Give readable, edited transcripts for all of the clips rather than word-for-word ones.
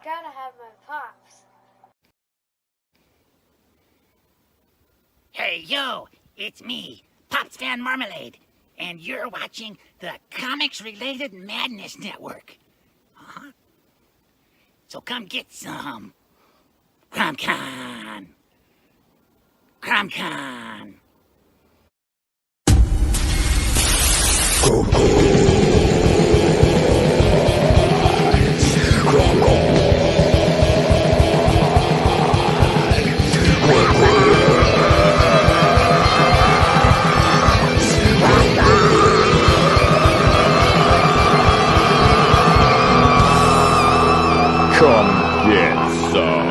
Gotta have my pops. Hey, yo, it's me, Pops Van Marmalade, and you're watching the Comics-Related Madness Network. Uh-huh. So come get some. CRoM Con. CRoM Con. Come get some.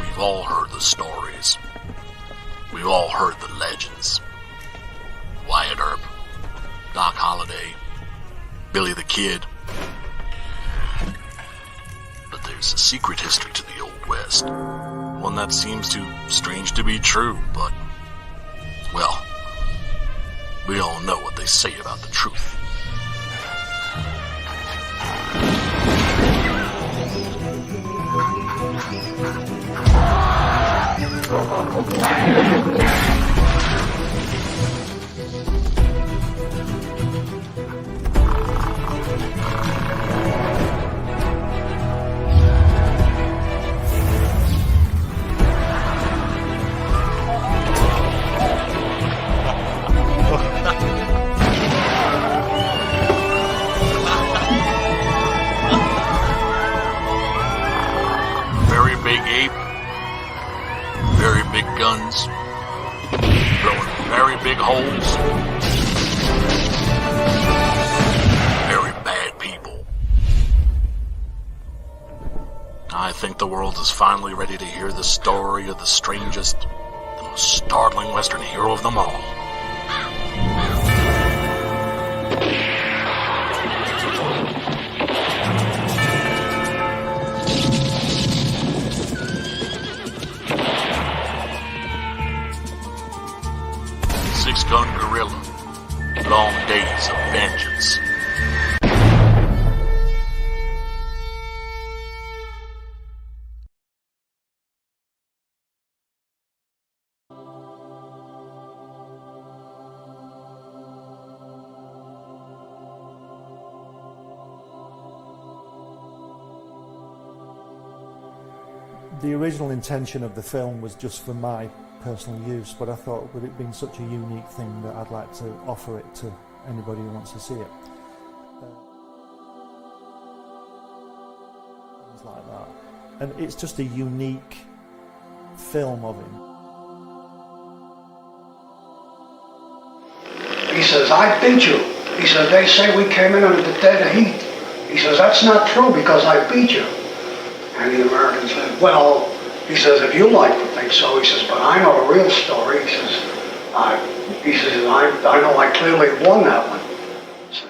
We've all heard the stories. We've all heard the legends. Wyatt Earp, Doc Holliday, Billy the Kid. But there's a secret history to the Old West. One that seems too strange to be true, but, well, we all know what they say about the truth. Very big ape, very big guns, blowing very big holes, very bad people. I think the world is finally ready to hear the story of the strangest, the most startling Western hero of them all. Six-gun gorilla, long days of vengeance. The original intention of the film was just for my personal use, but I thought with it being such a unique thing that I'd like to offer it to anybody who wants to see it. Things like that. And it's just a unique film of him. He says, I beat you. He says, they say we came in under the dead of heat. He says, that's not true because I beat you. And the American said, well, he says, if you like to think so, he says, but I know the real story. He says, I know I clearly won that one. See?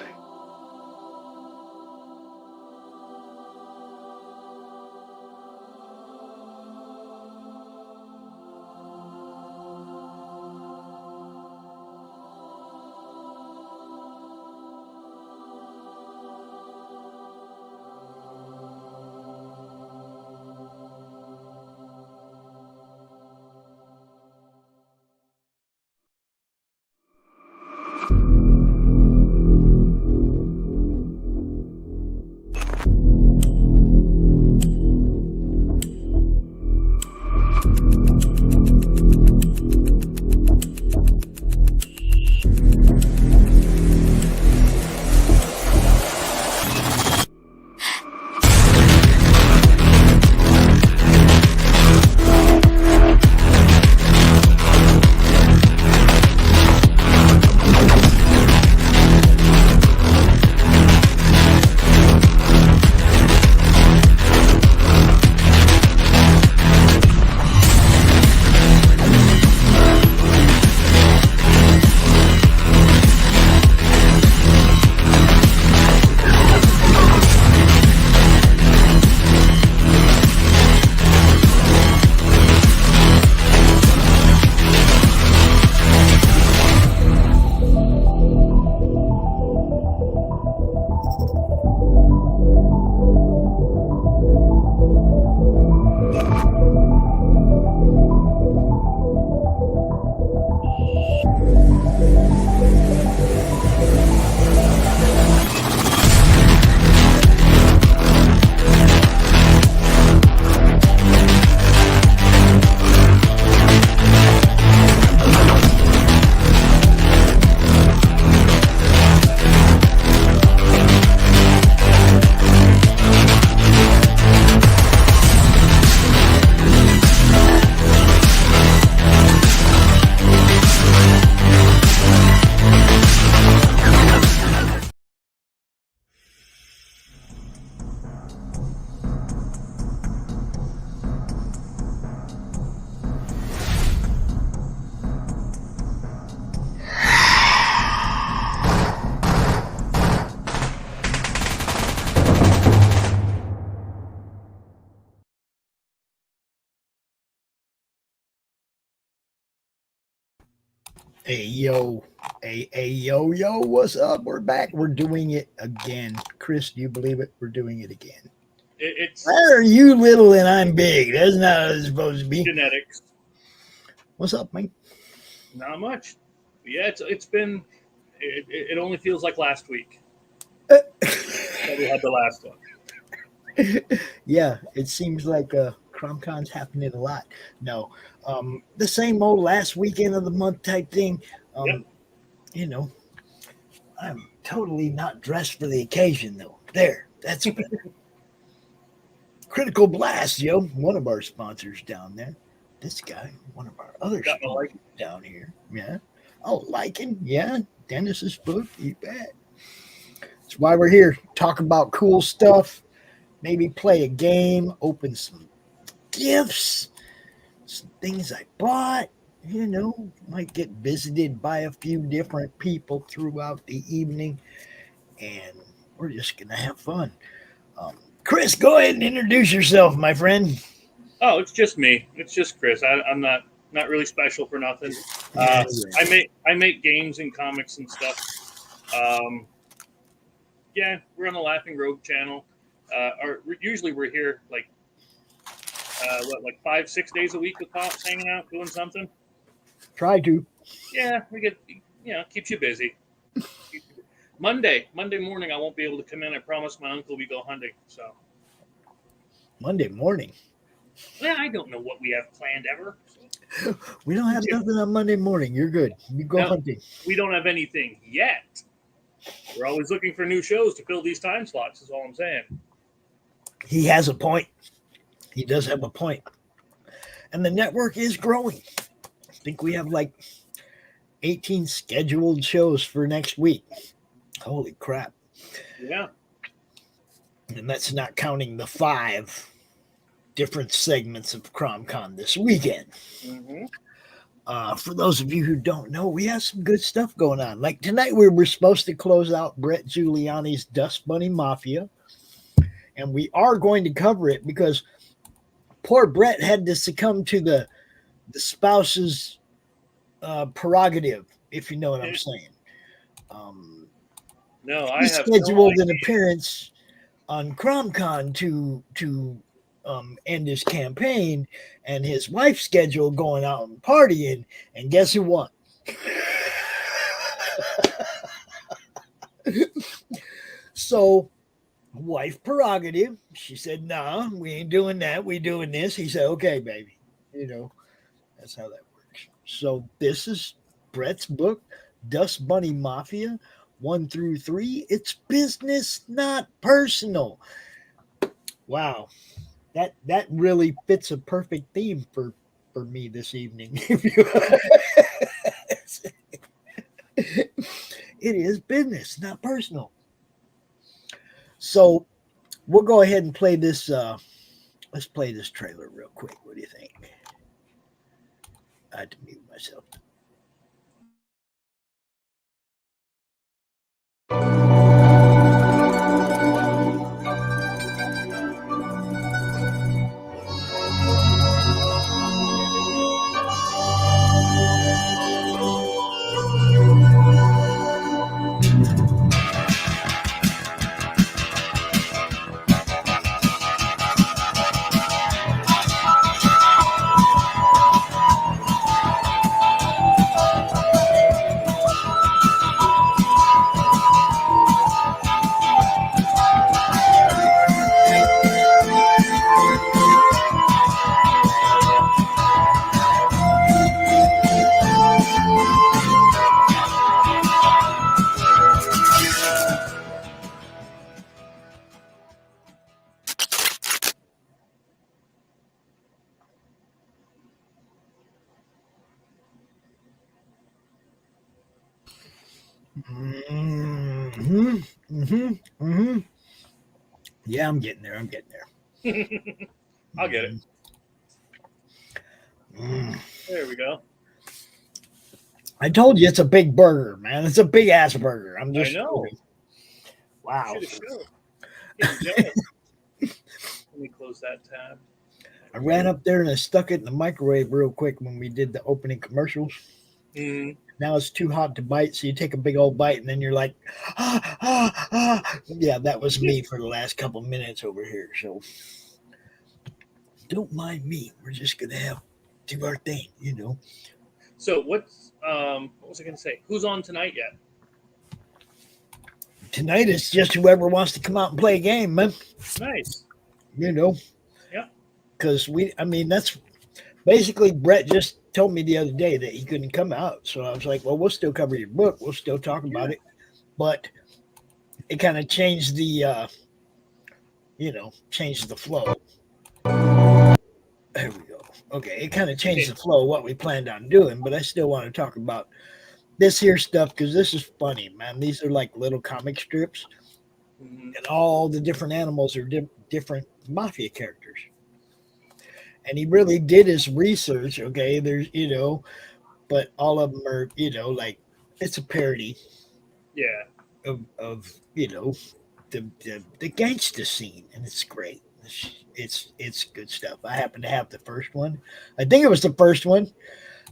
Hey, yo. Hey, yo. What's up? We're back. We're doing it again. Chris, do you believe it? We're doing it again. It's Why are you little and I'm big? That's not how it's supposed to be. genetics. What's up, man? Not much. Yeah, it's been. It only feels like last week that we had the last one. Yeah, it seems like CRoM Con's happening a lot. No, the same old last weekend of the month type thing. Yep. You know, I'm totally not dressed for the occasion, though. That's better. Critical Blast, yo, one of our sponsors down there. This guy, one of our other Got my sponsors down here. Yeah. Oh, liking? Yeah. Dennis's book, you bet. That's why we're here. Talk about cool stuff. Maybe play a game, open some gifts, some things I bought. You know, might get visited by a few different people throughout the evening. And we're just going to have fun. Chris, go ahead and introduce yourself, my friend. Oh, it's just me. It's just Chris. I'm not really special for nothing. I make games and comics and stuff. Yeah, we're on the Laughing Rogue channel. Usually we're here like 5-6 days a week with Pops, hanging out, doing something. Try to. Yeah, we get keeps you busy. Monday morning, I won't be able to come in. I promised my uncle we go hunting. So Monday morning. Yeah, I don't know what we have planned ever. We don't have nothing on Monday morning. You're good. You go hunting. We don't have anything yet. We're always looking for new shows to fill these time slots, is all I'm saying. He has a point. He does have a point. And the network is growing. I think we have like 18 scheduled shows for next week. Holy crap. Yeah. And that's not counting the 5 different segments of CRoM Con this weekend. Mm-hmm. For those of you who don't know, we have some good stuff going on. Like tonight, we were supposed to close out Brett Giuliani's Dust Bunny Mafia. And we are going to cover it because poor Brett had to succumb to the spouse's prerogative, if you know what I'm saying. No, I he have scheduled no an idea. appearance on CRoM Con to end his campaign, and his wife scheduled going out and partying, and guess who won? So, wife prerogative. She said, "Nah, we ain't doing that. We doing this." He said, "Okay, baby." You know, that's how that works. So this is Brett's book, Dust Bunny Mafia, 1 through 3. It's business, not personal. Wow. That really fits a perfect theme for me this evening. It is business, not personal. So we'll go ahead and play this. Let's play this trailer real quick. What do you think? I had to mute myself. Yeah, I'm getting there. I'll get it. There we go. I told you it's a big burger, man. It's a big ass burger. I'm just. I know. Wow. Let me close that tab. I ran up there and I stuck it in the microwave real quick when we did the opening commercials. Mm-hmm. Now it's too hot to bite, so you take a big old bite, and then you're like, ah, ah, ah. Yeah, that was me for the last couple minutes over here. So don't mind me. We're just gonna do our thing, you know. So what was I going to say? Who's on tonight yet? Tonight it's just whoever wants to come out and play a game, man. Nice. You know. Yeah. Because that's basically Brett just told me the other day that he couldn't come out. So I was like, well, we'll still cover your book. We'll still talk about it. But it kind of changed the, changed the flow. There we go. Okay. It kind of changed the flow of what we planned on doing, but I still want to talk about this here stuff because this is funny, man. These are like little comic strips, and all the different animals are different mafia characters. And he really did his research. Okay, there's but all of them are like it's a parody. Yeah. Of the gangster scene, and it's great. It's good stuff. I happen to have the first one. I think it was the first one.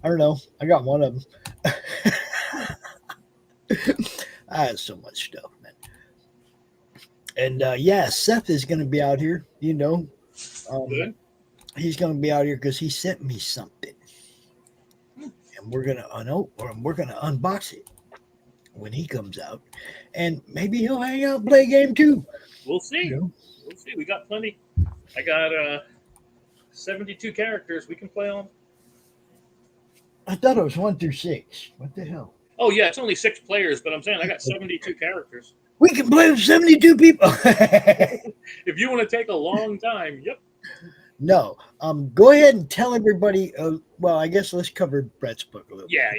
I don't know. I got one of them. I had so much stuff, man. And Sept is going to be out here. He's going to be out here because he sent me something, and we're going to unbox it when he comes out, and maybe he'll hang out and play a game too. We'll see. We'll see. We got plenty. I got 72 characters. We can play on. I thought it was 1 through 6. What the hell? Oh yeah, it's only 6 players, but I'm saying I got 72 characters. We can play with 72 people. If you want to take a long time, yep. No. Go ahead and tell everybody. Well, I guess let's cover Brett's book a little. Yeah.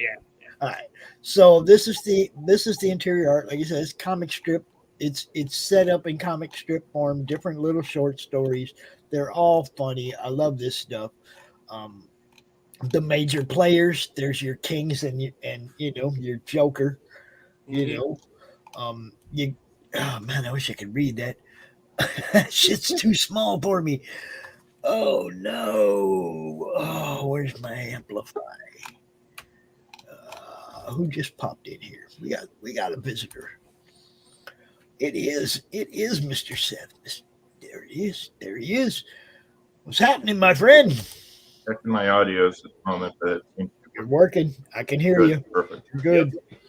All right. So this is the interior art. Like I said, it's comic strip. It's set up in comic strip form. Different little short stories. They're all funny. I love this stuff. The major players. There's your kings and your Joker. Oh man, I wish I could read that. Shit's too small for me. Oh no! Oh, where's my amplify? Who just popped in here? We got a visitor. It is Mr. Sept. There he is. What's happening, my friend? Checking my audios at the moment, but it seems you're working. I can hear you. Perfect. You're good. Yep.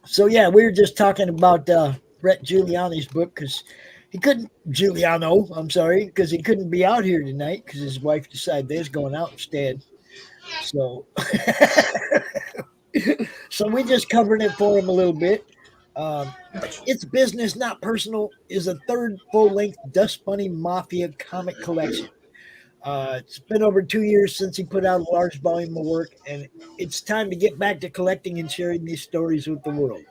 So yeah, we were just talking about Brett Giuliani's book because he couldn't because he couldn't be out here tonight because his wife decided they was going out instead. So, so we just covered it for him a little bit. It's Business, Not Personal is a third full-length Dust Bunny Mafia comic collection. It's been over 2 years since he put out a large volume of work, and it's time to get back to collecting and sharing these stories with the world.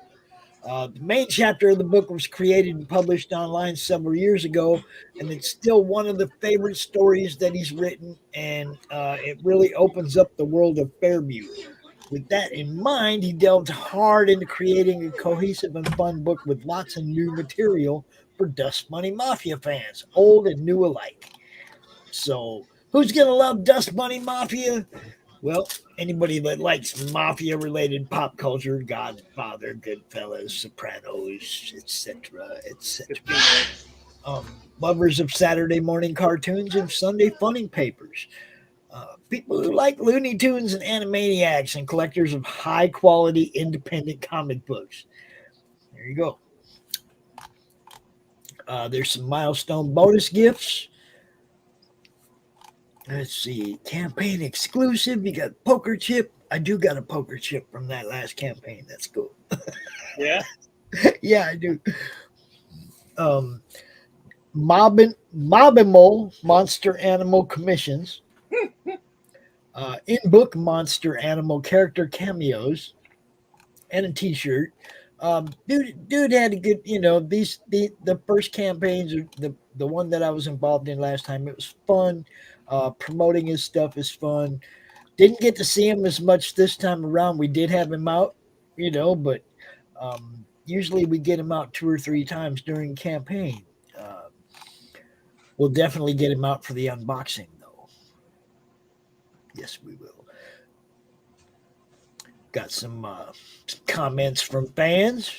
The main chapter of the book was created and published online several years ago, and it's still one of the favorite stories that he's written, and it really opens up the world of Fairview. With that in mind, he delved hard into creating a cohesive and fun book with lots of new material for Dust Bunny Mafia fans, old and new alike. So, who's going to love Dust Bunny Mafia? Well, anybody that likes mafia-related pop culture, Godfather, Goodfellas, Sopranos, etc., etc. Lovers of Saturday morning cartoons and Sunday funning papers. People who like Looney Tunes and Animaniacs and collectors of high-quality independent comic books. There you go. There's some milestone bonus gifts. Let's see, campaign exclusive. You got poker chip. I do got a poker chip from that last campaign. That's cool. Yeah? Yeah, I do. Mobimal monster animal commissions. In-book monster animal character cameos. And a t-shirt. Dude had a good, the first campaigns, the one that I was involved in last time, it was fun. Promoting his stuff is fun. Didn't get to see him as much this time around. We did have him out, but usually we get him out 2 or 3 times during campaign. We'll definitely get him out for the unboxing, though. Yes, we will. Got some comments from fans.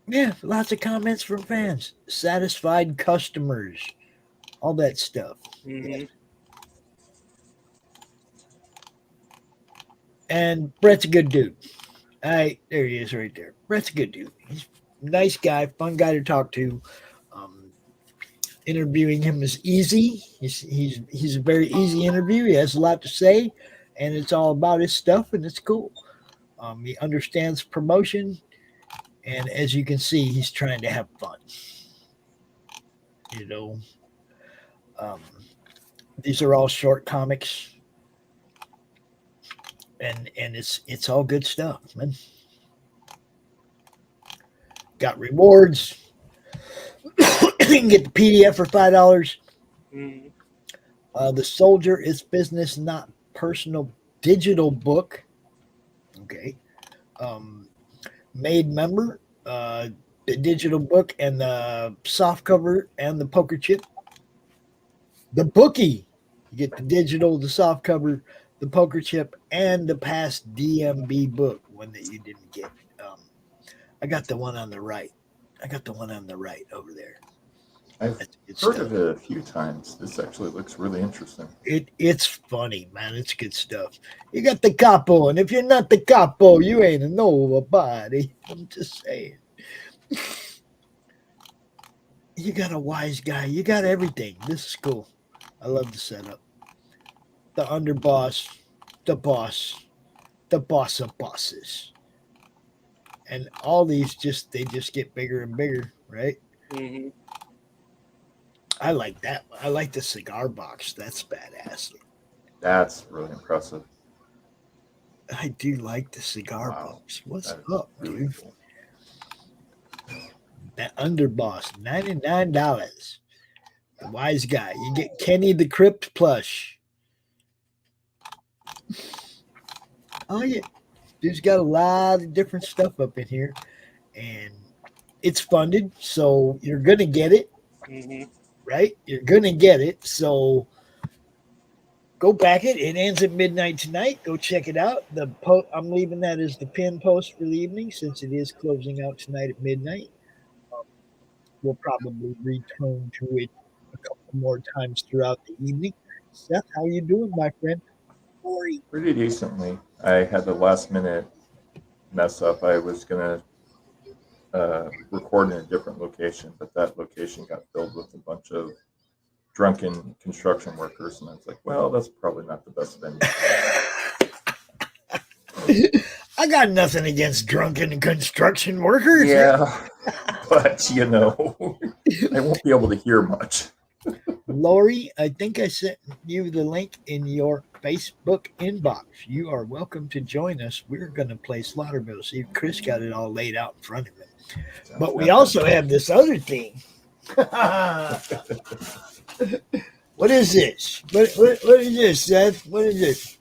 Yeah, lots of comments from fans. Satisfied customers. All that stuff. Mm-hmm. And Brett's a good dude. There he is right there. Brett's a good dude. He's a nice guy, fun guy to talk to. Interviewing him is easy. He's a very easy interview. He has a lot to say, and it's all about his stuff, and it's cool. He understands promotion, and as you can see, he's trying to have fun. You know, these are all short comics, and it's all good stuff, man. Got rewards. You can get the PDF for $5. Mm-hmm. The Soldier is Business, Not Personal digital book. Okay. Made member, the digital book and the soft cover and the poker chip. The bookie, you get the digital, the soft cover, the poker chip, and the past DMB book, one that you didn't get. I got the one on the right. Over there. I've heard of it a few times. This actually looks really interesting. It's funny, man. It's good stuff. You got the capo, and if you're not the capo, you ain't a nobody. I'm just saying. You got a wise guy. You got everything. This is cool. I love the setup. The underboss, the boss of bosses. And all these just get bigger and bigger, right? Mm-hmm. I like that. I like the cigar box. That's badass. That's really impressive. I do like the cigar box. What's up, really dude? cool. That underboss, $99. The wise guy. You get Kenny the Crypt plush. Oh yeah. Dude's got a lot of different stuff up in here. And it's funded, so you're gonna get it. Mm-hmm. Right? You're gonna get it. So go back it. It ends at midnight tonight. Go check it out. I'm leaving that as the pin post for the evening since it is closing out tonight at midnight. We'll probably return to it a couple more times throughout the evening. Seth, how you doing, my friend? Laurie. Pretty decently. I had the last minute mess up. I was gonna record in a different location, but that location got filled with a bunch of drunken construction workers, and I was like, well, that's probably not the best venue. I got nothing against drunken construction workers. Yeah, but I won't be able to hear much. Laurie, I think I sent you the link in your Facebook inbox. You are welcome to join us. We're going to play Slaughterville. See, Chris got it all laid out in front of him. But we also have this other thing. What is this? What is this, Seth? What is this?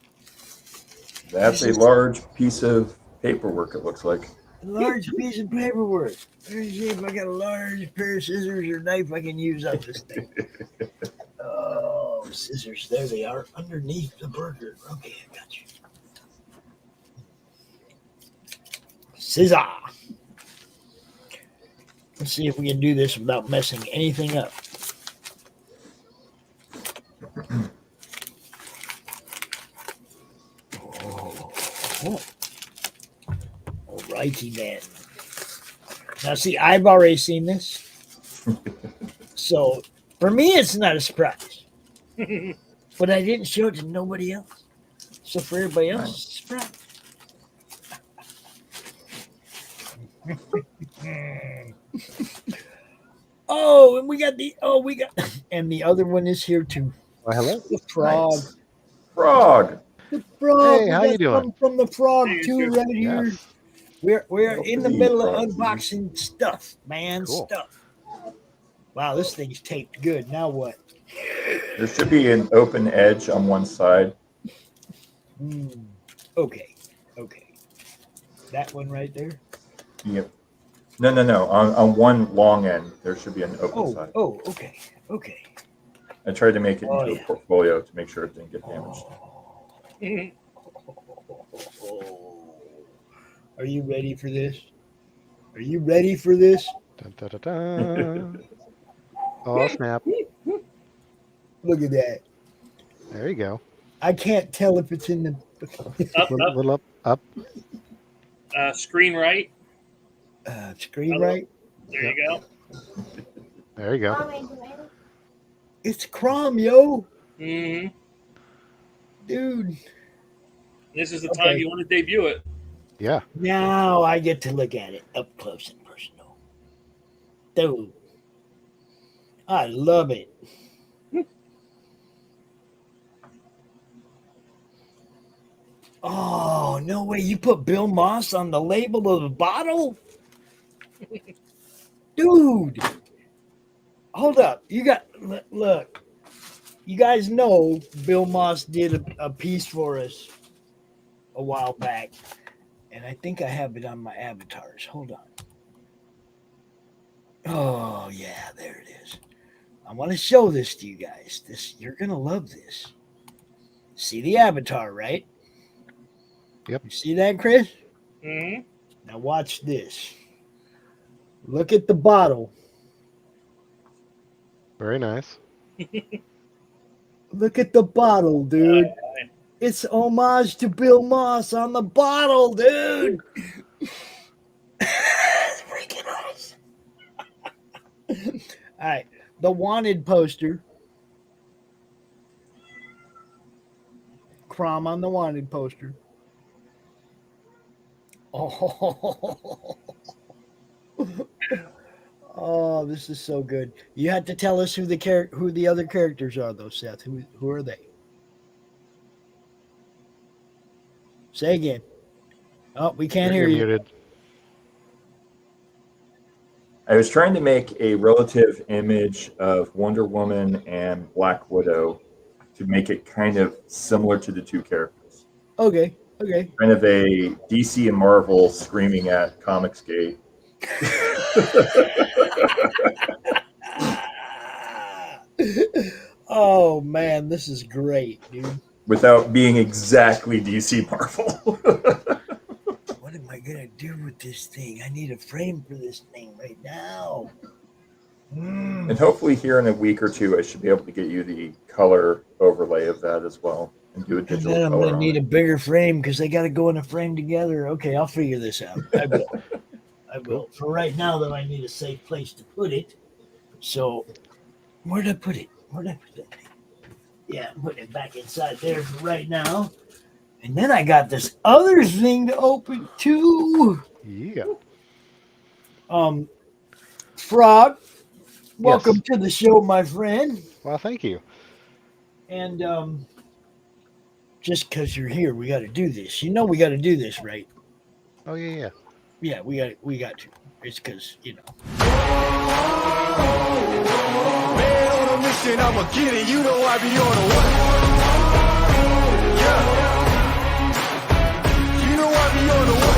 That's a large piece of paperwork, it looks like. A large piece of paperwork. Let me see if I got a large pair of scissors or knife I can use on this thing. Oh, scissors. There they are underneath the burger. Okay, I got you. Scissor. Let's see if we can do this without messing anything up. Oh. All righty then. Now, see, I've already seen this. So, for me, it's not a surprise. But I didn't show it to nobody else. So, for everybody else, it's a surprise. And the other one is here too. Oh, hello. The frog. Nice. Frog. The frog. Hey, how you doing? From the frog too, right Yeah. here. We're in the middle of Frog. unboxing stuff, man. Cool. Stuff. Wow, this thing's taped good. Now what? There should be an open edge on one side. Okay. That one right there. Yep. No. On one long end, there should be an open side. Oh, okay. I tried to make it into a portfolio to make sure it didn't get damaged. Are you ready for this? Are you ready for this? Dun, dun, dun, dun. Oh, snap. Look at that. There you go. I can't tell if it's in the Up, Little up. screen right. screen right. There you go. There you go. It's CRoM, yo. Mm-hmm. Dude. This is the time you want to debut it. Yeah. Now I get to look at it up close and personal. Dude. I love it. Oh, no way. You put Bill Moss on the label of the bottle? Dude. Hold up. You got, look. You guys know Bill Moss did a piece for us a while back. And I think I have it on my avatars. Hold on. Oh, yeah, there it is. I want to show this to you guys. You're going to love this. See the avatar, right? Yep. You see that, Chris? Mm-hmm. Now watch this. Look at the bottle. Very nice. Look at the bottle, dude. It's homage to Bill Moss on the bottle, dude. It's freaking awesome. All right. The Wanted poster. CRoM on the Wanted poster. Oh, this is so good. You had to tell us who the other characters are, though, Seth. Who are they? Say again. Oh, we can't hear you. Muted. I was trying to make a relative image of Wonder Woman and Black Widow to make it kind of similar to the two characters. Okay. Kind of a DC and Marvel screaming at Comicsgate. Oh, man, this is great, dude. Without being exactly DC Marvel. What am I going to do with this thing? I need a frame for this thing right now. And hopefully here in a week or two, I should be able to get you the color overlay of that as well and do a And digital then I'm color going to on need it. a bigger frame because they got to go in a frame together. Okay, I'll figure this out. I will. For right now, though, I need a safe place to put it. So, where'd I put it? Where'd I put that thing? Yeah, I'm putting it back inside there for right now. And then I got this other thing to open too. Yeah. Frog, welcome to the show, my friend. Well, thank you. And just because you're here, we got to do this. You know we got to do this, right? Oh, yeah. Yeah, we got to. It's because, you know. Man on a mission, I'ma get it. You know I be on a what? Yeah. You know I be on a what?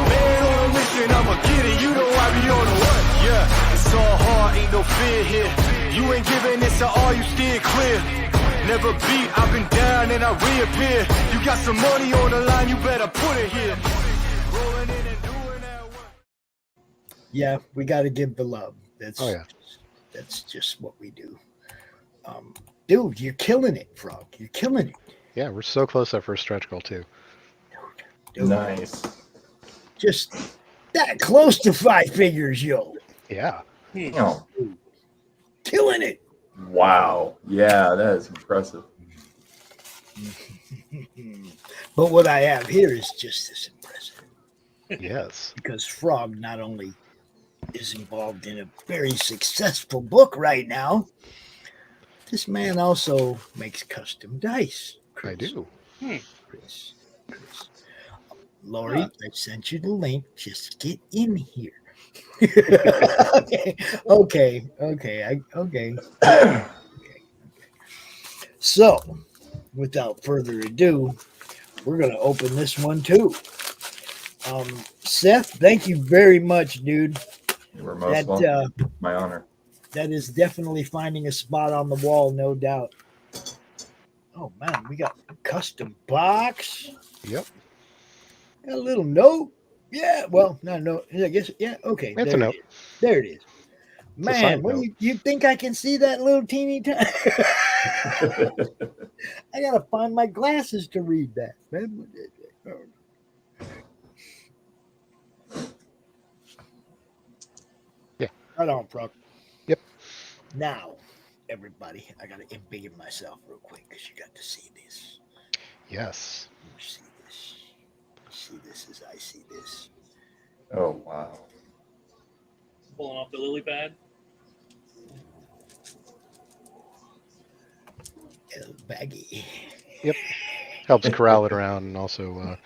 Man on a mission, I'ma get it. You know I be on a what? Yeah. It's all hard, ain't no fear here. You ain't giving this to all, you steer clear. Never beat, I've been down and I reappear. You got some money on the line, you better put it here. Rolling in and doing that work. Yeah, we got to give the love. That's just what we do. Dude, you're killing it, Frog. You're killing it. Yeah, we're so close to that first stretch goal, too. Dude, Nice. just that close to 5 figures, yo. Yeah. Oh, Killing it. wow. Yeah, that is impressive. But what I have here is just as impressive. Yes. Because Frog not only is involved in a very successful book right now, this man also makes custom dice. Chris. I do. Chris. Laurie, I sent you the link. Just get in here. Okay. So, without further ado, we're going to open this one too. Seth, thank you very much, dude. You were most welcome. My honor. That is definitely finding a spot on the wall, no doubt. Oh man, we got a custom box. Yep. A little note. Yeah, well, not no. I guess yeah. Okay, It's there a it note. is. There it is. a Man, signed what note. you think I can see that little teeny tiny? I gotta find my glasses to read that, man. Yeah. Right on, Frog. Yep. Now, everybody, I gotta embiggen myself real quick because you got to see this. Yes. You see this. You see this as I see this. Oh, wow. Pulling off the lily pad. El baggy. Yep. Helps corral it around and also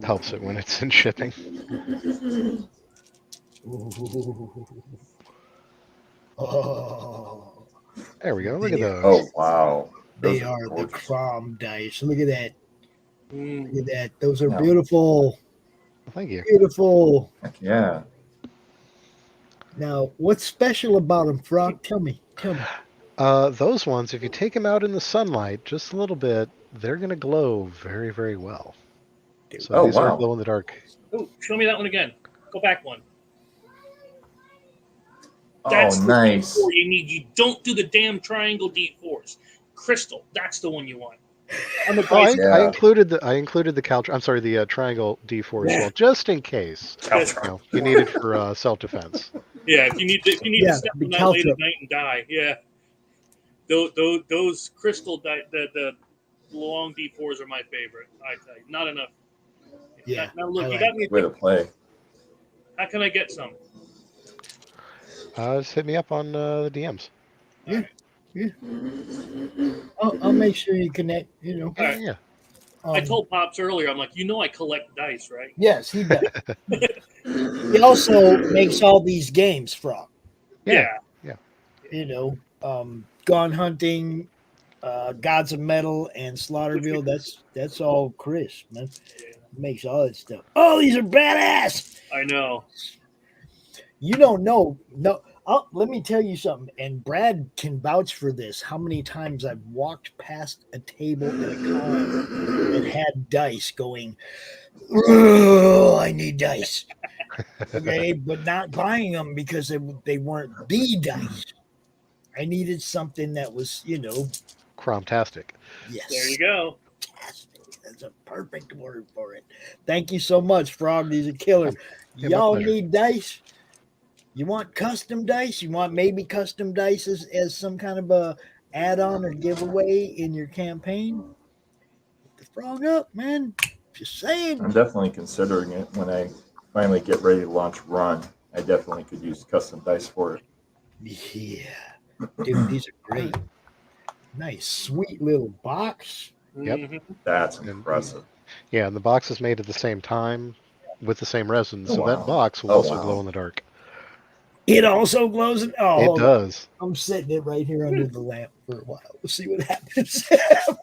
helps it when it's in shipping. Oh, There we go. Look at those. Oh, wow. Those they are the gorgeous. CRoM dice. Look at that. Mm. Look at that. Those are Yeah. beautiful. Thank you. Beautiful. Heck yeah. Now, what's special about them, Frog? Tell me. Tell me. Those ones, if you take them out in the sunlight just a little bit, they're going to glow very, very well. So Oh, these are wow. glow in the dark. Oh, show me that one again. Go back one. Oh, That's the nice. D4 you need. You don't do the damn triangle D4s. Crystal, that's the one you want. I'm a Oh, I, dice. Yeah. I included the triangle D4 as Yeah. well, just in case. You need it for self-defense. Yeah, if you need Yeah, to step the on that late Caltra. at night and die, yeah. Those crystal the long D4s are my favorite. I tell you, not enough. Yeah, Now look, I you like got me. Way to play. How can I get some? Just hit me up on the DMs. Yeah. Yeah. I'll make sure you connect, you know. All right. Yeah. I told Pops earlier, I'm like, I collect dice, right? Yes, he does. He also makes all these games, Frog. Yeah. You know, Gone Hunting, Gods of Metal, and Slaughterville. That's all Chris, man. Makes all that stuff. Oh, these are badass. I know. You don't know. No, let me tell you something. And Brad can vouch for this. How many times I've walked past a table at a con that had dice going, "Oh, I need dice." Okay, but not buying them because they weren't the dice. I needed something that was, Cromtastic. yes. There you go. Fantastic. That's a perfect word for it. Thank you so much, Frog. These are killer. Yeah, my Y'all pleasure. need dice. You want custom dice? You want maybe custom dice as some kind of a add-on or giveaway in your campaign? Hit the Frog up, man. Just saying. I'm definitely considering it when I finally get ready to launch Run. I definitely could use custom dice for it. Yeah. Dude, these are great. Nice, sweet little box. Yep. Mhm. That's impressive. Yeah, and the box is made at the same time with the same resin, so Oh, that wow. box will Oh, also wow. glow in the dark. It also glows. It hold on. does. I'm setting it right here under the lamp for a while. We'll see what happens.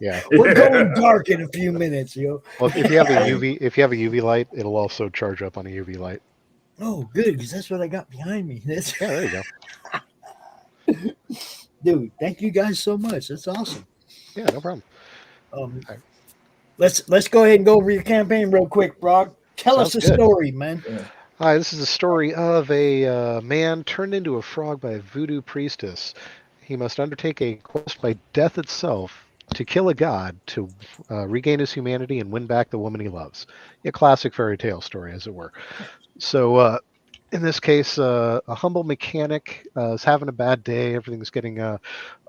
Yeah. We're going dark in a few minutes, yo. Well, if you have a UV light, it'll also charge up on a UV light. Oh, good, because that's what I got behind me. Yeah, there you go. Dude, thank you guys so much. That's awesome. Yeah, no problem. Right. Let's go ahead and go over your campaign real quick, Brock. Tell us Sounds a good. story, man. Hi, this is a story of a man turned into a frog by a voodoo priestess. He must undertake a quest by death itself to kill a god to regain his humanity and win back the woman he loves. A classic fairy tale story, as it were. So, in this case, a humble mechanic is having a bad day. Everything's getting a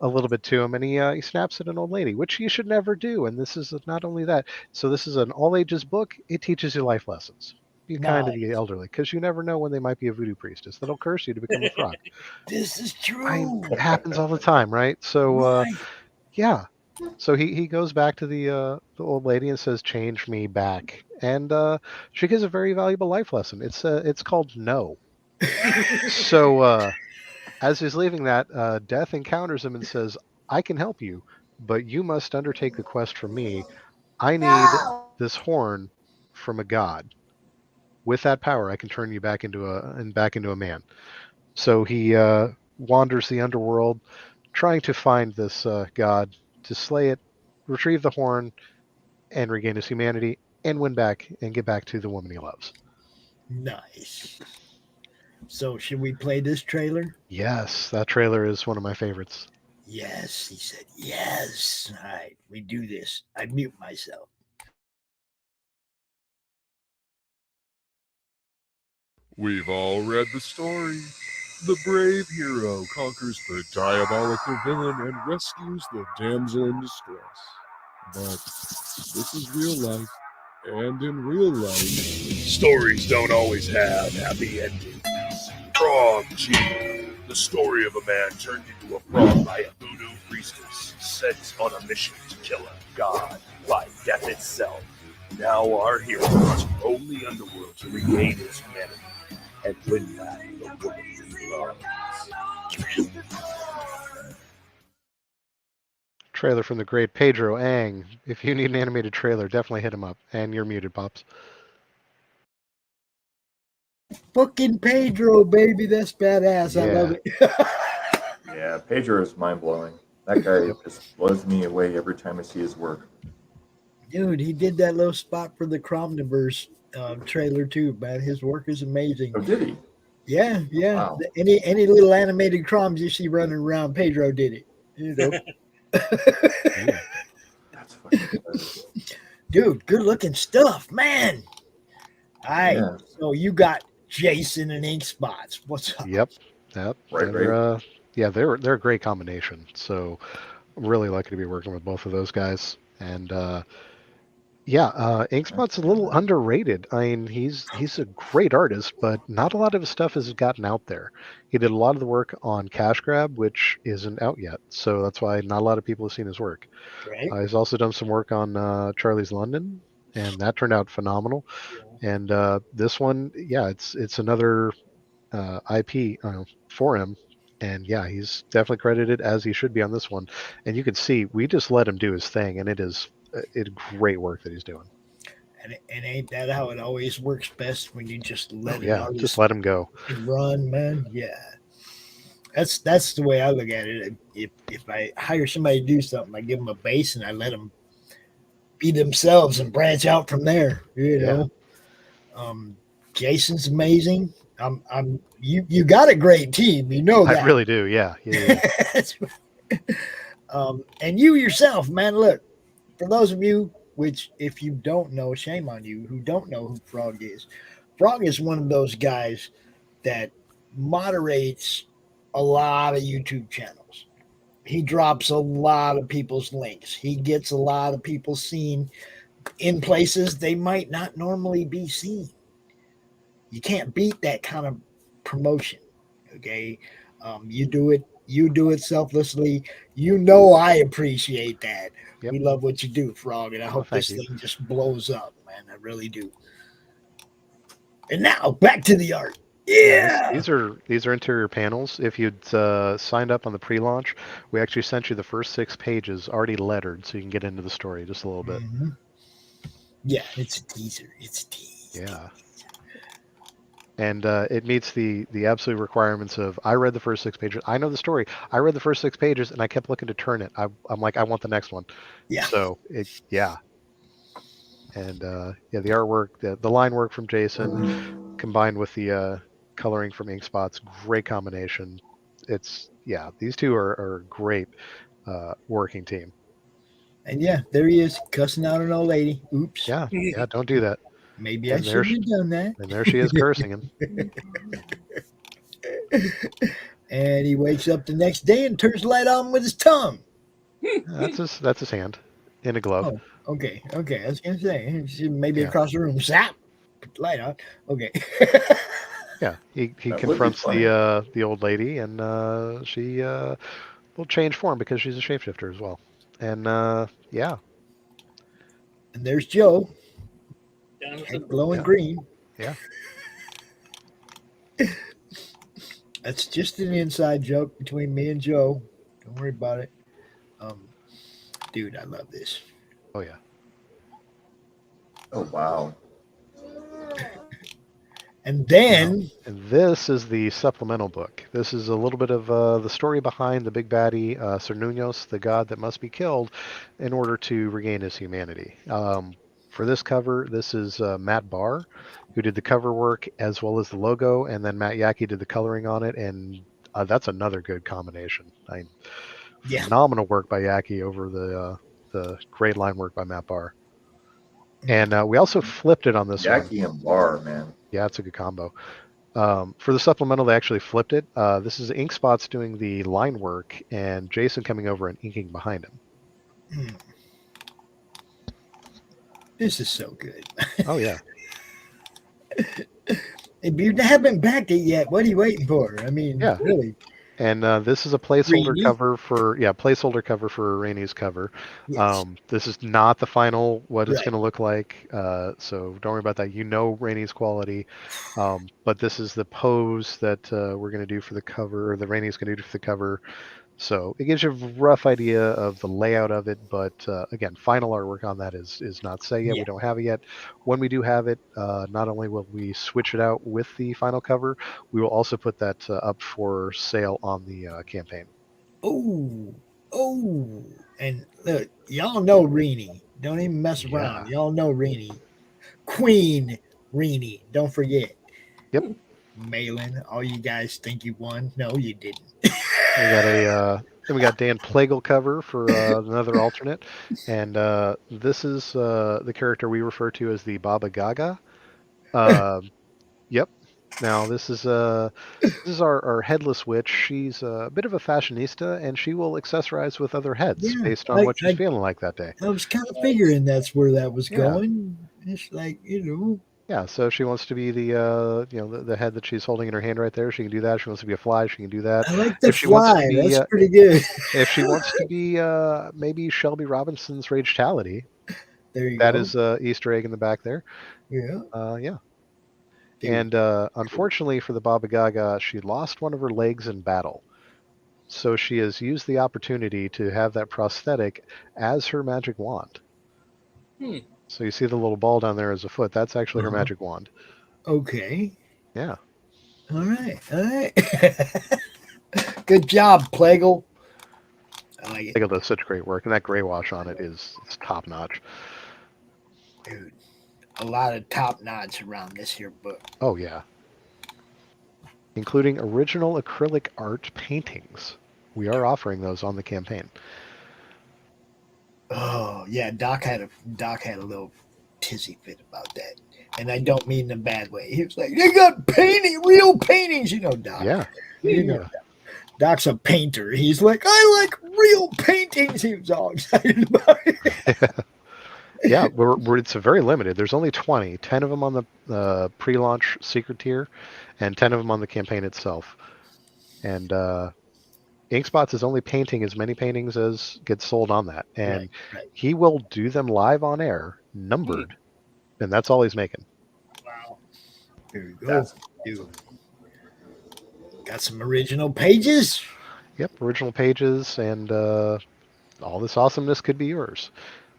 little bit to him, and he snaps at an old lady, which you should never do. And this is not only that. So this is an all-ages book. It teaches you life lessons. Be kind to the elderly, because you never know when they might be a voodoo priestess that'll curse you to become a frog. This is true. It happens all the time, right? So, yeah. So he goes back to the old lady and says, "Change me back," and she gives a very valuable life lesson. It's called no. So as he's leaving that, Death encounters him and says, "I can help you, but you must undertake the quest for me. I need this horn from a god. With that power, I can turn you back into a man." So he wanders the underworld, trying to find this god to slay it, retrieve the horn, and regain his humanity. and win back and get back to the woman he loves. Nice. So, should we play this trailer? Yes, that trailer is one of my favorites. Yes, he said yes. All right, we do this. I mute myself. We've all read the story. The brave hero conquers the diabolical villain and rescues the damsel in distress. But this is real life, and in real life, stories don't always have happy endings. CRoM Con, the story of a man turned into a frog by a voodoo priestess sent on a mission to kill a god by death itself. Now our hero must roam the underworld to regain his humanity and win back the woman he loves. Trailer from the great Pedro Ang. If you need an animated trailer, definitely hit him up. And you're muted, Pops. Fucking Pedro, baby. That's badass. Yeah. I love it. Yeah, Pedro is mind-blowing. That guy just blows me away every time I see his work. Dude, he did that little spot for the CRoMniverse trailer too, man. His work is amazing. Oh, did he? Yeah, yeah. Wow. Any little animated CRoMs you see running around, Pedro did it. You know? That's fucking hilarious. Dude, good looking stuff, man. All right, Yeah. so you got Jason and Ink Spots. What's up? Yep. Right, They're, yeah, they're a great combination. So I'm really lucky to be working with both of those guys. And Inkspot's a little underrated. I mean, he's a great artist, but not a lot of his stuff has gotten out there. He did a lot of the work on Cash Grab, which isn't out yet. So that's why not a lot of people have seen his work. Right. He's also done some work on Charlie's London, and that turned out phenomenal. And this one, yeah, it's another IP for him. And yeah, he's definitely credited as he should be on this one. And you can see we just let him do his thing, and it's great work that he's doing. And ain't that how it always works best when you just let just let him go. Run, man. Yeah. That's the way I look at it. If I hire somebody to do something, I give them a base and I let them be themselves and branch out from there. You know. Jason's amazing. You got a great team. You know that. I really do. Yeah. And you yourself, man. Look, for those of you, which if you don't know, shame on you, who don't know who Frog is. Frog is one of those guys that moderates a lot of YouTube channels. He drops a lot of people's links. He gets a lot of people seen in places they might not normally be seen. You can't beat that kind of promotion. Okay. You do it selflessly. You know, I appreciate that. Yep. We love what you do, Frog, and I hope thank this you. thing just blows up, man. I really do. And now back to the art. Yeah. These are interior panels. If you'd signed up on the pre-launch, we actually sent you the first 6 pages already lettered, so you can get into the story just a little bit. Mhm. Yeah, it's a teaser. It's a teaser. Yeah. And it meets the absolute requirements of, I read the first 6 pages. I know the story. I read the first 6 pages, and I kept looking to turn it. I'm like, I want the next one. Yeah. So, And, the artwork, the line work from Jason, combined with the coloring from Inkspot's, great combination. These two are a great working team. And yeah, there he is, cussing out an old lady. Oops. Yeah, don't do that. Maybe And I shouldn't have done that. And there she is cursing him. And he wakes up the next day and turns the light on with his tongue. That's his hand in a glove. Oh, okay. I was gonna say maybe across the room. Zap, put the light on. Okay. Yeah, he That would be confronts funny. the old lady, and she will change form because she's a shapeshifter as well. And And there's Joe, Down with head glowing green. Yeah. That's just an inside joke between me and Joe. Don't worry about it. Dude, I love this. Oh yeah. Oh, wow. And then And this is the supplemental book. This is a little bit of the story behind the big baddie, Cernunos, the god that must be killed in order to regain his humanity. For this cover, this is Matt Barr, who did the cover work as well as the logo, and then Matt Yackey did the coloring on it, and that's another good combination. Yeah. Phenomenal work by Yackey over the great line work by Matt Barr. And we also flipped it on this one. Yackey and Barr, man. Yeah, it's a good combo. For the supplemental, they actually flipped it. This is Ink Spots doing the line work, and Jason coming over and inking behind him. This is so good. Oh, yeah. If you haven't backed it yet, what are you waiting for? I mean, Yeah. really. And this is a placeholder Rainey? cover for Rainey's cover. Yes. This is not the final what it's Right. going to look like, so don't worry about that. You know Rainey's quality, but this is the pose that we're going to do for the cover, or that Rainey's going to do for the cover. So it gives you a rough idea of the layout of it, but again, final artwork on that is not set yet. Yeah. We don't have it yet. When we do have it, not only will we switch it out with the final cover, we will also put that up for sale on the campaign. Oh, and look, y'all know Renee. Don't even mess around. Yeah. Y'all know Renee. Queen Renee. Don't forget. Yep. Malin, all you guys think you won. No, you didn't. We got Dan Plagle cover for another alternate, and this is the character we refer to as the Baba Gaga. Yep. Now this is our headless witch. She's a bit of a fashionista, and she will accessorize with other heads based on what she's feeling like that day. I was kind of figuring that's where that was Yeah. going. It's like, Yeah, so if she wants to be the head that she's holding in her hand right there, she can do that. If she wants to be a fly, she can do that. I like the If she wants to fly. be, That's pretty good. If she wants to be maybe Shelby Robinson's Ragetality, There you that go. is Easter egg in the back there. Yeah. Yeah. Dude. And unfortunately for the Baba Gaga, she lost one of her legs in battle. So she has used the opportunity to have that prosthetic as her magic wand. So you see the little ball down there as a foot. That's actually her magic wand. Okay. Yeah. All right. Good job, Plagle. I like it. Plagle does such great work, and that gray wash on it is top notch. Dude, a lot of top notch around this here book. Oh yeah. Including original acrylic art paintings. We are offering those on the campaign. Oh yeah, Doc had a little tizzy fit about that, and I don't mean in a bad way. He was like, "They got real paintings," Doc. Yeah. Doc. Doc's a painter. He's like, "I like real paintings." He was all excited about it. Yeah, it's a very limited. There's only 20, 10 of them on the pre-launch secret tier, and 10 of them on the campaign itself. And Ink Spots is only painting as many paintings as gets sold on that, and Right. he will do them live on air, numbered, and that's all he's making. Wow. Here we go. Dude. Got some original pages. Yep, original pages, and all this awesomeness could be yours.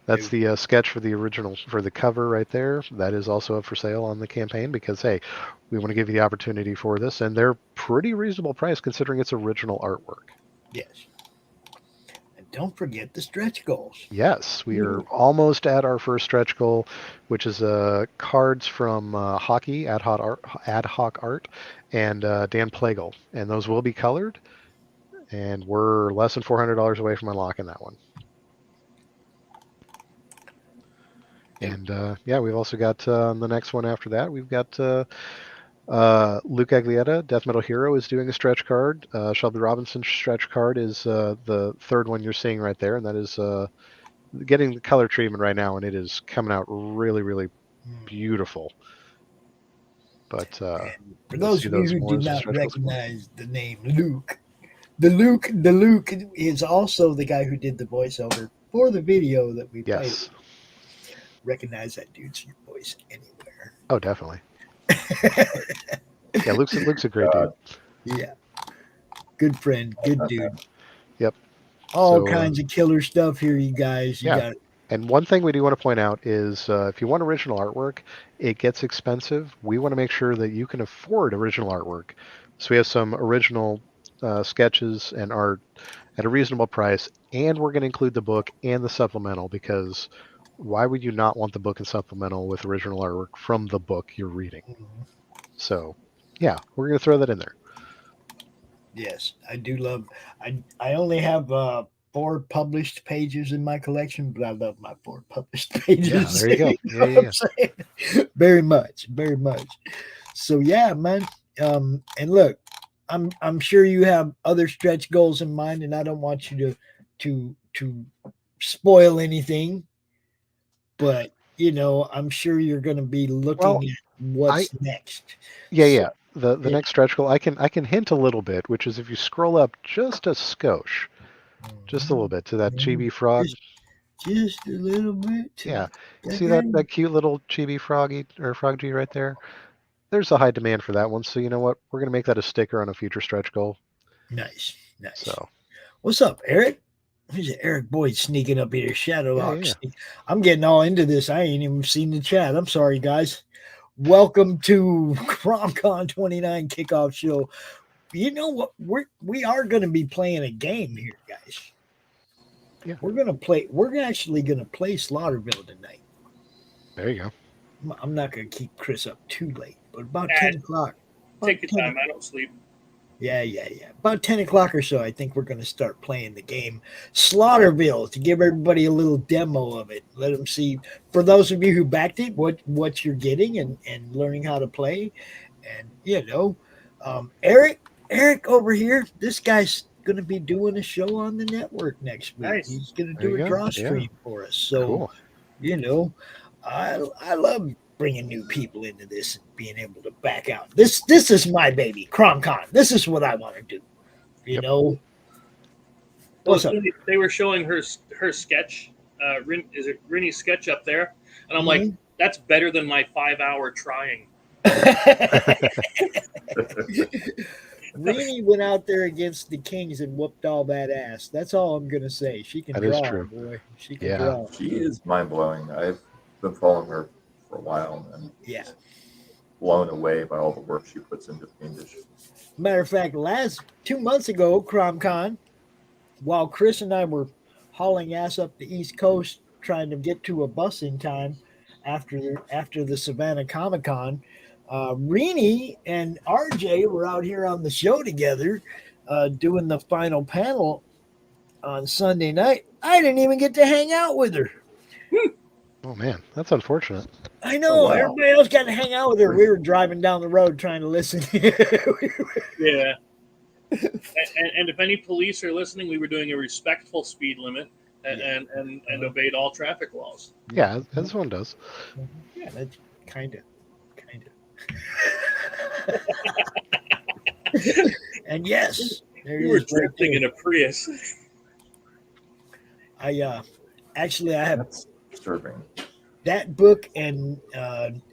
That's the sketch for the original, for the cover right there. That is also up for sale on the campaign because, hey, we want to give you the opportunity for this, and they're pretty reasonable price considering it's original artwork. Yes. And don't forget the stretch goals. Yes, we are almost at our first stretch goal, which is cards from Hockey, Ad Hoc Art, and Dan Plagle. And those will be colored, and we're less than $400 away from unlocking that one. And we've also got the next one after that. We've got Luke Aglietta, Death Metal Hero, is doing a stretch card. Shelby Robinson's stretch card is the third one you're seeing right there, and that is getting the color treatment right now, and it is coming out really, really beautiful. But for those of you who did not recognize the name Luke, the Luke is also the guy who did the voiceover for the video that we played. Yes. Recognize that dude's voice anywhere. Oh, definitely. Yeah, Luke's a great dude. Yeah. Good friend, good dude. Yep. All kinds of killer stuff here, you guys. You got it. And one thing we do want to point out is if you want original artwork, it gets expensive. We want to make sure that you can afford original artwork. So we have some original sketches and art at a reasonable price, and we're going to include the book and the supplemental because why would you not want the book and supplemental with original artwork from the book you're reading? So, yeah, we're going to throw that in there. Yes, I do love. I only have 4 published pages in my collection, but I love my 4 published pages. Yeah, there you go. know what I'm saying? Very much, very much. So yeah, man. And look, I'm sure you have other stretch goals in mind, and I don't want you to spoil anything. But I'm sure you're going to be looking at what's next. Yeah. The next stretch goal, I can hint a little bit, which is if you scroll up just a skosh, just a little bit to that chibi frog. Just a little bit. Yeah. See that cute little chibi froggy or frog G right there? There's a high demand for that one. So you know what? We're gonna make that a sticker on a future stretch goal. Nice. So what's up, Eric? Who's Eric Boyd sneaking up here? Shadowlock. Yeah. I'm getting all into this. I ain't even seen the chat. I'm sorry, guys. Welcome to CRoM Con 29 kickoff show. You know what? We are going to be playing a game here, guys. Yeah. We're actually going to play Slaughterville tonight. There you go. I'm not going to keep Chris up too late, but about 10 o'clock. Take your time. I don't sleep. Yeah. About 10 o'clock or so, I think we're going to start playing the game Slaughterville to give everybody a little demo of it. Let them see, for those of you who backed it, what you're getting and learning how to play. And, Eric over here, this guy's going to be doing a show on the network next week. Nice. He's going to do a draw stream for us. So, cool. I love bringing new people into this and being able to back out. This is my baby, CRoM Con. This is what I want to do. You know. What's up? They were showing her sketch. Is it Rinny's sketch up there? And I'm like, that's better than my 5-hour trying. Rini went out there against the Kings and whooped all that ass. That's all I'm gonna say. She can draw, boy. She can draw. She is mind blowing. I've been following her for a while and blown away by all the work she puts into Fiendish. Matter of fact, 2 months ago, CRoM Con, while Chris and I were hauling ass up the East Coast trying to get to a bus in time after the Savannah Comic Con, Rini and RJ were out here on the show together doing the final panel on Sunday night. I didn't even get to hang out with her. Oh man, that's unfortunate. I know. wow. Everybody else got to hang out with her. We were driving down the road trying to listen. Yeah. And if any police are listening, we were doing a respectful speed limit and obeyed all traffic laws. Yeah, this one does. Yeah, that's kind of. And yes, there We were is right drifting there. in a Prius. I have That's disturbing. that book and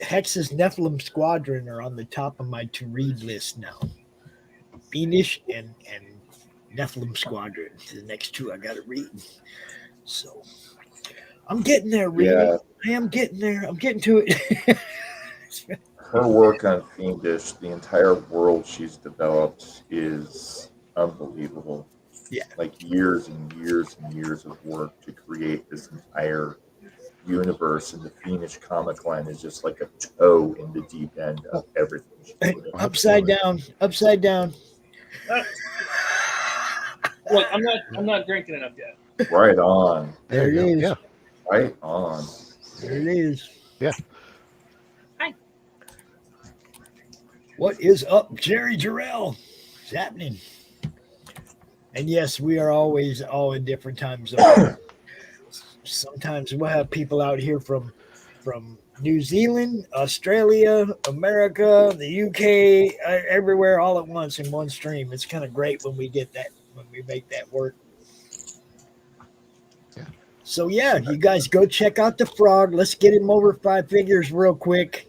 Hex's Nephilim Squadron are on the top of my to-read list now. Fiendish and Nephilim Squadron, the next two I got to read. So I'm getting there, really. Yeah. I am getting there. I'm getting to it. Her work on Fiendish, the entire world she's developed is unbelievable. Yeah. Like years and years and years of work to create this entire universe, and the Fiendish comic line is just like a toe in the deep end of everything. She put in. Upside down. Look, I'm not drinking enough yet. Right on. There it you go. is. Yeah. Right on. There it is. Yeah. Hi. What is up, Jerry Jarrell? What's happening? And yes, we are always all in different time zones. Sometimes we'll have people out here from New Zealand, Australia, America, the UK, everywhere all at once in one stream. It's kind of great when we get that, when we make that work. Yeah. So yeah, you guys go check out the frog. Let's get him over 5 figures real quick.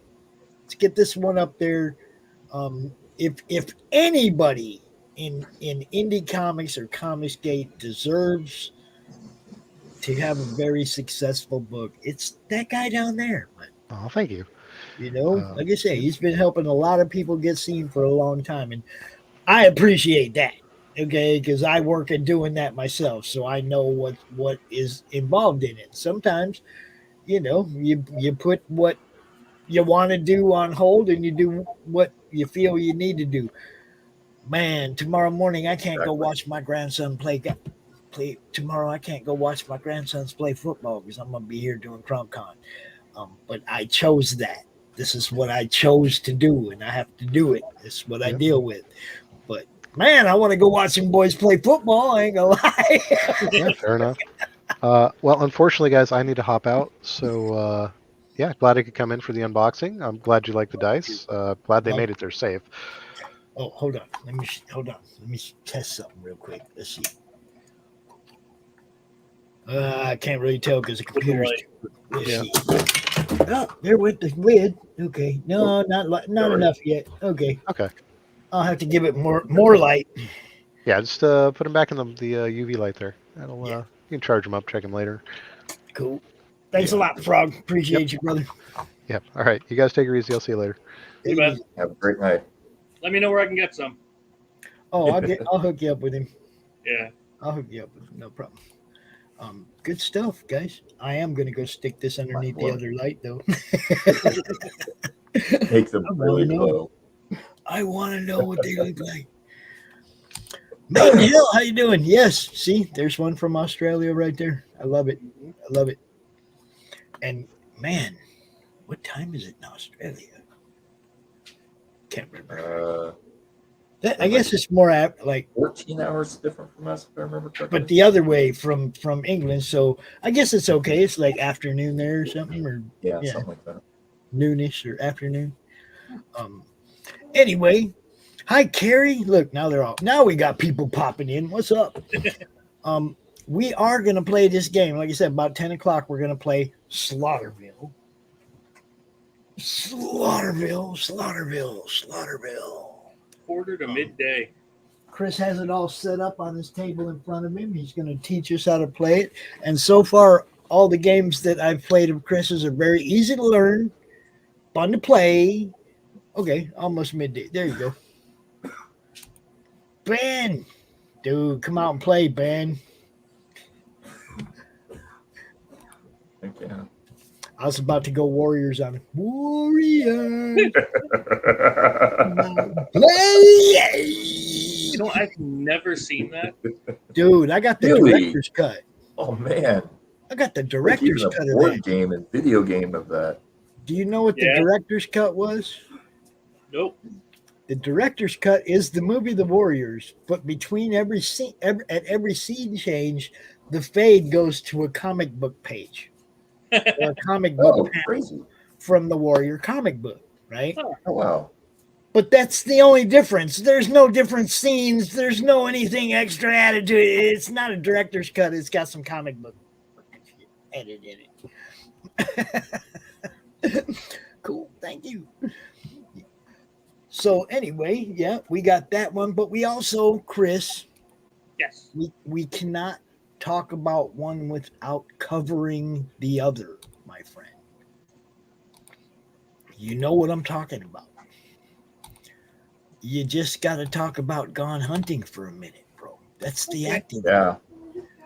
Let's get this one up there. If anybody in indie comics or Comicsgate deserves to have a very successful book, it's that guy down there. Oh, thank you. You know, like I say, he's been helping a lot of people get seen for a long time, and I appreciate that. Okay, because I work at doing that myself, so I know what is involved in it. Sometimes, you put what you want to do on hold and you do what you feel you need to do. Man, tomorrow morning I can't go watch my grandson play. Tomorrow I can't go watch my grandsons play football because I'm gonna be here doing CRoM Con. But I chose that. This is what I chose to do, and I have to do it. This is what I deal with. But man, I want to go watch some boys play football. I ain't gonna lie. Yeah, fair enough. Well, unfortunately, guys, I need to hop out. So, yeah, glad I could come in for the unboxing. I'm glad you like the dice. Glad they made it there safe. Oh, hold on. Hold on. Let me test something real quick. Let's see. I can't really tell because the computer's. Let's see. Oh, there went the lid. Okay. No, not enough yet. Okay. Okay. I'll have to give it more light. Yeah, just put them back in the UV light there. That'll you can charge them up, check them later. Cool. Thanks a lot, Frog. Appreciate you, brother. Yep. All right. You guys take it easy. I'll see you later. Hey, man. Have a great night. Let me know where I can get some. Oh, I'll hook you up with him. Yeah. I'll hook you up with him. No problem. Good stuff, guys. I am going to go stick this underneath the other light, though. Make them really low. I want to know what they look like. Man, Hill, how you doing? Yes. See, there's one from Australia right there. I love it. I love it. And, man, what time is it in Australia? Can't remember. I guess it's more like 14 hours different from us, if I remember correctly. But the other way from England, so I guess it's okay. It's like afternoon there or something, or something like that. Noonish or afternoon. Anyway, hi Carrie. Look, now we got people popping in. What's up? We are gonna play this game. Like I said, about 10 o'clock, we're gonna play Slaughterville. Quarter to midday. Chris has it all set up on his table in front of him. He's going to teach us how to play it. And so far, all the games that I've played of Chris's are very easy to learn, fun to play. Okay, almost midday. There you go. Ben, dude, come out and play, Ben. Okay. I was about to go Warriors on him. Warriors. You know, I've never seen that. Dude, I got the director's cut. Oh, man. I got the director's like cut a of board that. game and video game of that. Do you know what the director's cut was? Nope. The director's cut is the movie The Warriors, but between every scene, at every scene change, the fade goes to a comic book page. Or a comic book from the Warrior comic book, right? Oh, wow. But that's the only difference. There's no different scenes. There's no anything extra added to it. It's not a director's cut. It's got some comic book edit in it. Cool. Thank you. So anyway, yeah, we got that one. But we also, Chris, yes, we cannot talk about one without covering the other, my friend. You know what I'm talking about. You just got to talk about Gone Hunting for a minute, bro. That's the active one. Yeah,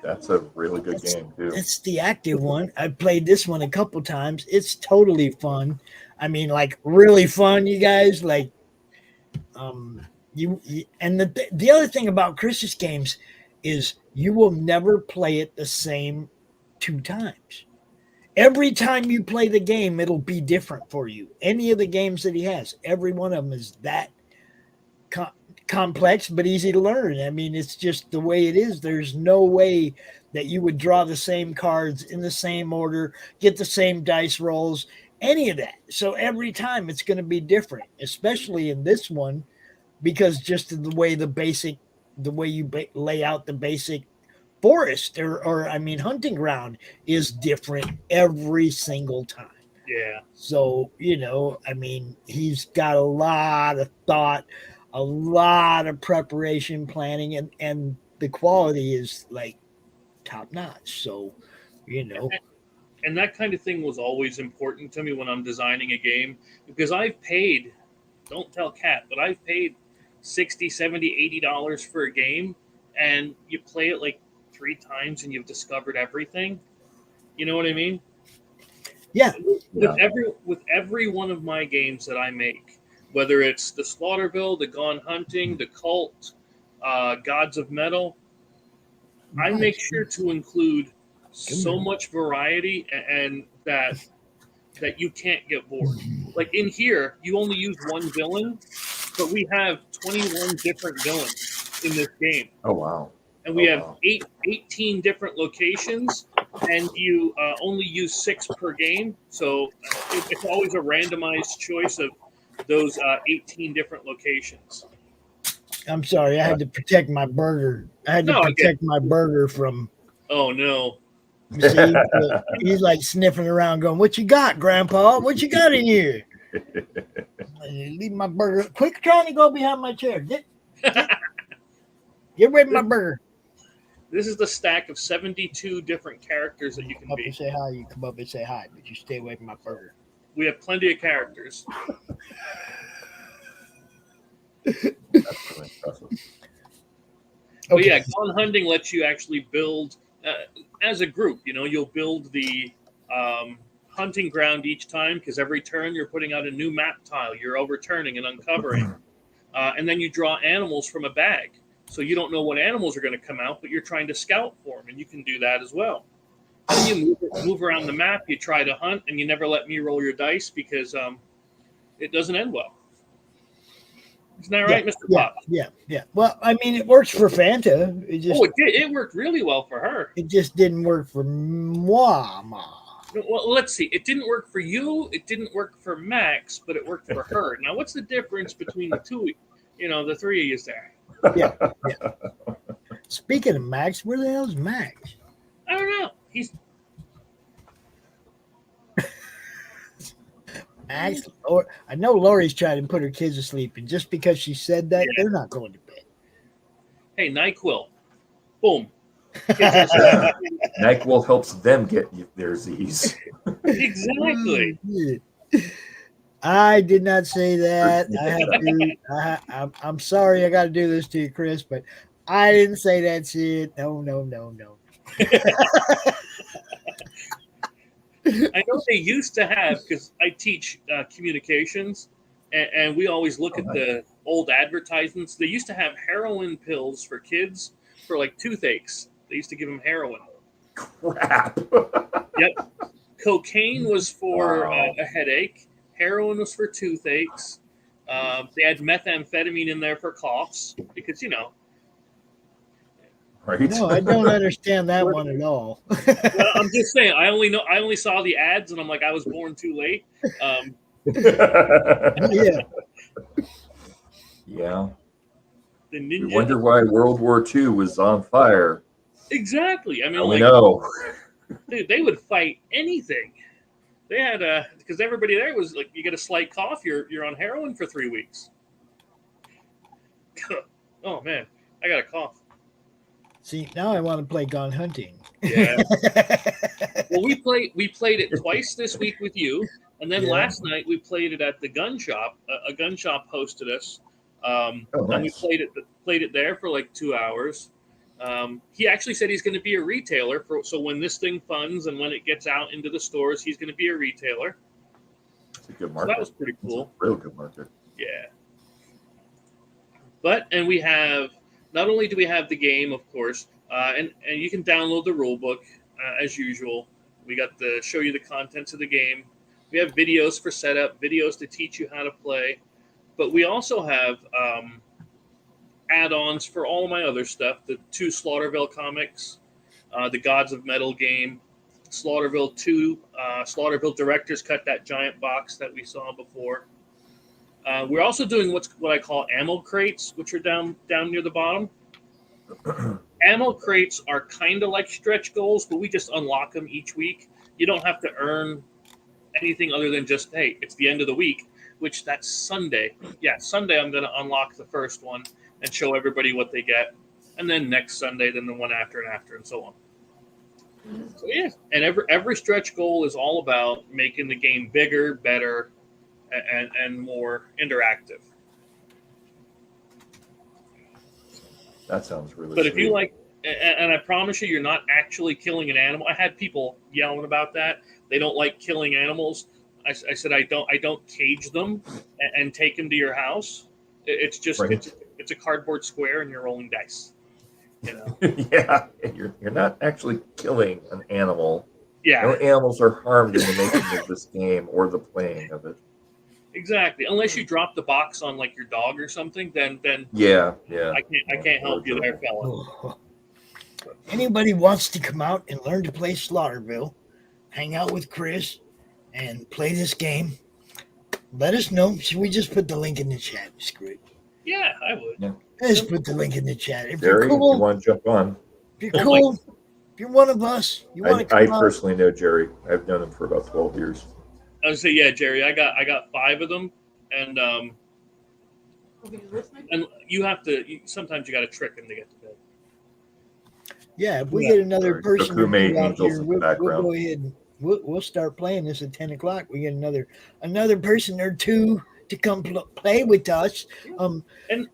that's a really good game, too. That's the active one. I've played this one a couple times. It's totally fun. I mean, like, really fun, you guys. Like, you and the other thing about Chris's games is you will never play it the same 2 times. Every time you play the game, it'll be different for you. Any of the games that he has, every one of them is that complex but easy to learn. I mean, it's just the way it is. There's no way that you would draw the same cards in the same order, get the same dice rolls, any of that. So every time it's going to be different, especially in this one, because just the way you lay out the basic forest or hunting ground is different every single time. Yeah. So, I mean, he's got a lot of thought, a lot of preparation, planning, and the quality is like top notch. So, And that kind of thing was always important to me when I'm designing a game, because I've paid, don't tell Kat, but I've paid $60, $70, $80 for a game, and you play it like 3 times and you've discovered everything. You know what I mean? Yeah. With every one of my games that I make, whether it's the Slaughterville, the Gone Hunting, the Cult, Gods of Metal, I make sure to include so much variety and that you can't get bored. Like in here, you only use one villain, but we have 21 different villains in this game. Oh, wow. And we have 18 different locations, and you only use 6 per game. So it's always a randomized choice of those 18 different locations. I'm sorry, I had to protect my burger. I had to protect my burger from. Oh no! You see, he's like sniffing around, going, "What you got, Grandpa? What you got in here?" Leave my burger. Quit trying to go behind my chair. Get rid of my burger. This is the stack of 72 different characters that you can be. And say hi. You come up and say hi, but you stay away from my burger. We have plenty of characters. That's really impressive. But yeah, Gone Hunting lets you actually build as a group. You know, you'll build the hunting ground each time because every turn you're putting out a new map tile. You're overturning and uncovering. And then you draw animals from a bag. So you don't know what animals are going to come out, but you're trying to scout for them, and you can do that as well. And you move around the map, you try to hunt, and you never let me roll your dice because it doesn't end well. Isn't that right, Mr. Pop? Yeah. Well, I mean, it works for Fanta. It did. It worked really well for her. It just didn't work for moi. Well, let's see. It didn't work for you. It didn't work for Max, but it worked for her. Now, what's the difference between the two? You know, the three of you there. Yeah. Speaking of Max, where the hell's Max? I don't know. He's Max. Or I know Laurie's trying to put her kids to sleep, and just because she said that, they're not going to bed. Hey, NyQuil. Boom. NyQuil helps them get their Z's. Exactly. I did not say that. I'm sorry I got to do this to you, Chris, but I didn't say that shit. No. I know they used to have, because I teach communications, and we always look at the old advertisements. They used to have heroin pills for kids for like toothaches. They used to give them heroin. Crap. Yep. Cocaine was for a headache. Heroin was for toothaches. They had methamphetamine in there for coughs because, you know. Right. No, I don't understand that one at all. Well, I'm just saying. I only saw the ads, and I'm like, I was born too late. Yeah. The ninja. You wonder why World War II was on fire. Exactly. I mean, we know. Dude, they would fight anything. They had because everybody there was like, you get a slight cough, you're on heroin for 3 weeks. Oh man, I got a cough. See, now I want to play Gone Hunting. Yeah. Well, we played it twice this week with you, and then last night we played it at the gun shop. A gun shop hosted us, and we played it there for like 2 hours. He actually said he's going to be a retailer so when this thing funds and when it gets out into the stores, he's going to be a retailer. It's a good market. So that was pretty cool. It's a real good market. Yeah. And we have, not only do we have the game, of course, and you can download the rule book as usual. We got to show you the contents of the game. We have videos for setup, videos to teach you how to play, but we also have add-ons for all my other stuff. The 2 Slaughterville comics, the Gods of Metal game, Slaughterville 2, Slaughterville Director's Cut, that giant box that we saw before. We're also doing what I call ammo crates, which are down near the bottom. Ammo crates are kind of like stretch goals, but we just unlock them each week. You don't have to earn anything other than just, hey, it's the end of the week, which that's Sunday. Yeah, Sunday I'm going to unlock the first one and show everybody what they get. And then next Sunday, then the one after, and so on. So yeah, and every stretch goal is all about making the game bigger, better, and more interactive. That sounds really But sweet. And I promise you, you're not actually killing an animal. I had people yelling about that. They don't like killing animals. I said I don't cage them and take them to your house. It's just Right. it's a cardboard square and you're rolling dice. You know. Yeah, you're not actually killing an animal. Yeah. No animals are harmed in the making of this game or the playing of it. Exactly. Unless you drop the box on like your dog or something, then Yeah. I can't help you there, fella. Oh. Anybody wants to come out and learn to play Slaughterville, hang out with Chris, and play this game, let us know. Should we just put the link in the chat? Screw it. Yeah, I would. Yeah. Let's put the link in the chat. If Jerry, you're cool, if you want to jump on. if you're cool, if you're one of us, you want to I come out. personally know Jerry. I've known him for about 12 years. I would say, yeah, Jerry. I got 5 of them, and you have to. Sometimes you got to trick them to get to bed. Yeah, if we get another Or person Who Made out Angels here, in the we'll background. go ahead and we'll start playing this at 10 o'clock. We get another person or two to come play with us. And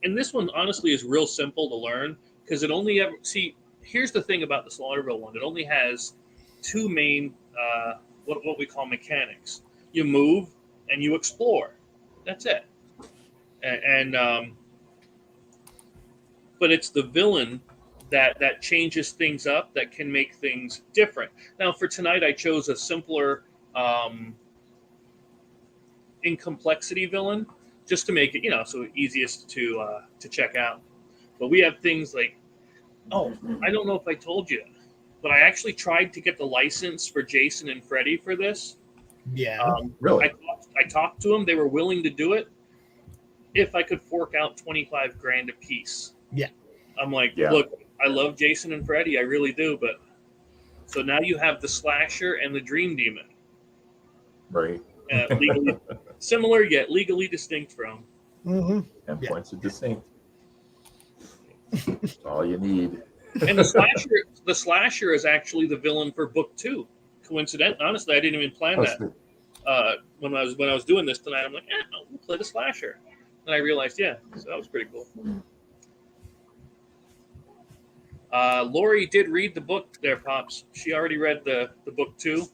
this one honestly is real simple to learn because it only ever here's the thing about the Slaughterville one. It only has 2 main what we call mechanics. You move and you explore. That's it. And but it's the villain that changes things up, that can make things different. Now, for tonight, I chose a simpler, in complexity villain, just to make it, so easiest to check out. But we have things like, I don't know if I told you, but I actually tried to get the license for Jason and Freddy for this. Yeah, really? I talked to them; they were willing to do it if I could fork out $25,000 a piece. Yeah, I'm like, Yeah. Look. I love Jason and Freddy, I really do, but so now you have the Slasher and the Dream Demon, Right. legally similar yet legally distinct from. mm-hmm. And points of distinct. That's all you need. And the Slasher is actually the villain for book 2. Coincidentally, honestly, I didn't even plan that. When I was doing this tonight, I'm like, we'll play the Slasher, and I realized, so that was pretty cool. Laurie did read the book there, Pops. She already read the book 2.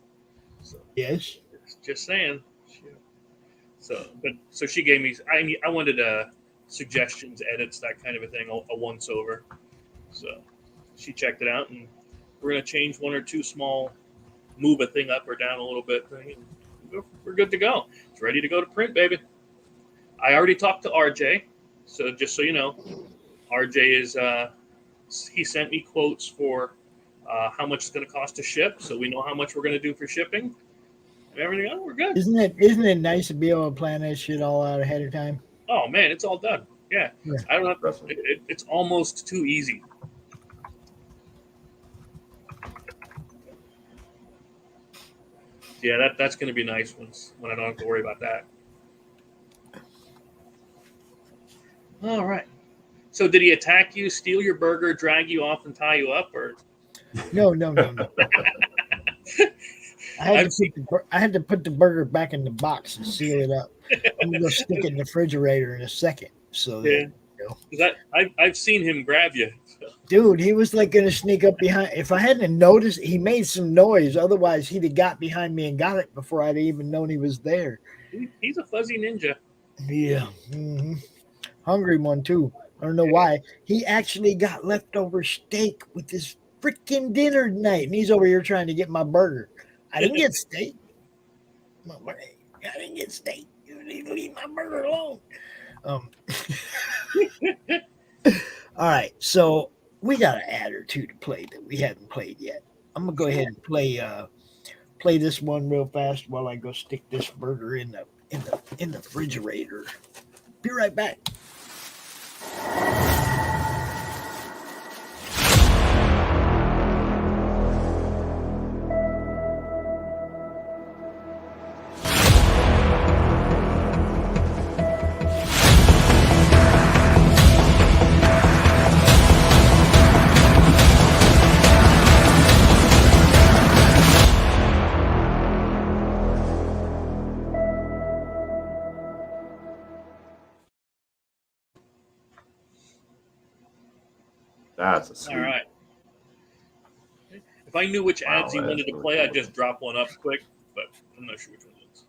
So, Yes. just saying. So she gave me. I wanted suggestions, edits, that kind of a thing, a once over. So she checked it out, and we're gonna change 1 or 2 small, move a thing up or down a little bit. We're good to go. It's ready to go to print, baby. I already talked to RJ, so just so you know, RJ is. He sent me quotes for how much it's going to cost to ship, so we know how much we're going to do for shipping and everything. Oh, we're good. Isn't it nice to be able to plan that shit all out ahead of time? Oh man, it's all done. Yeah. I don't have. It's almost too easy. Yeah, that's going to be nice when I don't have to worry about that. All right. So did he attack you, steal your burger, drag you off, and tie you up, or? No. I had to put the burger back in the box and seal it up. I'm gonna go stick it in the refrigerator in a second. So there you go. I've seen him grab you. So. Dude, he was like gonna sneak up behind. If I hadn't noticed, he made some noise. Otherwise, he'd have got behind me and got it before I'd even known he was there. He's a fuzzy ninja. Yeah. Mm-hmm. Hungry one too. I don't know why. He actually got leftover steak with his freaking dinner tonight, and he's over here trying to get my burger. I didn't get steak. I didn't get steak. You need to leave my burger alone. All right, so we got an ad or 2 to play that we haven't played yet. I'm gonna go ahead and play this one real fast while I go stick this burger in the refrigerator. Be right back. That's a sweet. All right. If I knew which ads he Wow, that's wanted to really play, cool. I'd just drop one up quick. But I'm not sure which one it is.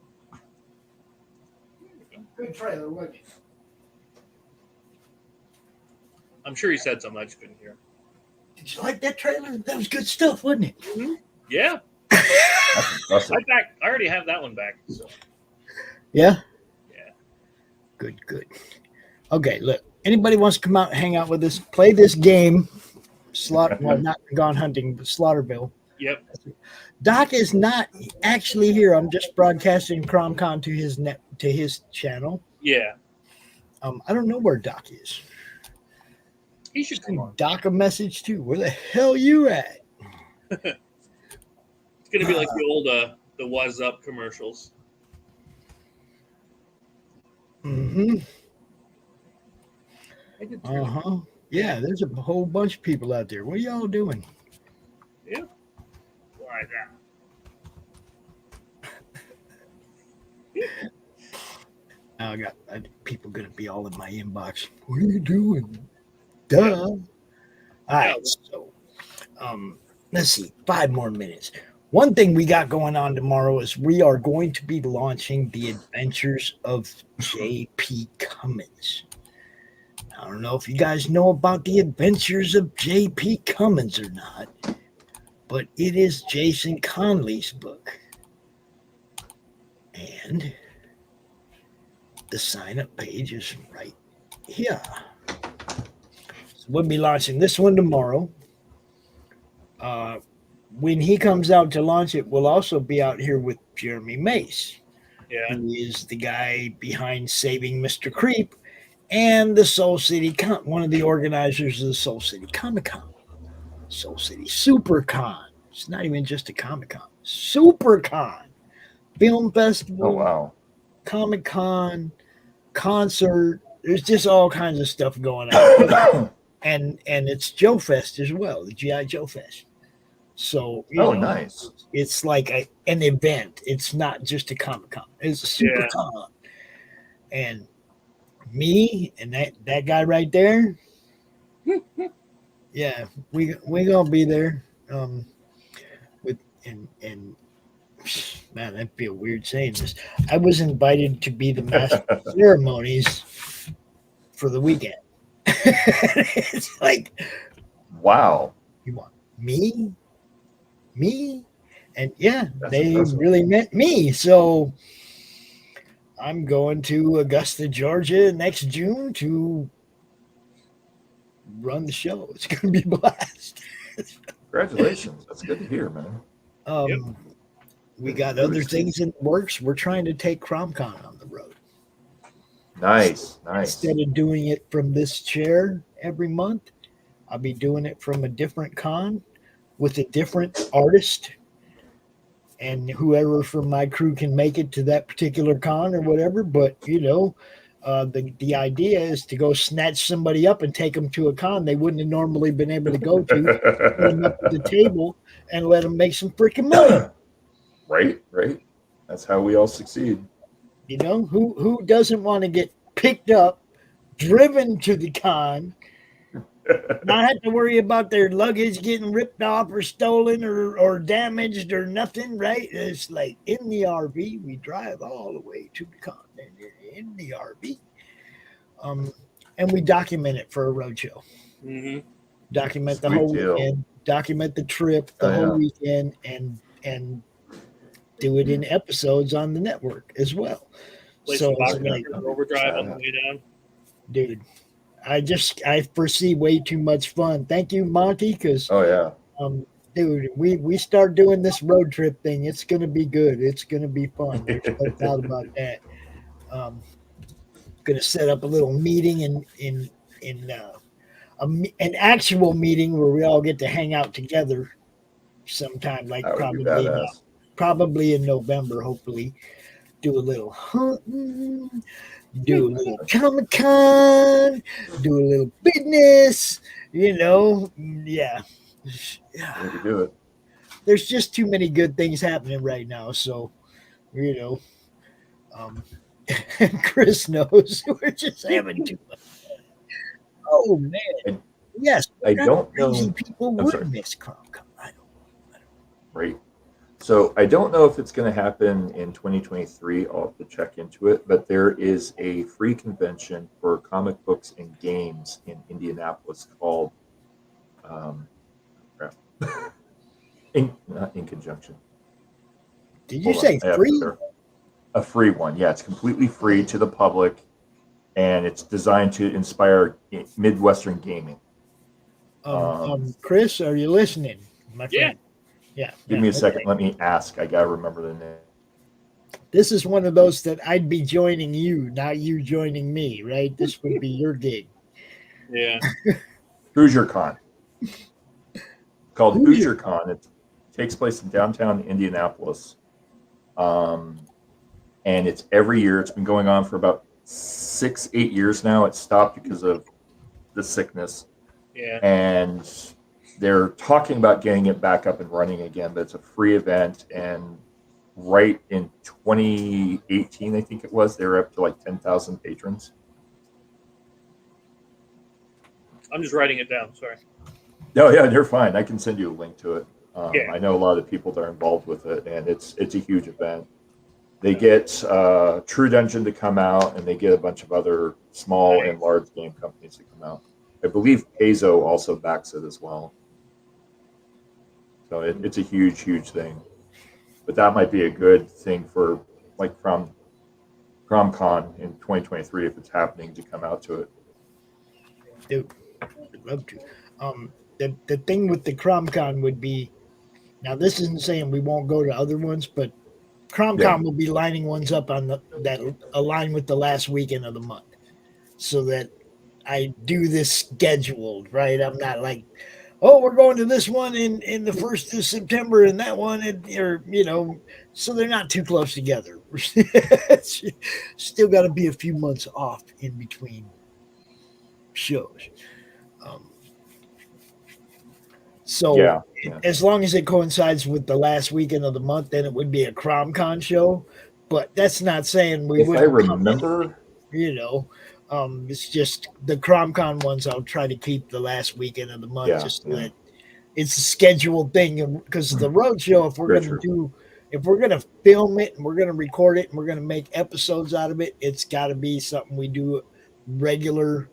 Good trailer, wasn't it? I'm sure he said something. I just couldn't hear. Did you like that trailer? That was good stuff, wasn't it? Mm-hmm. Yeah. That's impressive. I already have that one back. So. Yeah? Yeah. Good. Okay, look. Anybody wants to come out and hang out with us, play this game. Well, not Gone Hunting, but Slaughterville. Yep. Doc is not actually here. I'm just broadcasting CRoM Con to his channel. Yeah. I don't know where Doc is. He should come on. Doc a message too. Where the hell you at? It's gonna be like the old the "Was Up" commercials. Mm-hmm. Uh-huh. Yeah, there's a whole bunch of people out there. What are y'all doing? Yeah. Why that? I got people gonna be all in my inbox. What are you doing? Duh. All right, so let's see, 5 more minutes. One thing we got going on tomorrow is we are going to be launching the Adventures of J.P. Cummins. I don't know if you guys know about the Adventures of J.P. Cummins or not, but it is Jason Conley's book. And the sign-up page is right here. So we'll be launching this one tomorrow. When he comes out to launch it, we'll also be out here with Jeremy Mace, who is the guy behind Saving Mr. Creep and the Soul City one of the organizers of the Soul City Comic Con, Soul City Super Con. It's not even just a Comic Con, Super Con, film festival. Oh wow! Comic Con, concert. There's just all kinds of stuff going on, and it's Joe Fest as well, the GI Joe Fest. So you know, nice. It's like an event. It's not just a Comic Con. It's a Super Con, and me and that guy right there. Yeah, we gonna be there. With and man, that'd feel weird saying this. I was invited to be the master of ceremonies for the weekend. It's like, wow. You want me? And yeah, That's they impressive. really meant me. So I'm going to Augusta, Georgia next June to run the show. It's going to be a blast. Congratulations. That's good to hear, man. We got other things in the works. We're trying to take CRoM Con on the road. Nice. Instead of doing it from this chair every month, I'll be doing it from a different con with a different artist, and whoever from my crew can make it to that particular con or whatever. But you know, the idea is to go snatch somebody up and take them to a con they wouldn't have normally been able to go to, put them up at the table and let them make some freaking money. Right. That's how we all succeed. You know, who doesn't want to get picked up, driven to the con, not have to worry about their luggage getting ripped off or stolen or damaged or nothing, right? It's like in the RV, we drive all the way to the con in the RV. And we document it for a roadshow. Mm-hmm. Document the Sweet whole deal. weekend, document the trip, the whole weekend, and do it in episodes on the network as well. Play So some it's Boxer like, Overdrive on the way down. dude, I foresee way too much fun. Thank you, Monty, because dude, we start doing this road trip thing. It's gonna be good. It's gonna be fun. There's no doubt about that. Gonna set up a little meeting in an actual meeting where we all get to hang out together sometime, like probably in November, hopefully. Do a little hunting, do a little Comic-Con, do a little business, you know. Yeah. Way to do it. There's just too many good things happening right now. So, you know, Chris knows we're just having too much. Oh, man. Yes. I don't know. Crazy people would miss CRoM Con. I don't right? So I don't know if it's going to happen in 2023. I'll have to check into it. But there is a free convention for comic books and games in Indianapolis called crap. Not in conjunction. Did you say free? A free one. Yeah, it's completely free to the public, and it's designed to inspire Midwestern gaming. Chris, are you listening, my friend? Yeah. Give me a second. Let me ask. I gotta remember the name. This is one of those that I'd be joining you, not you joining me, right? This would be your gig. Yeah. Hoosier Con. Called Hoosier Con. It takes place in downtown Indianapolis. And it's every year. It's been going on for about 6-8 years now. It stopped because of the sickness. Yeah. And they're talking about getting it back up and running again, but it's a free event. And right in 2018, I think it was, they were up to like 10,000 patrons. I'm just writing it down. Sorry. No, yeah, they're fine. I can send you a link to it. Yeah. I know a lot of people that are involved with it, and it's a huge event. They get True Dungeon to come out, and they get a bunch of other small and large game companies to come out. I believe Paizo also backs it as well. So it's a huge, huge thing. But that might be a good thing for like CRoM Con in 2023 if it's happening to come out to it. Dude, I'd love to. The thing with the CRoM Con would be, now this isn't saying we won't go to other ones, but CRoM Con will be lining ones up on that align with the last weekend of the month, so that I do this scheduled, right? I'm not like, oh, we're going to this one in the 1st of September and that one, so they're not too close together. Still got to be a few months off in between shows. So as long as it coincides with the last weekend of the month, then it would be a CRoM Con show. But that's not saying we wouldn't. If I remember, it's just the CRoM Con ones I'll try to keep the last weekend of the month, that it's a scheduled thing. Because the road show, if we're gonna film it and we're gonna record it and we're gonna make episodes out of it, it's got to be something we do regular,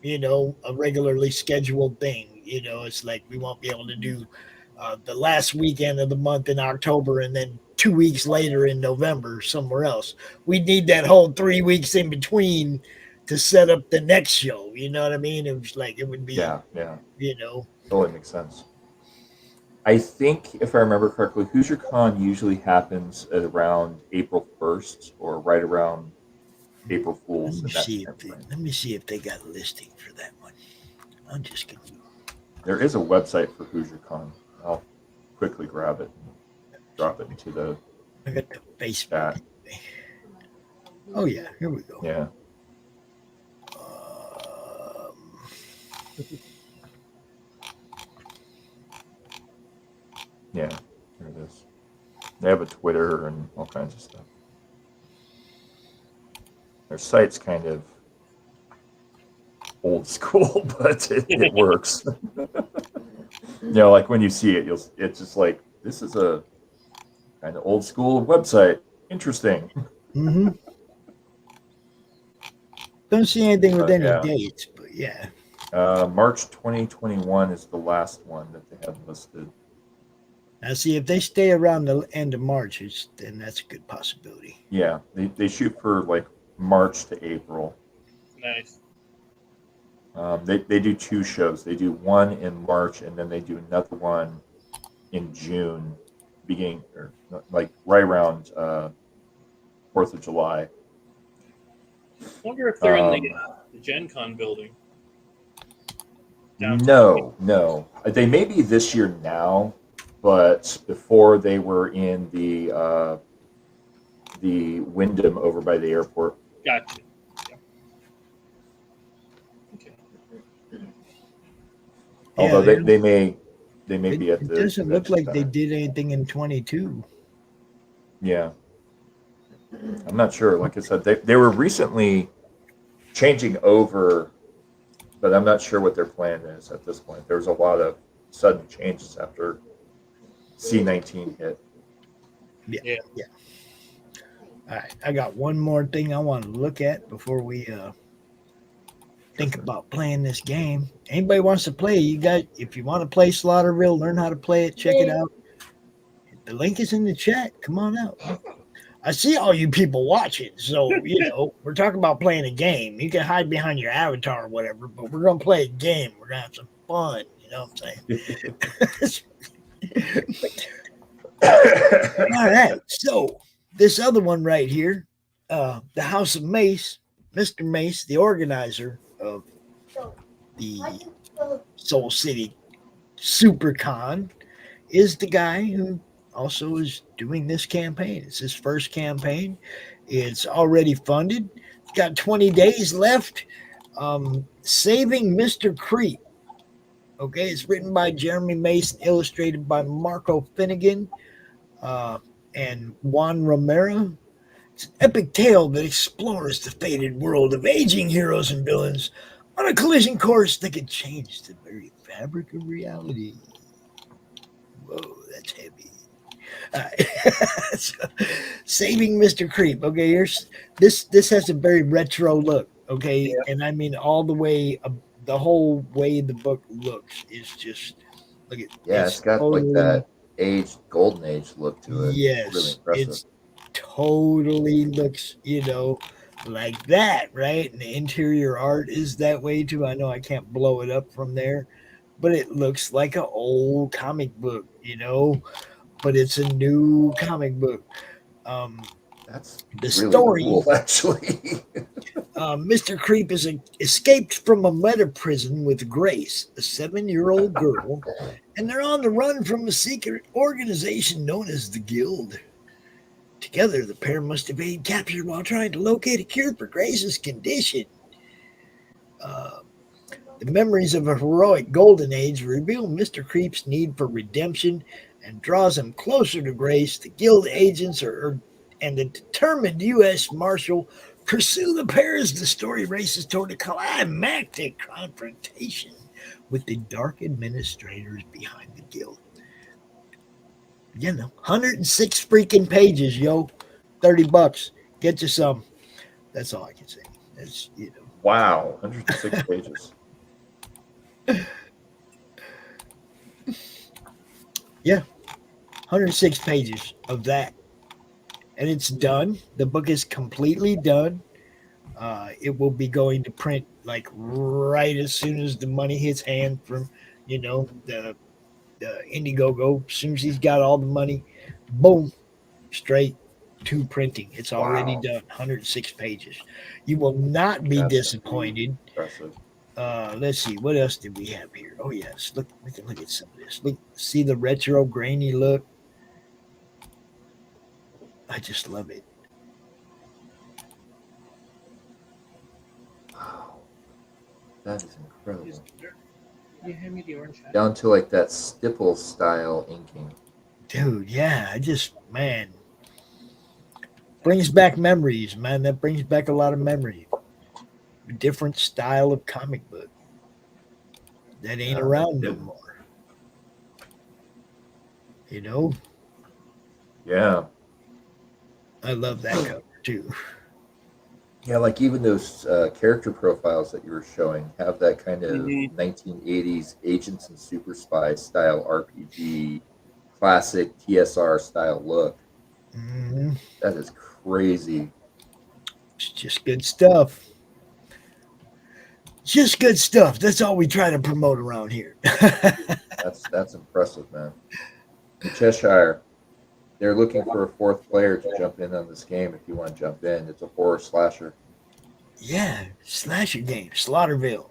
a regularly scheduled thing. It's like we won't be able to do the last weekend of the month in October and then 2 weeks later in November somewhere else. We need that whole 3 weeks in between to set up the next show. You know what I mean? It was like, it would be, totally makes sense. I think if I remember correctly, Hoosier Con usually happens at around April 1st or right around April Fool's. Let me see if they got a listing for that one. I'm just kidding. There is a website for Hoosier Con. I'll quickly grab it and drop it into the I got the Facebook chat. Oh yeah, here we go. Yeah. Yeah, there it is. They have a Twitter and all kinds of stuff. Their site's kind of old school, but it works. Like when you see it, it's just like, this is a kind of old school website. Interesting. Mm-hmm. Don't see anything with any dates, but yeah. March 2021 is the last one that they have listed. Now, see, if they stay around the end of March, then that's a good possibility. Yeah, they shoot for like March to April. Nice. They do 2 shows. They do one in March, and then they do another one in June, beginning or like right around 4th of July. I wonder if they're in the Gen Con building. No. They may be this year now, but before they were in the Wyndham over by the airport. Gotcha. Although they may be at the. It doesn't look like they did anything in 22. Yeah, I'm not sure. Like I said, they were recently changing over, but I'm not sure what their plan is at this point. There's a lot of sudden changes after C-19 hit. Yeah. All right, I got one more thing I want to look at before we think about playing this game. Anybody wants to play? If you want to play Slaughterville, learn how to play it, check it out. The link is in the chat. Come on out. I see all you people watching, so we're talking about playing a game. You can hide behind your avatar or whatever, but we're gonna play a game. We're gonna have some fun. You know what I'm saying? All right. So this other one right here, the House of Mace, Mr. Mace, the organizer of the Soul City SuperCon, is the guy who also is doing this campaign. It's his first campaign. It's already funded. It's got 20 days left. Saving Mr. Creep. Okay, it's written by Jeremy Mason, illustrated by Marco Finnegan and Juan Romero. It's an epic tale that explores the fated world of aging heroes and villains on a collision course that could change the very fabric of reality. Whoa, that's heavy. So, Saving Mr. Creep. Okay, here's this has a very retro look. Okay, and I mean all the way, the whole way the book looks is just look at. It's got like that golden age look to it. Yes, really impressive. it's totally looks like that, right? And the interior art is that way too. I know I can't blow it up from there, but it looks like an old comic book, but it's a new comic book. That's the really story. Cool, actually. Mr. Creep is escaped from a meta prison with Grace, a 7-year-old girl, and they're on the run from a secret organization known as the Guild. Together, the pair must evade capture while trying to locate a cure for Grace's condition. The memories of a heroic golden age reveal Mr. Creep's need for redemption and draws him closer to Grace. The Guild agents and the determined U.S. Marshal pursue the pair as the story races toward a climactic confrontation with the dark administrators behind the Guild. 106 freaking pages, yo. $30. Get you some. That's all I can say. That's Wow, 106 pages. Yeah, 106 pages of that. And it's done. The book is completely done. It will be going to print like right as soon as the money hits hand from, the Indiegogo. As soon as he's got all the money, boom, straight to printing. It's already done. 106 pages. You will not be disappointed. Let's see, what else did we have here? Oh yes, look, we can look at some of this. Look, see the retro grainy look. I just love it. Wow, that is incredible. You hand me the orange hat. Down to like that stipple style inking. Dude, yeah, brings back memories, man. That brings back a lot of memories. A different style of comic book that ain't around no more. Yeah. I love that cover too. Yeah, like even those character profiles that you were showing have that kind of 1980s Agents and Super Spy style RPG, classic TSR style look. Mm-hmm. That is crazy. It's just good stuff. Just good stuff. That's all we try to promote around here. That's impressive, man. Cheshire, they're looking for a fourth player to jump in on this game if you want to jump in. It's a horror slasher. Yeah, slasher game. Slaughterville.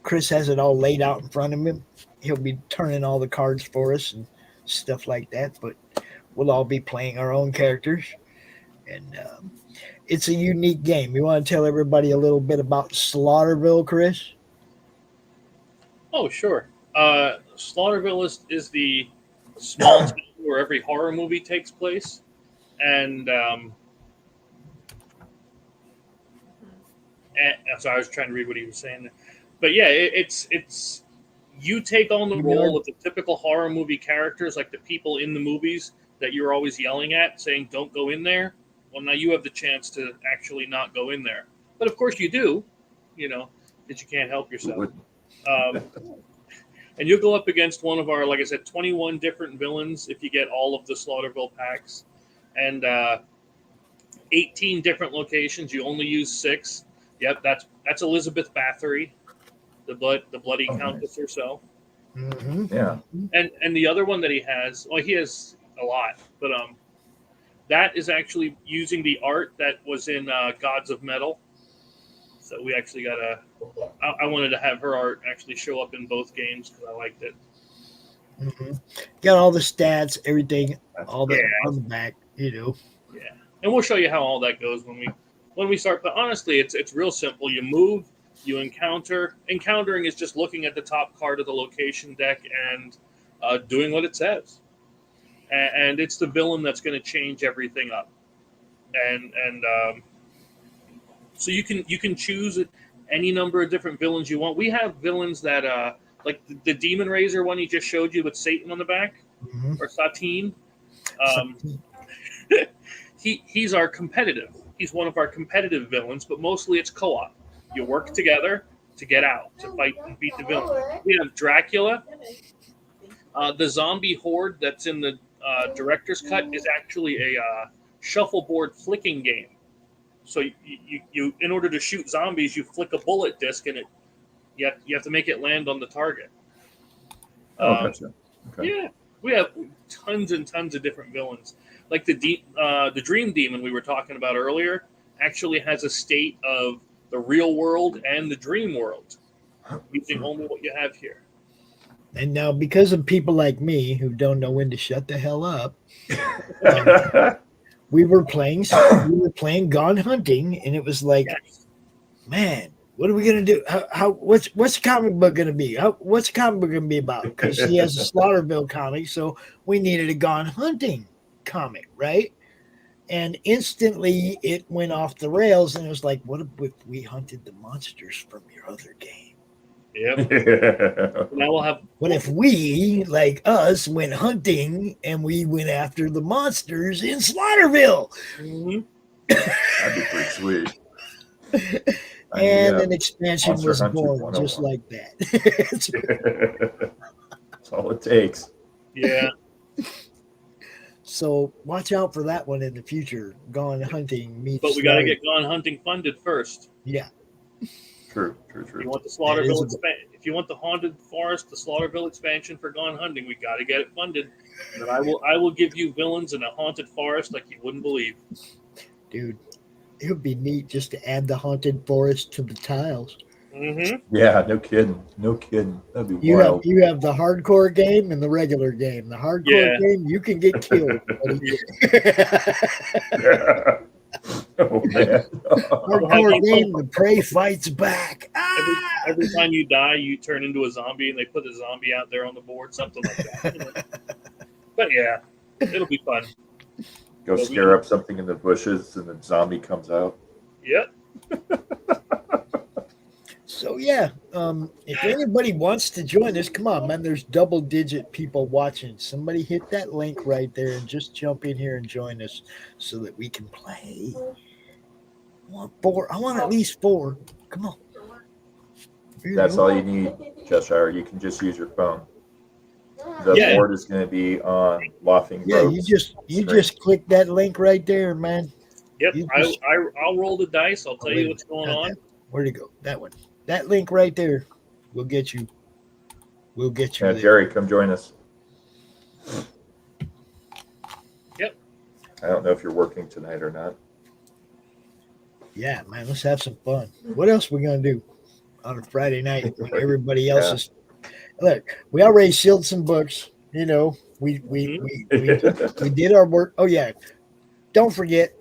Chris has it all laid out in front of him. He'll be turning all the cards for us and stuff like that, but we'll all be playing our own characters. And it's a unique game. You want to tell everybody a little bit about Slaughterville, Chris? Oh, sure. Slaughterville is the small town where every horror movie takes place. And so I was trying to read what he was saying there. But yeah, it's you take on the role of the typical horror movie characters, like the people in the movies that you're always yelling at, saying, don't go in there. Well, now you have the chance to actually not go in there. But of course you do, because you can't help yourself. And you'll go up against one of our, like I said, 21 different villains if you get all of the Slaughterville packs. And 18 different locations. You only use 6. Yep, that's Elizabeth Bathory, the bloody countess herself. Mm-hmm. Yeah. And the other one that he has a lot, but that is actually using the art that was in Gods of Metal. So we actually I wanted to have her art actually show up in both games because I liked it. Mm-hmm. Got all the stats, everything, all that on the back, Yeah. And we'll show you how all that goes when we start. But honestly, it's real simple. You move, you encounter. Encountering is just looking at the top card of the location deck and doing what it says. And it's the villain that's going to change everything up. And so you can choose any number of different villains you want. We have villains that like the Demon Razor one he just showed you with Satan on the back, or Satine. He's our competitive. He's one of our competitive villains, but mostly it's co-op. You work together to get out, to fight and beat the villain. We have Dracula. The zombie horde that's in the director's cut is actually a shuffleboard flicking game. So you in order to shoot zombies, you flick a bullet disc and you have to make it land on the target. Gotcha. Okay. Yeah, we have tons and tons of different villains. Like the Dream Demon we were talking about earlier actually has a state of the real world and the dream world, using only what you have here. And now, because of people like me who don't know when to shut the hell up, we were playing Gone Hunting, and it was like, man, what are we gonna do? What's the comic book gonna be? What's the comic book gonna be about? Because he has a Slaughterville comic, so we needed a Gone Hunting comic, right? And instantly it went off the rails, and it was like, what if we hunted the monsters from your other game? Yep. Now we'll have. What if we, like us, went hunting and we went after the monsters in Slaughterville? Mm-hmm. That'd be pretty sweet. And an expansion Monster was Hunter born 101. just like that. That's all it takes. Yeah. So watch out for that one in the future. Gone Hunting meets. But we got to get Gone Hunting funded first. Yeah. True. If you want the Slaughterville if you want the Haunted Forest, the Slaughterville expansion for Gone Hunting, we got to get it funded. And then I will give you villains in a haunted forest like you wouldn't believe. Dude, it would be neat just to add the Haunted Forest to the tiles. Mm-hmm. Yeah, no kidding. That'd be wild. You have the hardcore game and the regular game. The hardcore game, you can get killed. Oh man! Hardcore game, the prey fights back. Every time you die, you turn into a zombie, and they put a zombie out there on the board, something like that. But yeah, it'll be fun. Go scare up something in the bushes, and the zombie comes out. Yep. So yeah, if anybody wants to join us, come on, man. There's double-digit people watching. Somebody hit that link right there and just jump in here and join us so that we can play. I want 4. I want at least 4. Come on. That's all you need, Cheshire. You can just use your phone. The board is going to be on Laughing Road. You just click that link right there, man. Yep. I'll roll the dice. I'll tell you what's going on. Where'd it go? That one. That link right there will get you. We'll get you. Yeah, there. Jerry, come join us. Yep. I don't know if you're working tonight or not. Yeah, man, let's have some fun. What else are we gonna do on a Friday night when everybody else is? Look, we already sealed some books. You know, we did our work. Oh yeah, don't forget.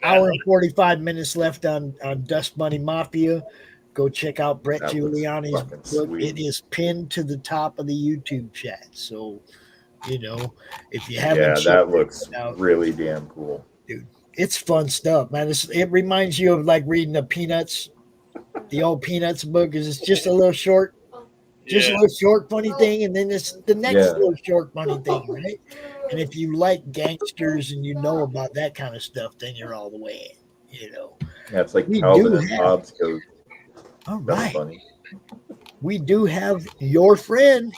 Hour and 45 minutes left on Dust Bunny Mafia. Go check out Brett Giuliani's book. Sweet. It is pinned to the top of the YouTube chat. So, you know, if you haven't, that looks really damn cool, dude. It's fun stuff, man. It reminds you of like reading the Peanuts, the old Peanuts book. Is it's just a little short. Just a little short, funny thing, and then the next Yeah. little short, funny thing, right? And if you like gangsters and you know about that kind of stuff, then you're all the way in, you know. Yeah, it's like We Calvin do and have- Hobbes Code. All That's right. funny. We do have your friend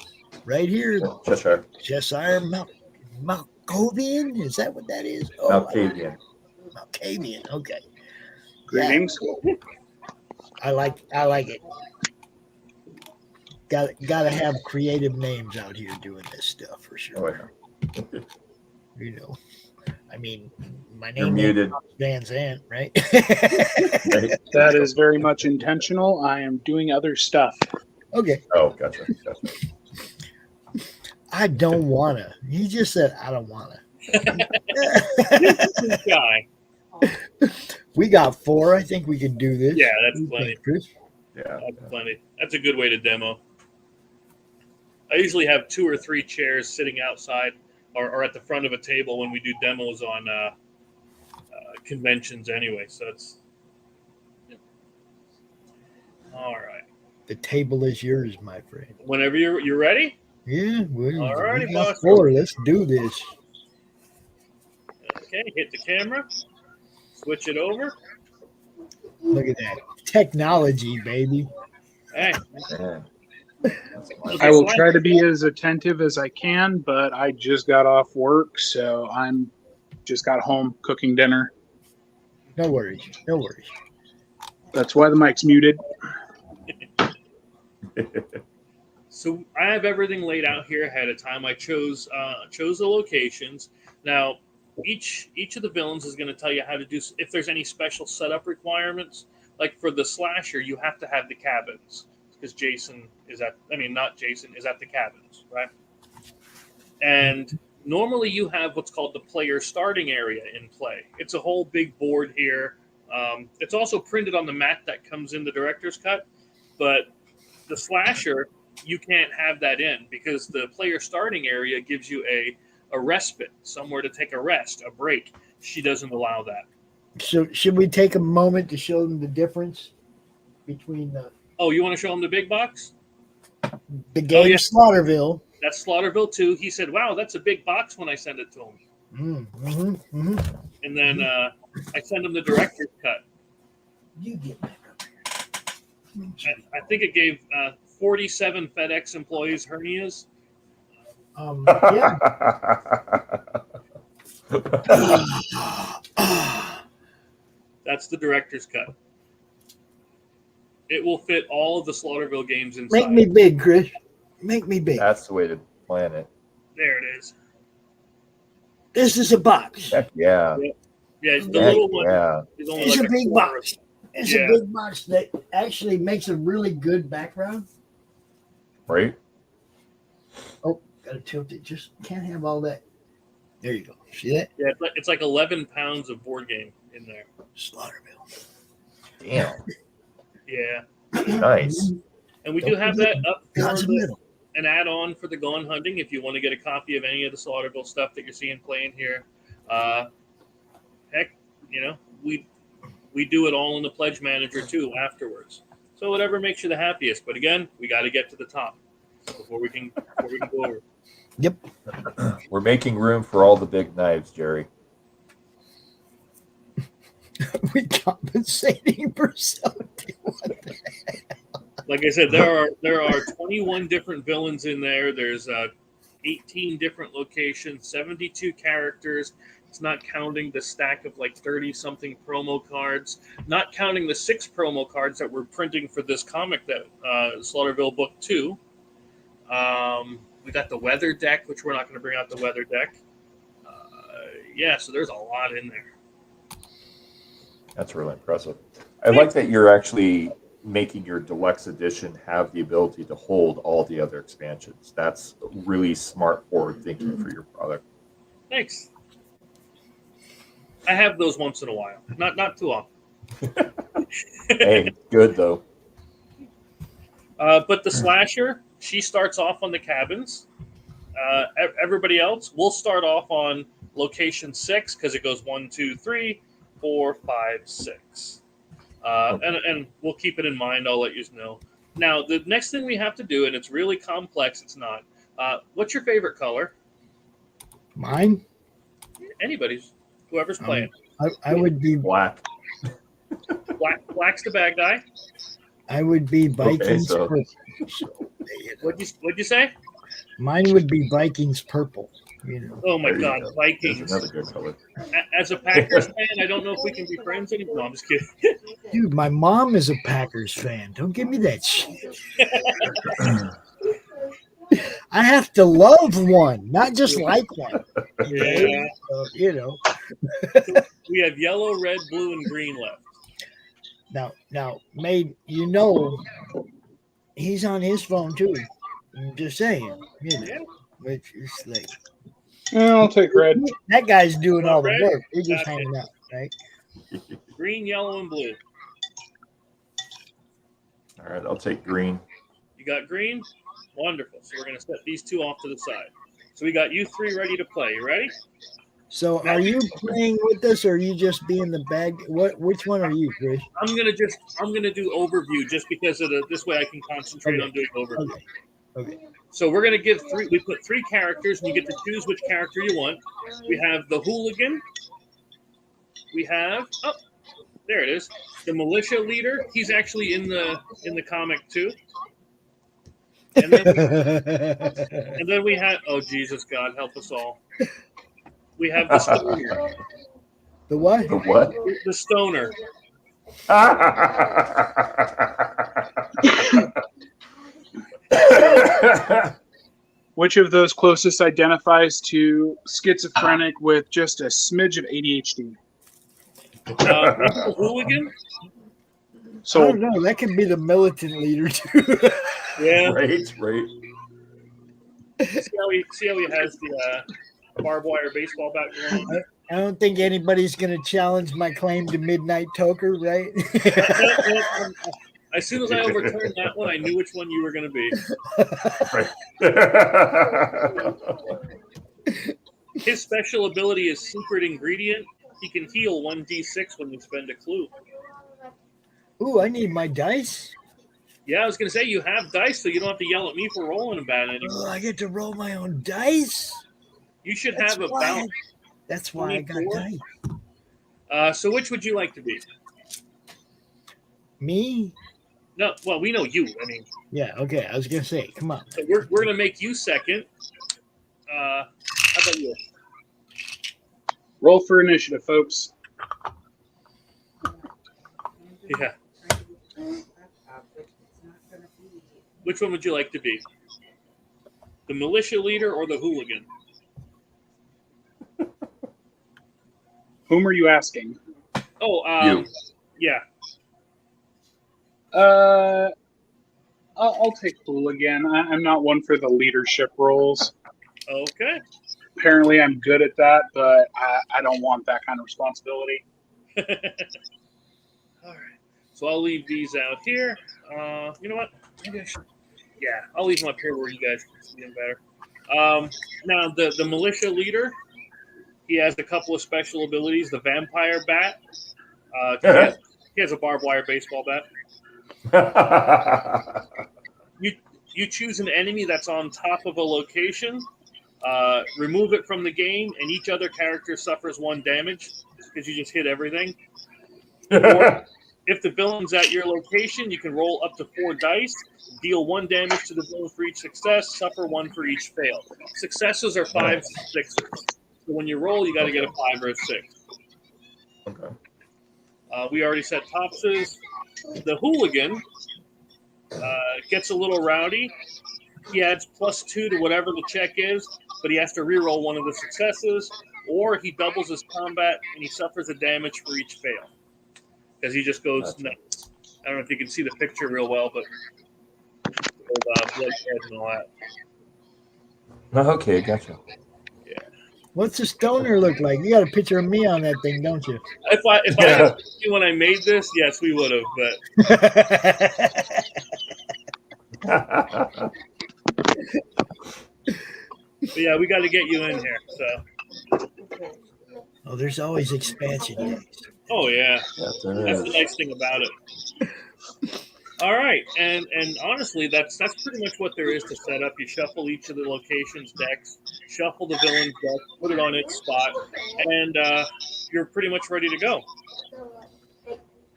right here, Cheshire. Cheshire Malkovian. Is that what that is? Oh, Malkavian. Malkavian. Okay. Greetings. Yeah. I like it. Got to have creative names out here doing this stuff for sure. Oh, yeah. You know, I mean, my You're name muted. is Van Zandt, right? Right? That is very much intentional. I am doing other stuff. Okay. Oh, gotcha. I don't wanna. He just said I don't wanna. Guy. We got 4. I think we can do this. Yeah, that's plenty. Chris? Yeah. That's plenty. That's a good way to demo. I usually have 2 or 3 chairs sitting outside or at the front of a table when we do demos on conventions anyway. So it's all right. The table is yours, my friend. Whenever you're ready. Yeah, All righty, we got boss. 4. Let's do this. Okay, hit the camera. Switch it over. Look at that technology, baby. Hey. Yeah. I will try to be as attentive as I can, but I just got off work, so I'm just got home cooking dinner. No worries. No worries. That's why the mic's muted. So I have everything laid out here ahead of time. I chose the locations. Now, each of the villains is going to tell you how to do, if there's any special setup requirements. Like for the slasher, you have to have the cabins because Jason is at the cabins, right? And normally you have what's called the player starting area in play. It's a whole big board here. It's also printed on the mat that comes in the director's cut, but the slasher, you can't have that in because the player starting area gives you a respite, somewhere to take a rest, a break. She doesn't allow that. So should we take a moment to show them the difference between the Oh, you want to show him the big box? game Slaughterville? That's Slaughterville 2. He said, wow, that's a big box when I send it to him. And then I send him the director's cut. You get back up here. I think it gave 47 FedEx employees hernias. Yeah. That's the director's cut. It will fit all of the Slaughterville games inside. Make me big, Chris. Make me big. That's the way to plan it. There it is. This is a box. Heck yeah. Yeah, the Heck little one yeah. is only It's like a big quarter. box. It's Yeah. a big box that actually makes a really good background. Right? Oh, gotta tilt it. Just can't have all that. There you go. See that? Yeah, it's like 11 pounds of board game in there. Slaughterville. Damn. Yeah. Nice. And we do have that up for God's middle. an add-on for the Gone Hunting if you want to get a copy of any of the Slaughterville stuff that you're seeing playing here. Heck, we do it all in the Pledge Manager too afterwards. So whatever makes you the happiest. But again, we got to get to the top before we can go over. Yep. We're making room for all the big knives, Jerry. We compensating for something. What the hell? Like I said, there are 21 different villains in there. There's 18 different locations, 72 characters. It's not counting the stack of like 30-something promo cards, not counting the 6 promo cards that we're printing for this comic, that Slaughterville Book 2. We got the weather deck, which we're not going to bring out the weather deck. So there's a lot in there. That's really impressive. I like that you're actually making your deluxe edition have the ability to hold all the other expansions. That's really smart forward thinking for your product. Thanks. I have those once in a while. Not too often. Hey, good though. But the slasher, she starts off on the cabins. Everybody else, we'll start off on location 6 because it goes 1, 2, 3, 4, 5, 6. And we'll keep it in mind. I'll let you know. Now, the next thing we have to do, and it's really complex, it's not. What's your favorite color? Mine? Anybody's. Whoever's playing. I would be Black. Black's the bad guy. I would be Vikings so- purple. What'd you say? Mine would be Vikings purple. Oh my There you God, go. Vikings. There's another good color. As a Packers fan, I don't know if we can be friends anymore. No, I'm just kidding. Dude, my mom is a Packers fan. Don't give me that shit. I have to love one, not just like one. Yeah. We have yellow, red, blue, and green left. Now, Maid, he's on his phone too. I'm just saying, which is like, I'll take red. that guy's doing all the Red? work. We're just Gotcha. hanging out, right? Green, yellow, and blue. All right, I'll take green. You got green? Wonderful. So we're going to set these two off to the side. So we got you three ready to play. You ready? So, are you playing with us, or are you just being the bag? Which one are you, Chris? I'm gonna do overview just because of this way I can concentrate on doing overview. Okay. So we're gonna give we put three characters and you get to choose which character you want. We have the hooligan. We have there it is. The militia leader. He's actually in the comic too. And then we have Jesus God help us all. We have the stoner. The what? The what? The stoner. Which of those closest identifies to schizophrenic with just a smidge of ADHD? The hooligan? I So don't know. That could be the militant leader too. Yeah. Right. See how he has the barbed wire baseball bat going on? I don't think anybody's going to challenge my claim to Midnight Toker, right? As soon as I overturned that one, I knew which one you were going to be. His special ability is secret ingredient. He can heal 1d6 when you spend a clue. Ooh, I need my dice. Yeah, I was going to say you have dice, so you don't have to yell at me for rolling a bad anymore. Oh, I get to roll my own dice. You should have about. That's why I got 24. dice. So which would you like to be? Me? No, well, we know you. I mean, Yeah. Okay. I was going to say, come on. so we're going to make you second. How about you? roll for initiative, folks. Yeah. Which one would you like to be? The militia leader or the hooligan? Whom are you asking? Oh, You. yeah. I'll take hooligan. I'm not one for the leadership roles. Okay. Apparently, I'm good at that, but I don't want that kind of responsibility. All right. So I'll leave these out here. You know what? Maybe I should. Yeah, I'll leave them up here where you guys can see them better. Now, the militia leader, he has a couple of special abilities. The vampire bat. He has a barbed wire baseball bat. You choose an enemy that's on top of a location, remove it from the game, and each other character suffers 1 damage because you just hit everything. Or if the villain's at your location, you can roll up to 4 dice, deal 1 damage to the villain for each success, suffer 1 for each fail. Successes are 5, 6. So when you roll, you got to get a 5 or a 6. Okay. We already said topses. The hooligan gets a little rowdy. He adds +2 to whatever the check is, but he has to reroll 1 of the successes, or he doubles his combat and he suffers a damage for each fail because he just goes nuts. I don't know if you can see the picture real well, but bloodshed and all that. Okay, gotcha. What's a stoner look like? You got a picture of me on that thing, don't you? If I had you when I made this, yes, we would have. But yeah, we got to get you in here. So. Oh, there's always expansion days. Oh yeah, Yes, that's the nice thing about it. All right, and honestly, that's pretty much what there is to set up. You shuffle each of the locations' decks, shuffle the villain's deck, put it on its spot, and you're pretty much ready to go.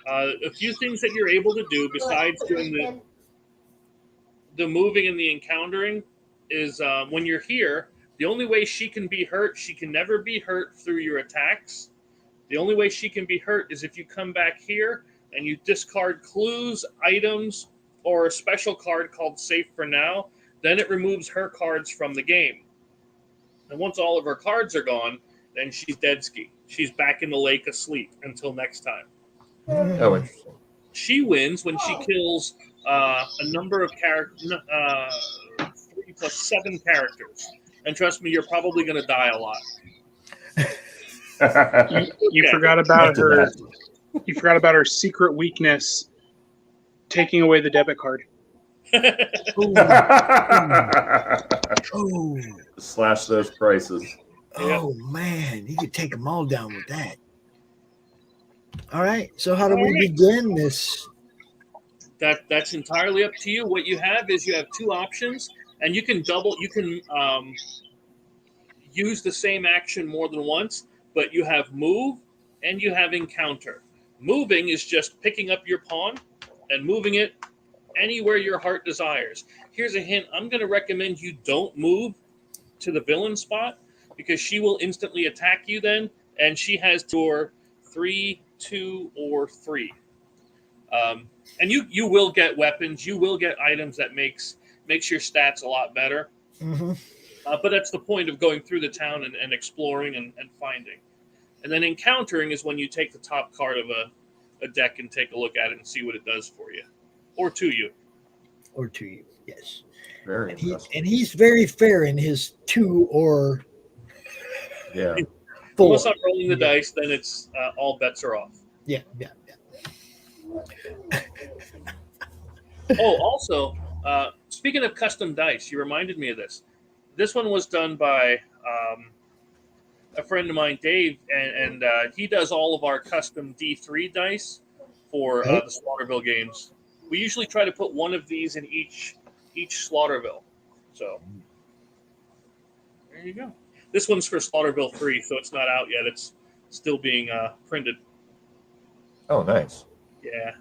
A few things that you're able to do besides doing the moving and the encountering is when you're here, the only way she can be hurt, she can never be hurt through your attacks. The only way she can be hurt is if you come back here and you discard clues, items, or a special card called Safe for Now. Then it removes her cards from the game. And once all of her cards are gone, then she's dead ski. She's back in the lake asleep until next time. Oh, interesting. She wins when she kills a number of characters, 3 plus 7 characters. And trust me, you're probably going to die a lot. You forgot about her. You forgot about her secret weakness, taking away the debit card. Oh, Slash those prices. oh man, you could take them all down with that. All right, so how do we begin this? That's entirely up to you. What you have is you have 2 options, and you can use the same action more than once, but you have move and you have encounter. Moving is just picking up your pawn and moving it anywhere your heart desires. Here's a hint. I'm going to recommend you don't move to the villain spot because she will instantly attack you then, and she has your 3, 2, or 3. And you will get weapons. You will get items that makes your stats a lot better. Mm-hmm. But that's the point of going through the town and exploring and finding. And then encountering is when you take the top card of a deck and take a look at it and see what it does for you. Or to you. Or to you, yes. Very And he's very fair in his 2 or yeah. 4. Unless I'm rolling the dice, then it's all bets are off. Yeah. Oh, also, speaking of custom dice, you reminded me of this. This one was done by a friend of mine, Dave, and he does all of our custom D3 dice for the Slaughterville games. We usually try to put one of these in each Slaughterville. So there you go. This one's for Slaughterville 3, so it's not out yet. It's still being printed. Oh, nice. Yeah.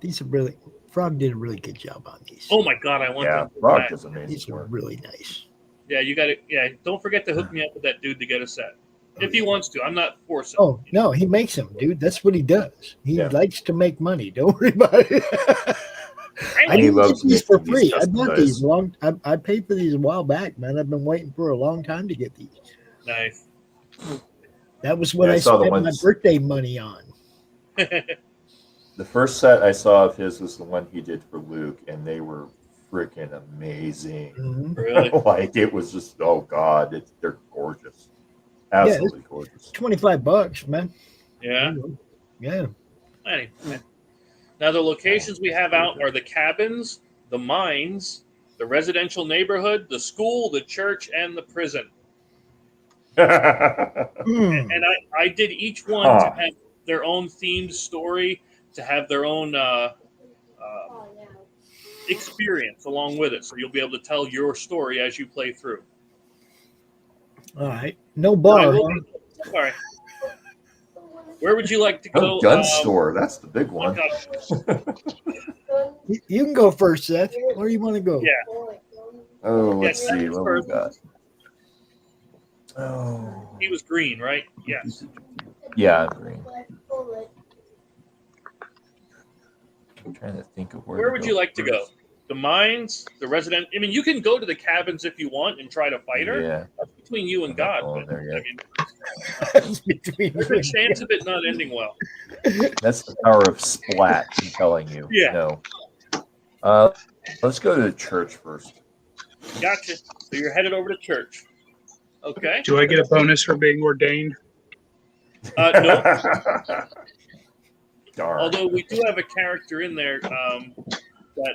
These are really, Frog did a really good job on these. Oh my God, I want them. Frog does amazing These are work. really nice. Yeah, you got it. Yeah, don't forget to hook me up with that dude to get a set. If he wants to. I'm not forcing. Oh, no, he makes them, dude. That's what he does. He likes to make money. Don't worry about it. I didn't get these for free. I bought these I paid for these a while back, man. I've been waiting for a long time to get these. Nice. That was what I saw the spent my ones- birthday money on. The first set I saw of his was the one he did for Luke, and they were freaking amazing. Mm-hmm. Really? Like, it was just, oh God, they're gorgeous. Absolutely gorgeous. $25, man. Yeah. Yeah. Anyway. Now, the locations we have out are the cabins, the mines, the residential neighborhood, the school, the church, and the prison. And I did each one to have their own themed story, to have their own experience along with it. So you'll be able to tell your story as you play through. All right. No bar. Sorry. Where would you like to go? Oh, gun store. That's the big one. You can go first, Seth. Where do you want to go? Yeah. Oh, let's Yeah, see. What we first. got? Oh. He was green, right? Yes. Yeah, I'm green. I'm trying to think of Where would you like to go? The mines, the resident. I mean, you can go to the cabins if you want and try to fight her. Yeah. That's between you and God. But, there yet. I mean, there's a chance of it not ending well. That's the power of splat, I'm telling you. Yeah. No. Let's go to the church first. Gotcha. So you're headed over to church. Okay. Do I get a bonus for being ordained? No. Darn. Although we do have a character in there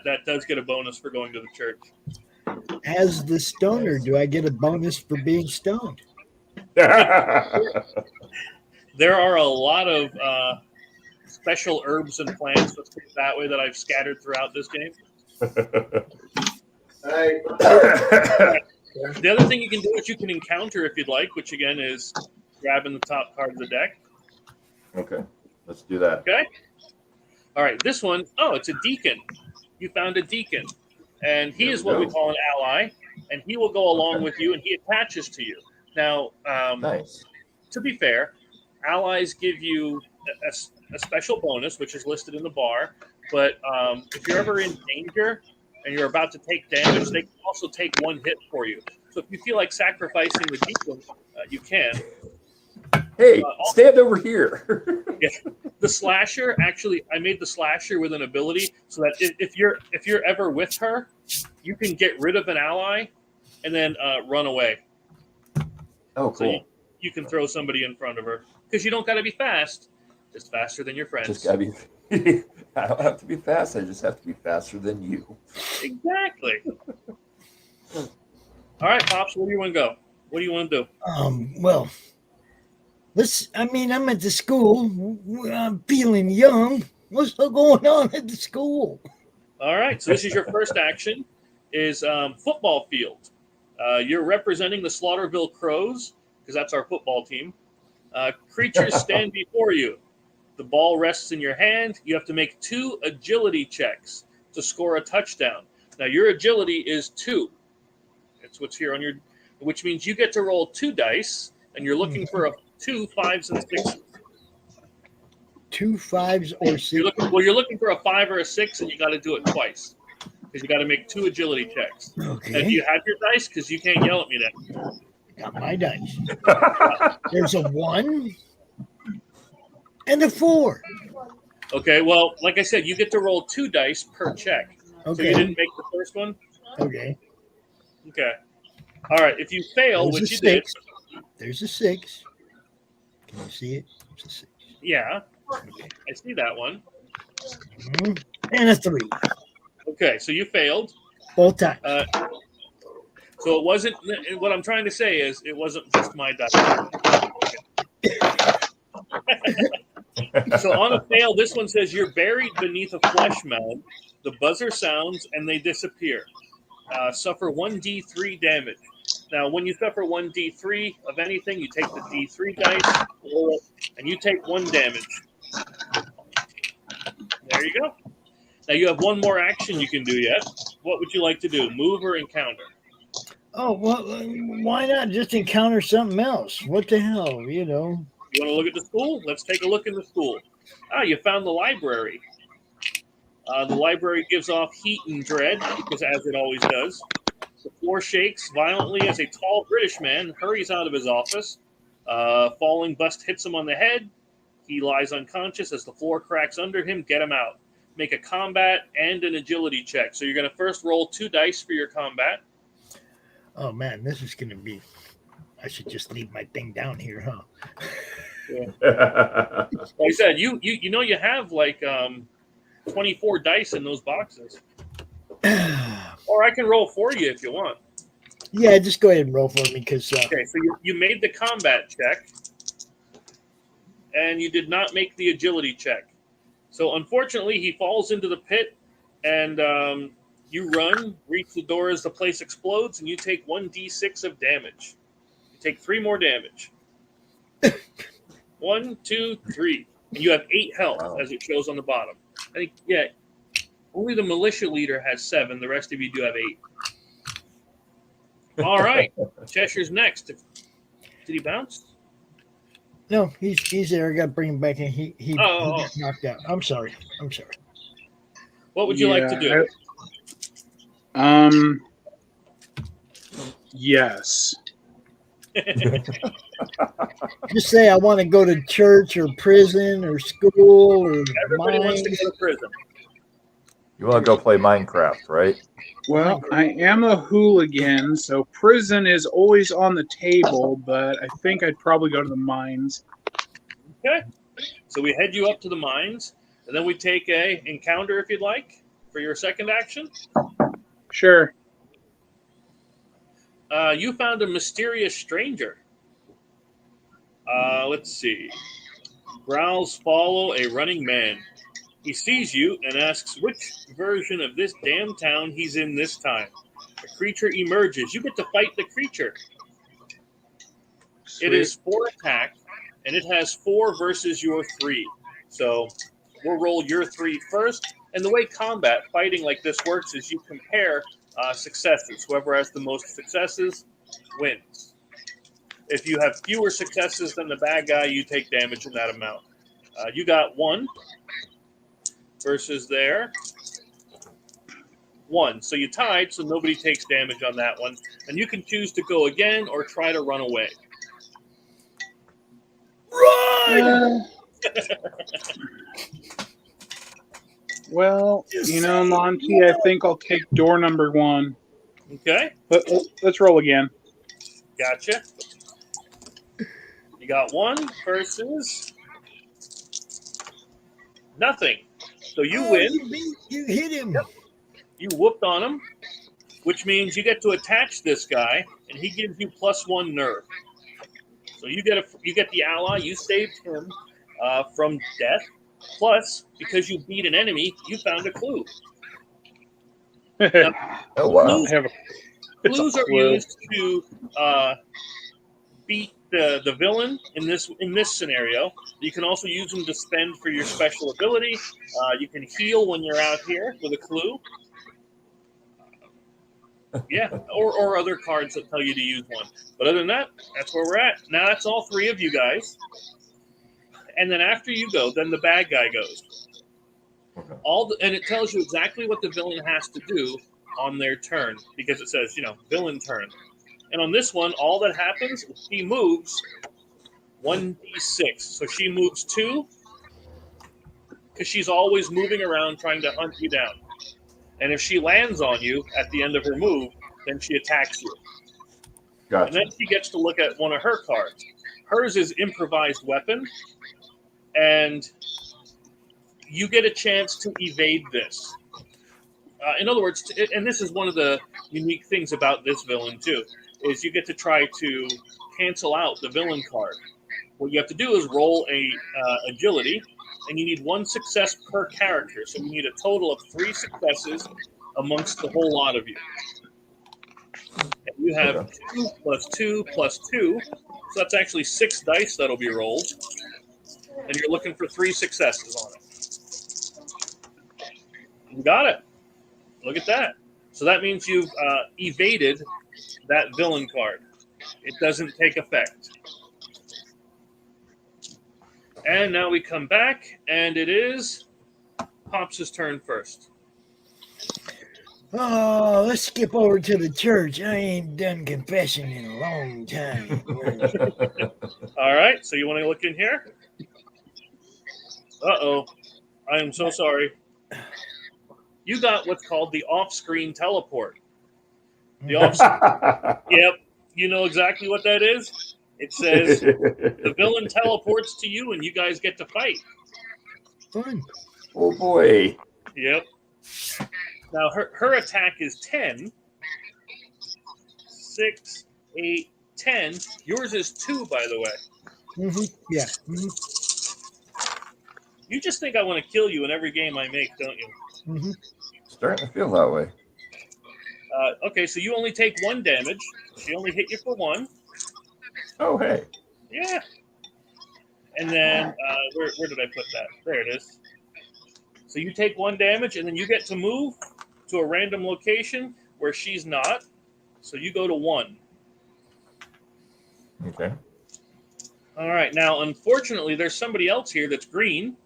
that does get a bonus for going to the church. As the stoner, do I get a bonus for being stoned? There are a lot of special herbs and plants, let's put it that way, that I've scattered throughout this game. The other thing you can do is you can encounter if you'd like, which again is grabbing the top card of the deck. Okay, let's do that. Okay. All right, this one, oh, it's a deacon. You found a deacon, and he is what we call an ally, and he will go along with you, and he attaches to you. Now, Nice. to be fair, allies give you a special bonus, which is listed in the bar, but if you're ever in danger and you're about to take damage, they can also take one hit for you. So if you feel like sacrificing the deacon, you can. Hey, stand over here. Yeah. The slasher, actually, I made the slasher with an ability so that if you're ever with her, you can get rid of an ally and then run away. Oh, cool. So you can throw somebody in front of her because you don't got to be fast, just faster than your friends. Just gotta be. I don't have to be fast. I just have to be faster than you. Exactly. All right, Pops, where do you want to go? What do you want to do? Well, I'm at the school. I'm feeling young. What's going on at the school? All right, so this is your first action, is football field. You're representing the Slaughterville Crows, because that's our football team. Creatures stand before you. The ball rests in your hand. You have to make 2 agility checks to score a touchdown. Now, your agility is 2. That's what's here on your, which means you get to roll 2 dice, and you're looking for 2 5s and 6s. 2 5s or 6. You're looking for a 5 or a 6, and you got to do it twice because you got to make 2 agility checks. Okay. And do you have your dice? Because you can't yell at me then. Got my dice. There's a 1 and a 4. Okay, well, like I said, you get to roll 2 dice per check. Okay. So you didn't make the first one? Okay. Okay. All right, if you fail, There's which a you did. 6. There's a 6. Can you see it? It's a 6. Yeah, I see that one. And a 3. Okay, so you failed. Both times. So it wasn't, what I'm trying to say is it wasn't just my dice. So on a fail, this one says you're buried beneath a flesh mound. The buzzer sounds and they disappear. Suffer 1d3 damage. Now, when you suffer 1d3 of anything, you take the d3 dice, roll it, and you take 1 damage. There you go. Now you have one more action you can do yet. What would you like to do? Move or encounter? Oh, well, why not just encounter something else? What the hell, you know? You want to look at the school? Let's take a look in the school. You found the library. The library gives off heat and dread, because as it always does. The floor shakes violently as a tall British man hurries out of his office. Falling bust hits him on the head. He lies unconscious as the floor cracks under him. Get him out. Make a combat and an agility check. So you're going to first roll 2 dice for your combat. Oh, man, this is going to be... I should just leave my thing down here, huh? Yeah. Like I said, you know you have like 24 dice in those boxes. Or I can roll for you if you want. Yeah, just go ahead and roll for me because. Okay, so you made the combat check, and you did not make the agility check. So unfortunately, he falls into the pit, and you run, reach the door as the place explodes, and you take 1d6 of damage. You take 3 more damage. 1, 2, 3. And you have 8 health, as it shows on the bottom. I think, yeah, only the militia leader has 7. The rest of you do have 8. All right. Cheshire's next. Did he bounce? No, he's there. I got to bring him back in. He got knocked out. I'm sorry. What would you like to do? Yes. Just say I want to go to church or prison or school or Everybody wants to go to prison. You want to go play Minecraft, right? Well, I am a hooligan, so prison is always on the table, but I think I'd probably go to the mines. Okay. So we head you up to the mines, and then we take a encounter if you'd like for your second action. Sure. You found a mysterious stranger. Let's see. Growls follow a running man. He sees you and asks which version of this damn town he's in this time. A creature emerges. You get to fight the creature. Sweet. It is 4 attack, and it has 4 versus your 3. So we'll roll your 3 first. And the way combat fighting like this works is you compare successes. Whoever has the most successes wins. If you have fewer successes than the bad guy, you take damage in that amount. You got 1 versus there. 1. So you tied, so nobody takes damage on that one. And you can choose to go again or try to run away. Run! Well, Monty, I think I'll take door number 1. Okay. Let's roll again. Gotcha. You got 1 versus nothing. So you win. You hit him. Yep. You whooped on him, which means you get to attach this guy, and he gives you +1 nerve. So you get the ally. You saved him from death. Plus, because you beat an enemy, you found a clue. Now, Oh wow! Clues are used to beat the villain in this scenario. You can also use them to spend for your special ability. You can heal when you're out here with a clue. Yeah, or other cards that tell you to use one. But other than that, that's where we're at. Now that's all 3 of you guys. And then after you go, then the bad guy goes. Okay. And it tells you exactly what the villain has to do on their turn, because it says, villain turn. And on this one, all that happens is she moves 1d6. So she moves 2, because she's always moving around trying to hunt you down. And if she lands on you at the end of her move, then she attacks you. Gotcha. And then she gets to look at one of her cards. Hers is improvised weapon, and you get a chance to evade this. In other words, and this is one of the unique things about this villain too, is you get to try to cancel out the villain card. What you have to do is roll a agility, and you need 1 success per character. So you need a total of 3 successes amongst the whole lot of you. And you have 2 plus 2 plus 2, so that's actually 6 dice that'll be rolled. And you're looking for 3 successes on it. You got it. Look at that. So that means you've evaded that villain card. It doesn't take effect. And now we come back, and it is Pops' turn first. Oh, let's skip over to the church. I ain't done confession in a long time. All right, so you want to look in here? Uh-oh. I am so sorry. You got what's called the off-screen teleport. The off-screen. Yep, you know exactly what that is? It says the villain teleports to you, and you guys get to fight. Fun. Oh boy. Yep. Now, her attack is 10. 6, 8, 10. Yours is 2, by the way. Mm-hmm. Yeah. Mm-hmm. You just think I want to kill you in every game I make, don't you? Mm-hmm. Starting to feel that way. Okay, so you only take 1 damage. She only hit you for 1. Oh, hey. Yeah. And then, where did I put that? There it is. So you take 1 damage, and then you get to move to a random location where she's not. So you go to 1. Okay. All right. Now, unfortunately, there's somebody else here that's green.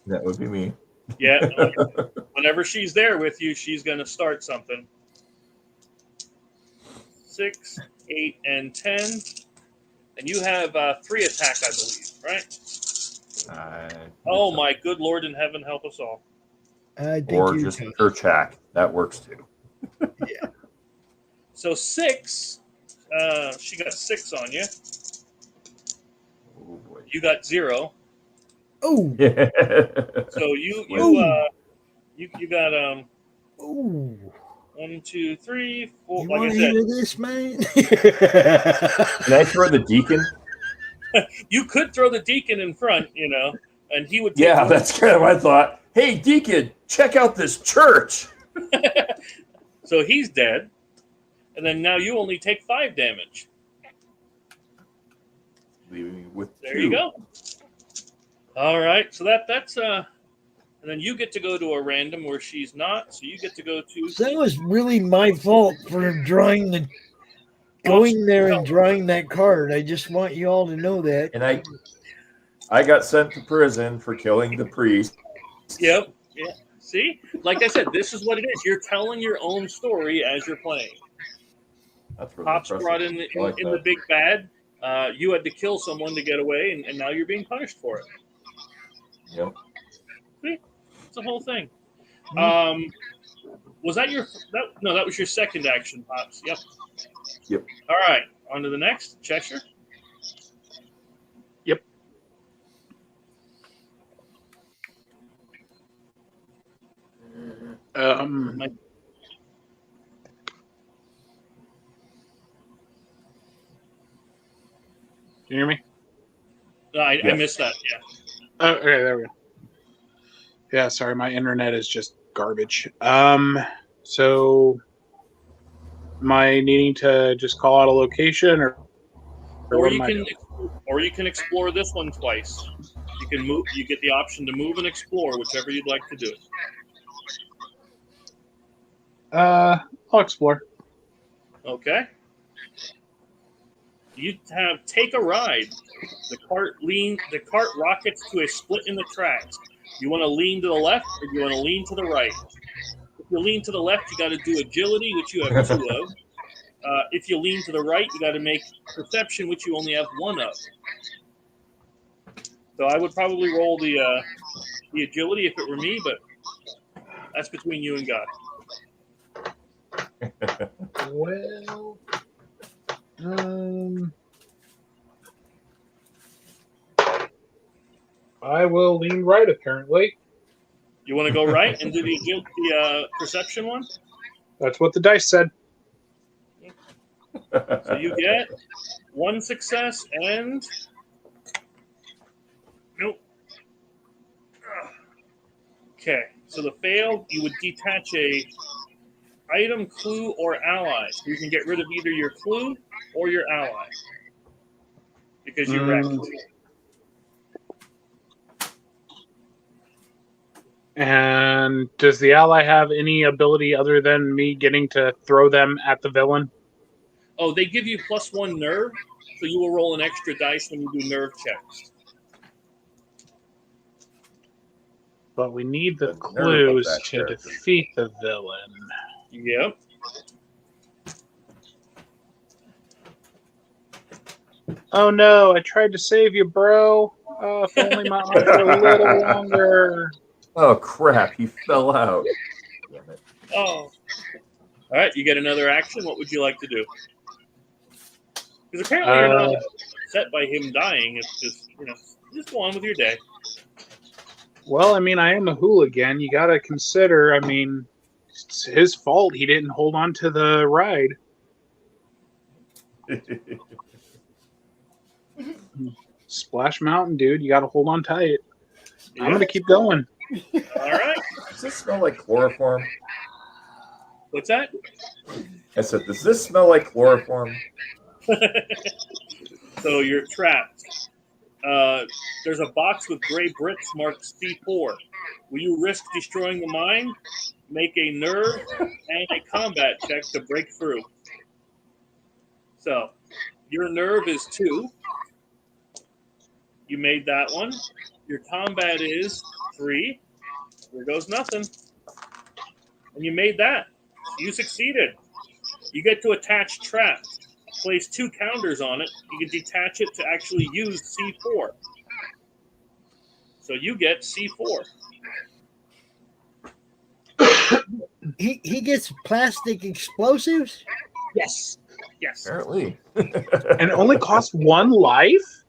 That would be me. Yeah. Whenever she's there with you, she's going to start something. 6, 8, and 10. And you have 3 attack, I believe, right? Oh, my good Lord in heaven, help us all. Or just Kerchak. That works too. Yeah. So 6, she got 6 on you. Oh, boy. You got 0. Oh. Yeah. So you got Ooh. 1, 2, 3, 4. You Like want I to said, hear this, man? Can I throw the deacon? You could throw the deacon in front, and he would take Yeah, that's kind of my thought. Hey, Deacon, check out this church. So he's dead. And then now you only take 5 damage. Leaving me with There 2. you go. All right. So that's and then you get to go to a random where she's not. So you get to go to. So that was really my fault for going there and drawing that card. I just want you all to know that. And I got sent to prison for killing the priest. Yep. Yeah. See, like I said, this is what it is. You're telling your own story as you're playing. That's really Pops impressive. brought in the big bad. You had to kill someone to get away, and now you're being punished for it. Yep. See, it's the whole thing. Was that no? That was your second action, Pops. Yep. Yep. All right. On to the next, Cheshire. Yep. Can you hear me? I missed that. Yeah. Oh, okay, there we go. Yeah, sorry, my internet is just garbage. So am I needing to just call out a location, or you can explore this one twice. You can move. You get the option to move and explore, whichever you'd like to do. I'll explore. Okay. You take a ride. The cart rockets to a split in the tracks. You want to lean to the left, or you want to lean to the right? If you lean to the left, you got to do agility, which you have 2 of. If you lean to the right, you got to make perception, which you only have 1 of. So I would probably roll the agility if it were me, but that's between you and God. Well, I will lean right, apparently. You want to go right and do the perception one? That's what the dice said. So you get 1 success and... Nope. Okay, so the fail, you would detach a item, clue, or ally. So you can get rid of either your clue or your ally. Because you wrecked. And does the ally have any ability other than me getting to throw them at the villain? Oh, they give you +1 nerve, so you will roll an extra dice when you do nerve checks. But we need the clues to defeat the villain. Yep. Oh no, I tried to save you, bro. Oh, if only my arms were a little longer. Oh crap, he fell out. Damn it. Oh. All right, you get another action. What would you like to do? Because apparently you're not upset by him dying. It's just, just go on with your day. Well, I mean, I am a hooligan. You got to consider, I mean, it's his fault he didn't hold on to the ride. Splash Mountain, dude. You got to hold on tight. Yeah. I'm going to keep going. All right. Does this smell like chloroform? What's that? I said, does this smell like chloroform? So you're trapped. There's a box with gray bricks marked C4. Will you risk destroying the mine? Make a nerve and a combat check to break through. So your nerve is 2. You made that one. Your combat is 3. There goes nothing. And you made that. You succeeded. You get to attach trap. Place 2 counters on it. You can detach it to actually use C4. So you get C4. He gets plastic explosives? Yes. Yes. Apparently. And it only costs 1 life?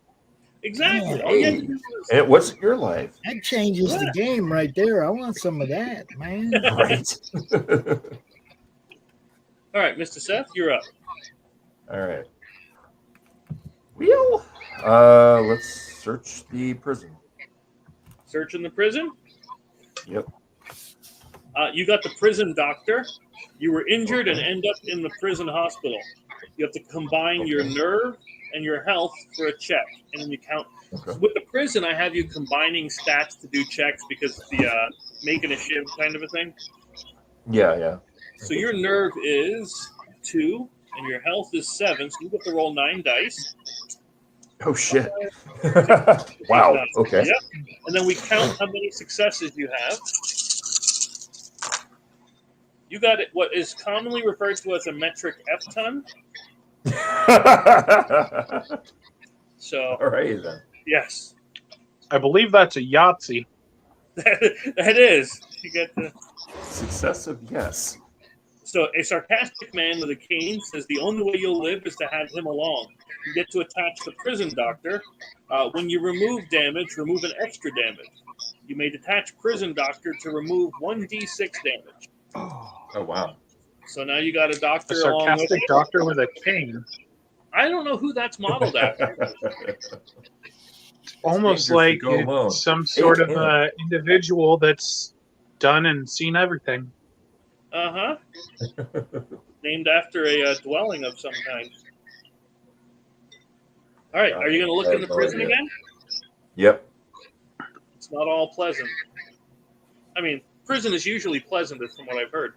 Exactly. Hey. It wasn't your life. That changes the game right there. I want some of that, man. Right. All right, Mr. Seth, you're up. All right. Well, Let's search the prison. Search in the prison. Yep. You got the prison doctor. You were injured and end up in the prison hospital. You have to combine your nerve and your health for a check, and then you count. Okay. With the prison, I have you combining stats to do checks because it's the making a shiv kind of a thing. Yeah. So your nerve is 2, and your health is 7. So you get to roll 9 dice. Oh shit! Wow. Okay. Yep. And then we count how many successes you have. You got it. What is commonly referred to as a metric F-ton. So. All right then. Yes. I believe that's a Yahtzee. That is. You get the Successive, yes. So a sarcastic man with a cane says the only way you'll live is to have him along. You get to attach the prison doctor. When you remove damage, remove an extra damage. You may detach prison doctor to remove 1d6 damage. Oh wow. So now you got a doctor A along with sarcastic you. doctor with a cane. I don't know who that's modeled after. Almost dangerous to like go alone. it's some sort of Yeah. individual that's done and seen everything. Uh-huh. Named after a dwelling of some kind. All right, are you going to look in the prison again? Yep. It's not all pleasant. I mean, prison is usually pleasant, from what I've heard.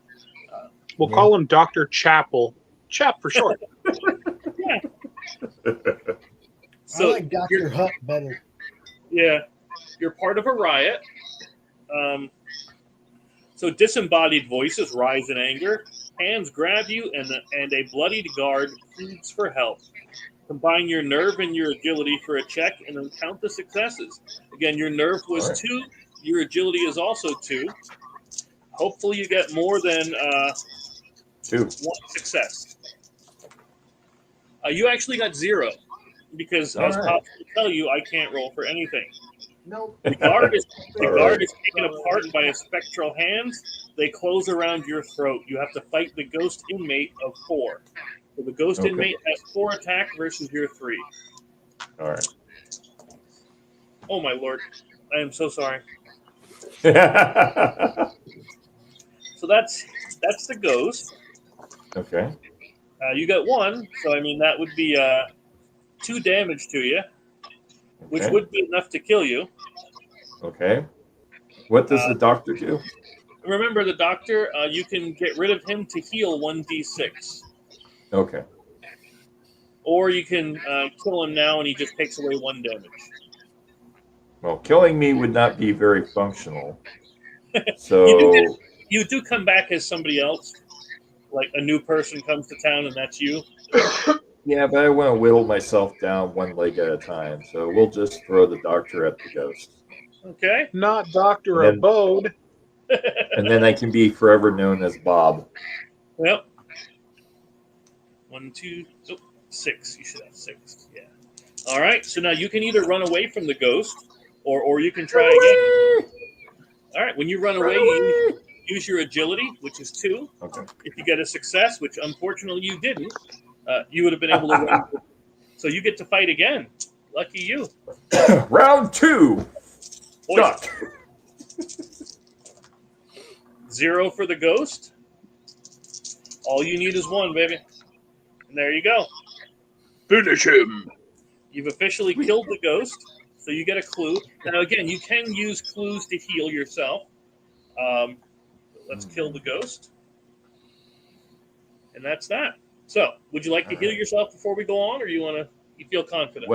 We'll call him Dr. Chapel. Chap for short. So I like Dr. Hutt better. Yeah, you're part of a riot. So disembodied voices rise in anger. Hands grab you, and a bloodied guard pleads for help. Combine your nerve and your agility for a check, and then count the successes. Again, your nerve was 2. Your agility is also 2. Hopefully, you get more than 2. 1 success. You actually got 0 because, as Pops will tell you, I can't roll for anything. Nope. The guard is taken apart by a spectral hand. They close around your throat. You have to fight the ghost inmate of 4. So the ghost inmate has 4 attack versus your 3. All right. Oh my lord, I am so sorry. So that's the ghost. Okay. You got 1, so I mean that would be 2 damage to you, which would be enough to kill you. Okay. What does the doctor do? Remember, the doctor, you can get rid of him to heal 1d6. Okay. Or you can kill him now and he just takes away 1 damage. Well, killing me would not be very functional. So you do come back as somebody else. Like a new person comes to town and that's you. yeah, but I want to whittle myself down 1 leg at a time. So we'll just throw the doctor at the ghost. Okay. Not Dr. Abode. And then I can be forever known as Bob. Yep. 1, 2, 6. You should have 6. Yeah. All right. So now you can either run away from the ghost, or you can try again. All right. When you run away, you use your agility, which is 2. Okay. If you get a success, which unfortunately you didn't, you would have been able to run. So you get to fight again. Lucky you. Round 2. Duck. 0 for the ghost. All you need is 1, baby. And there you go. Finish him. You've officially killed the ghost, so you get a clue. Now, again, you can use clues to heal yourself. Let's kill the ghost. And that's that. So, would you like to heal yourself before we go on, or you feel confident?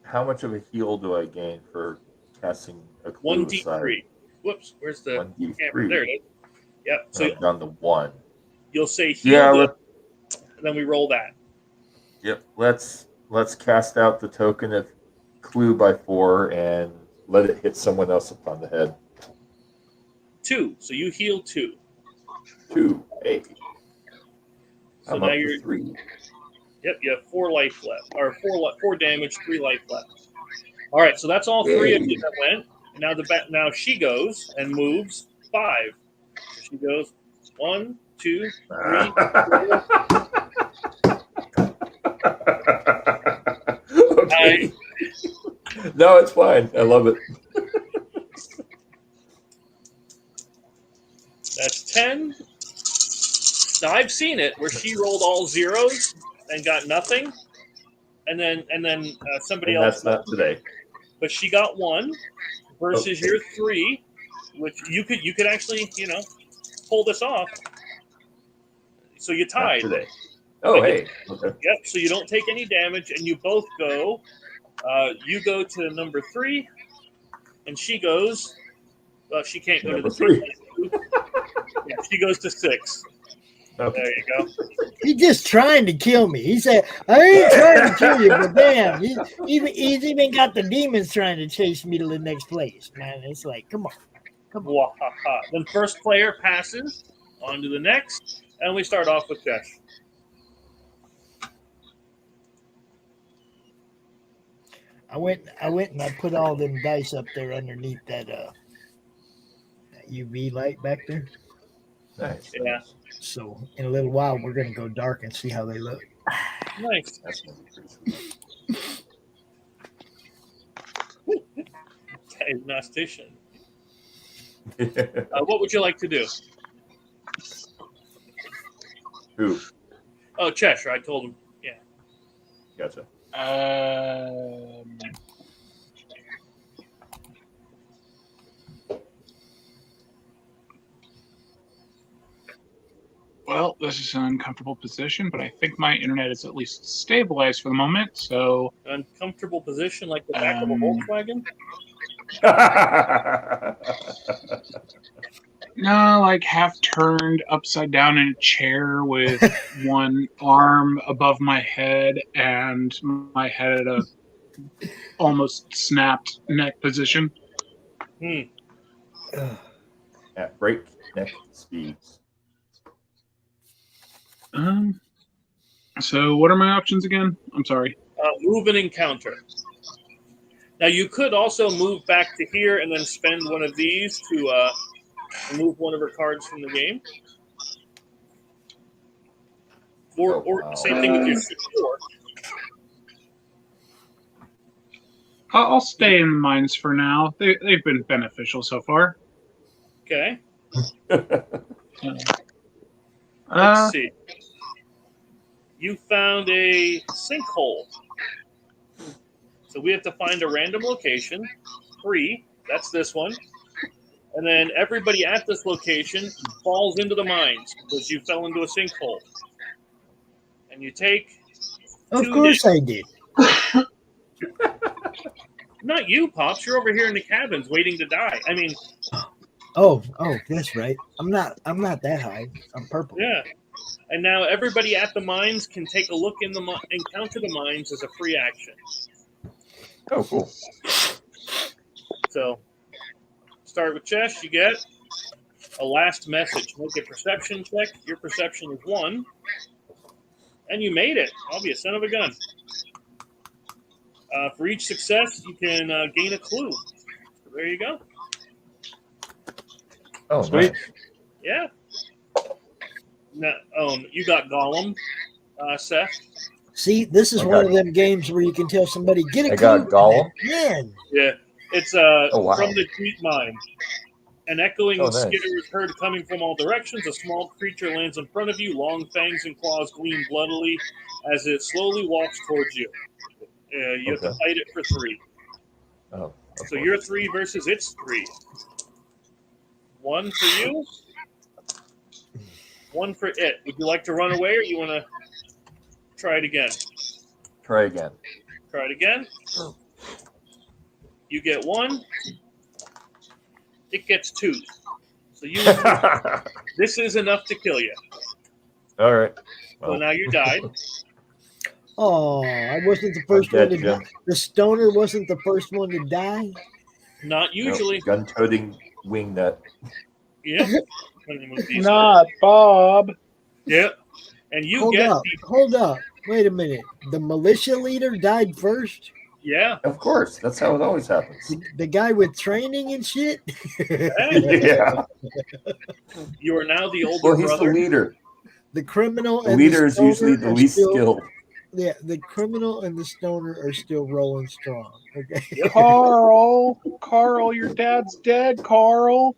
How much of a heal do I gain for casting a clue 1d3. aside? Whoops, where's the 1d3. camera? There it is. Yep. So I've done the 1. You'll say heal, and then we roll that. Yep. Let's cast out the token of clue by 4 and let it hit someone else upon the head. 2. So you heal 2. 2. Hey. So I'm now up to you're 3. Yep, you have 4 life left, or 4 damage, 3 life left. All right, so that's all 3 of you that went. Now she goes and moves 5. She goes 1, 2, 3, 4. Okay. No, it's fine. I love it. That's 10. Now I've seen it where she rolled all zeros and got nothing, and then somebody And else. that's not today. But she got 1 versus Okay. your 3, which you could actually pull this off. So you Not tied. today. Oh, hey. Okay. Yep. So you don't take any damage, and you both go. You go to number 3, and she goes. Well, she can't go Number to the 3. Yeah, she goes to 6. Okay. There you go. He's just trying to kill me. He said, I ain't trying to kill you, but damn, he's even got the demons trying to chase me to the next place, man. It's like, come on. Wahaha. Then first player passes on to the next, and we start off with Jesh. I went and I put all them dice up there underneath that UV light back there. Nice. Yeah. So in a little while, we're going to go dark and see how they look. Nice. That's gonna be pretty sweet. Diagnostic. Yeah. What would you like to do? Who? Oh, Cheshire. I told him. Yeah. Gotcha. Well, this is an uncomfortable position, but I think my internet is at least stabilized for the moment. So, Uncomfortable position like the back of a Volkswagen? no, like half turned upside down in a chair with one arm above my head and my head at a almost snapped neck position. At breakneck speeds. So what are my options again? I'm sorry. Move and encounter. Now you could also move back to here and then spend one of these to remove one of her cards from the game. Or same thing with your secure. I'll stay in the mines for now. They've been beneficial so far. Okay. Let's Let's see. You found a sinkhole. So we have to find a random location. 3. That's this one. And then everybody at this location falls into the mines because you fell into a sinkhole. And you take. Of course I did. Not you, Pops. You're over here in the cabins waiting to die. I mean. Oh, that's right. I'm not that high. I'm purple. Yeah. And now everybody at the mines can take a look in the encounter the mines as a free action. Oh, cool. So, start with Chesh. You get a last message. Make a perception check. Your perception is 1. And you made it. I'll be a son of a gun. For each success, you can gain a clue. So there you go. Oh, Sweet. nice. Yeah. Now, you got Gollum, Seth. See, this is I one got- of them games where you can tell somebody, get a I clue. got Gollum. Man. Yeah. It's wow. from the deep mine. An echoing Oh, nice. skitter is heard coming from all directions. A small creature lands in front of you. Long fangs and claws gleam bloodily as it slowly walks towards you. You have to Okay. fight it for 3. Oh, So you're 3 versus its 3. 1 for you. 1 for it. Would you like to run away, or you want to try it again? Try again. Try it again. You get 1. It gets 2. So you. This is enough to kill you. All right. So now you died. Oh, I wasn't the first dead, one to Jim. die. The stoner wasn't the first one to die. Not usually. Gun-toting wingnut. Yeah. Not Bob. Yep. And you Hold get up. Hold up. Wait a minute. The militia leader died first? Yeah. Of course. That's how it always happens. The guy with training and shit? Yeah. You are now the older Well, he's brother. the leader. The criminal The and leader the is usually stoner the are least still- skilled. the criminal and the stoner are still rolling strong. Okay. Carl, your dad's dead, Carl.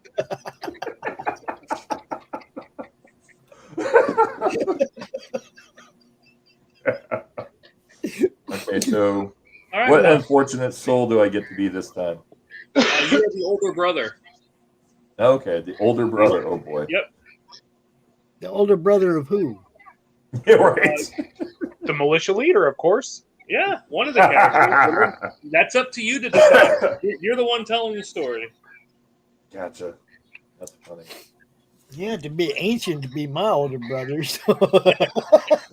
Okay, so All right, what well, unfortunate soul do I get to be this time? you're the older brother. Okay, the older brother. Oh boy. Yep. The older brother of who? Yeah, right. The militia leader, of course. Yeah, one of the characters. That's up to you to decide. You're the one telling the story. Gotcha. That's funny. Yeah, to be ancient to be my older brother. So.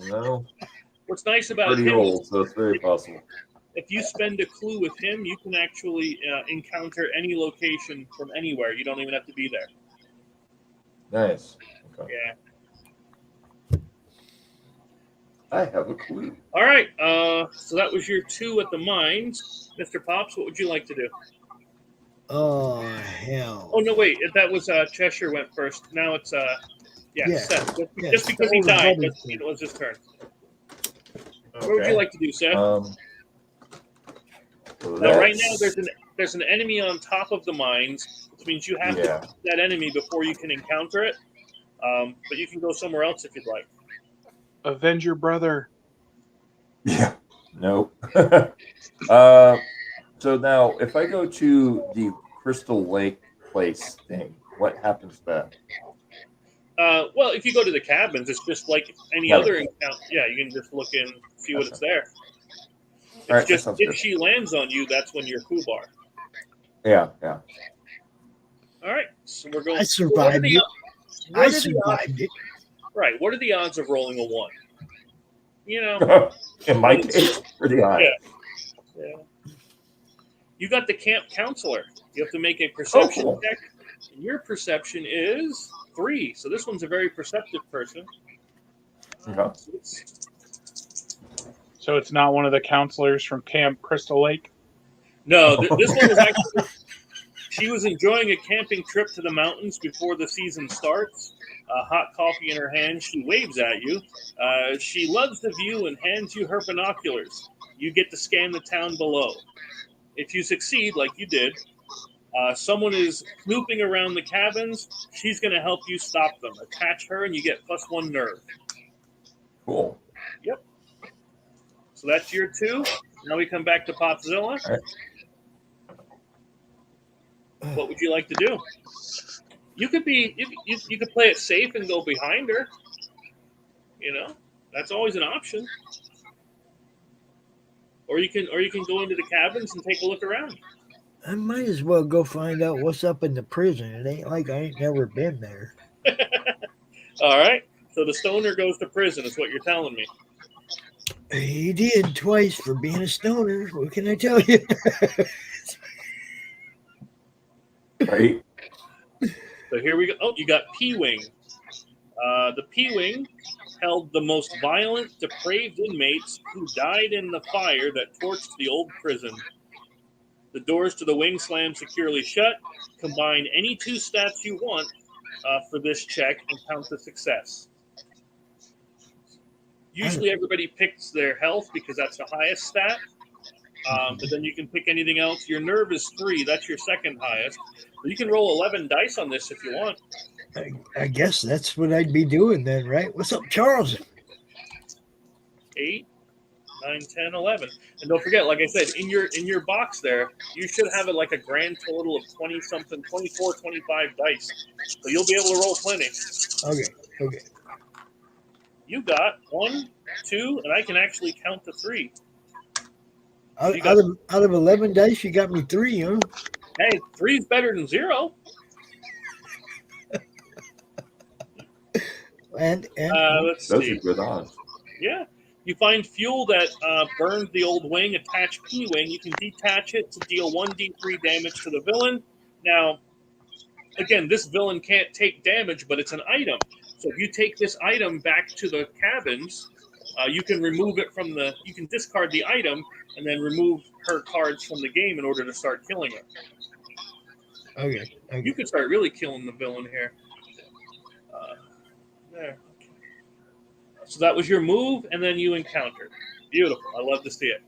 No, What's nice about pretty him old, is so it's very possible. if you spend a clue with him, you can actually encounter any location from anywhere. You don't even have to be there. Nice. Okay. Yeah. I have a clue. All right. So that was your 2 at the mines. Mr. Pops, what would you like to do? Oh hell! Oh, no, wait. That was Cheshire went first. Now it's, Yeah. Seth. Yeah, Just because he older died brother. doesn't mean it was his turn. Okay. What would you like to do, Seth? So Now, right now, that's- there's an enemy on top of the mines, which means you have to Yeah. beat that enemy before you can encounter it. But you can go somewhere else if you'd like. Avenge your brother. Yeah. Nope. So now, if I go to the Crystal Lake place thing, what happens then? Well, if you go to the cabins, it's just like any Yeah. other encounter. Yeah, you can just look in, see what it's there. It's All right, that just sounds if good. she lands on you, that's when you're Kubar. Yeah. All right, so we're going. I survived it. I survived it. Right. What are the odds of rolling a 1? You know. In my case, pretty high. Yeah. You got the camp counselor. You have to make a perception cool. check. And your perception is 3. So this one's a very perceptive person. Okay. So it's not one of the counselors from Camp Crystal Lake. No, this one was actually. She was enjoying a camping trip to the mountains before the season starts. Hot coffee in her hand, she waves at you. She loves the view and hands you her binoculars. You get to scan the town below. If you succeed, like you did, someone is snooping around the cabins. She's going to help you stop them. Attach her, and you get +1 nerve. Cool. Yep. So that's your 2. Now we come back to Popzilla. All right. What would you like to do? You could you could play it safe and go behind her. You know, that's always an option. Or you can go into the cabins and take a look around. I might as well go find out what's up in the prison. It ain't like I ain't never been there. All right. So the stoner goes to prison, is what you're telling me. He did twice for being a stoner. What can I tell you? Right. So here we go. Oh, you got P-Wing. The P-Wing held the most violent, depraved inmates who died in the fire that torched the old prison. The doors to the wing slam securely shut. Combine any 2 stats you want for this check and count the success. Usually everybody picks their health because that's the highest stat. But then you can pick anything else. Your nerve is 3. That's your second highest. You can roll 11 dice on this if you want. I guess that's what I'd be doing then, right? What's up, Charles? 8, 9, 10, 11. And don't forget, like I said, in your box there, you should have it like a grand total of 20-something, 24, 25 dice. So you'll be able to roll plenty. Okay. You got 1, 2, and I can actually count to 3. Out of 11 dice, you got me 3, huh? Hey, 3's better than 0. And let's Those see. are good odds. Yeah. You find fuel that burned the old wing, attach P-Wing. You can detach it to deal 1d3 damage to the villain. Now, again, this villain can't take damage, but it's an item. So if you take this item back to the cabins, you can remove it from you can discard the item and then remove her cards from the game in order to start killing her. Okay. You could start really killing the villain here. There. So that was your move, and then you encountered. Beautiful. I love to see it.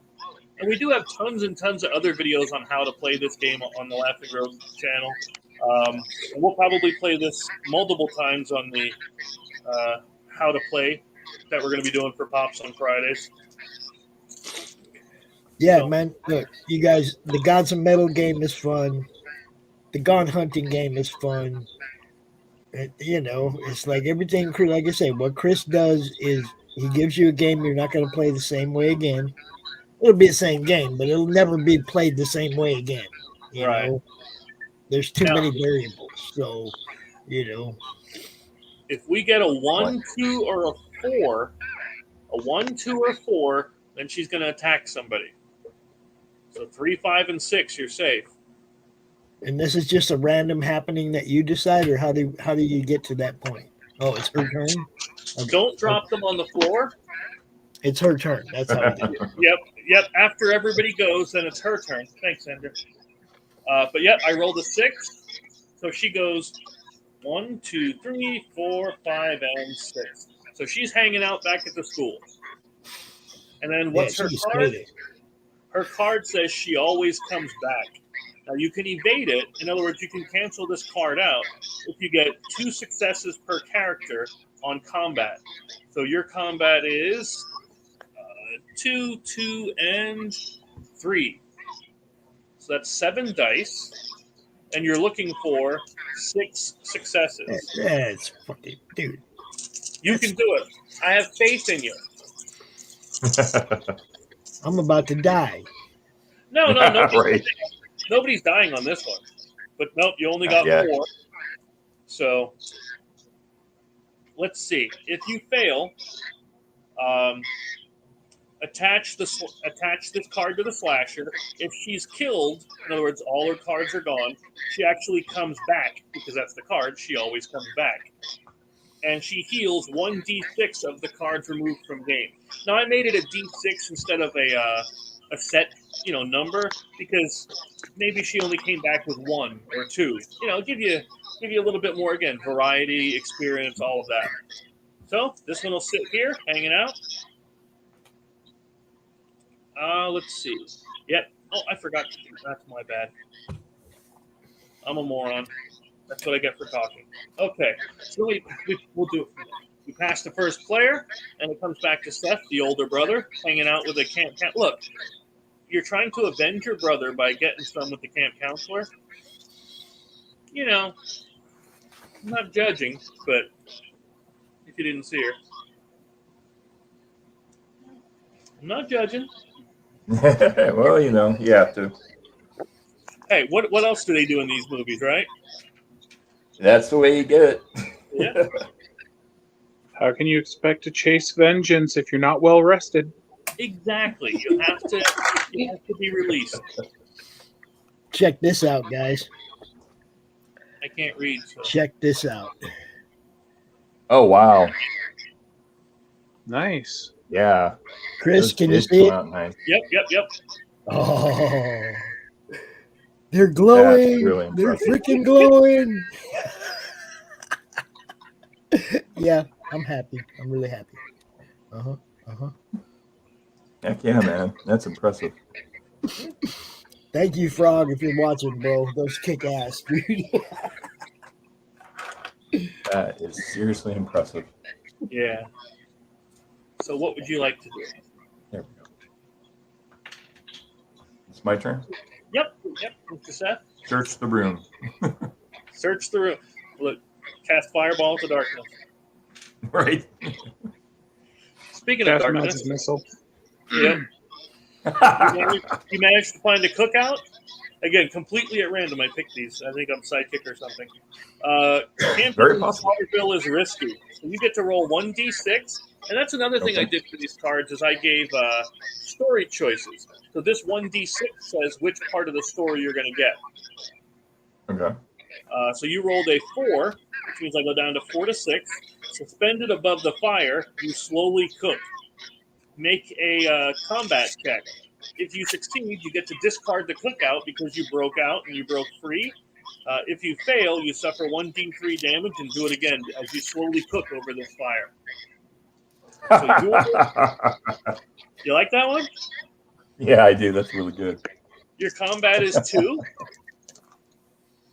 And we do have tons and tons of other videos on how to play this game on the Laughing Road channel. And we'll probably play this multiple times on the how to play that we're going to be doing for Pops on Fridays. Yeah, man. Look, you guys, the Gods of Metal game is fun. The Gone Hunting game is fun. It's like everything. Like I say, what Chris does is he gives you a game you're not going to play the same way again. It'll be the same game, but it'll never be played the same way again. You know, there's too many variables. So, if we get a 1, 2, or a 4, a 1, 2, or 4, then she's going to attack somebody. So 3, 5, and 6, you're safe. And this is just a random happening that you decide, or how do you get to that point? Oh, it's her turn. Okay. Don't drop them on the floor. It's her turn. That's how we do it. Yep. After everybody goes, then it's her turn. Thanks, Ender. But yep, I rolled a 6, so she goes 1, 2, 3, 4, 5, and 6. So she's hanging out back at the school. And then what's her card? Her card says she always comes back. Now, you can evade it. In other words, you can cancel this card out if you get 2 successes per character on combat. So your combat is 2, 2, and 3. So that's 7 dice. And you're looking for 6 successes. That's fucking, dude. You can do it. I have faith in you. I'm about to die. No. Nobody's dying on this one. But nope, you only got 4. So let's see. If you fail, attach this card to the slasher. If she's killed, in other words, all her cards are gone, she actually comes back, because that's the card. She always comes back. And she heals 1d6 of the cards removed from game. Now, I made it a d6 instead of a set, number, because maybe she only came back with 1 or 2. Give you a little bit more, again, variety, experience, all of that. So this one will sit here, hanging out. Let's see. Yep. Oh, I forgot to do that. That's my bad. I'm a moron. That's what I get for talking. Okay. So we'll do it. We pass the first player, and it comes back to Sept, the older brother, hanging out with a camp. Look, you're trying to avenge your brother by getting some with the camp counselor. I'm not judging, but if you didn't see her. I'm not judging. Well, you have to. Hey, what else do they do in these movies, right? That's the way you get it. Yeah. How can you expect to chase vengeance if you're not well rested? Exactly. You have to be released. Check this out, guys. I can't read. So. Check this out. Oh, wow. Nice. Yeah. Chris, can you see it? Nice. Yep. Oh. They're glowing. Really They're freaking glowing. Yeah, I'm happy. I'm really happy. Heck yeah, man. That's impressive. Thank you, Frog, if you're watching, bro. Those kick ass, dude. That is seriously impressive. Yeah. So what would you like to do? There we go. It's my turn? Yep, Mr. Sept. Search the room. Search the room. Look, cast fireball into darkness. Right. Speaking of darkness. Magic missile. Yep. You managed to find a cookout? Again, completely at random. I picked these. I think I'm sidekick or something. Camping in Waterville is risky. So you get to roll 1d6. And that's another thing I did for these cards is I gave story choices. So this 1d6 says which part of the story you're going to get. Okay. So you rolled a 4, which means I go down to 4 to 6. Suspended above the fire, you slowly cook. Make a combat check. If you succeed, you get to discard the cookout because you broke out and you broke free. If you fail, you suffer 1d3 damage and do it again as you slowly cook over this fire. So you like that one? Yeah, I do. That's really good. Your combat is 2.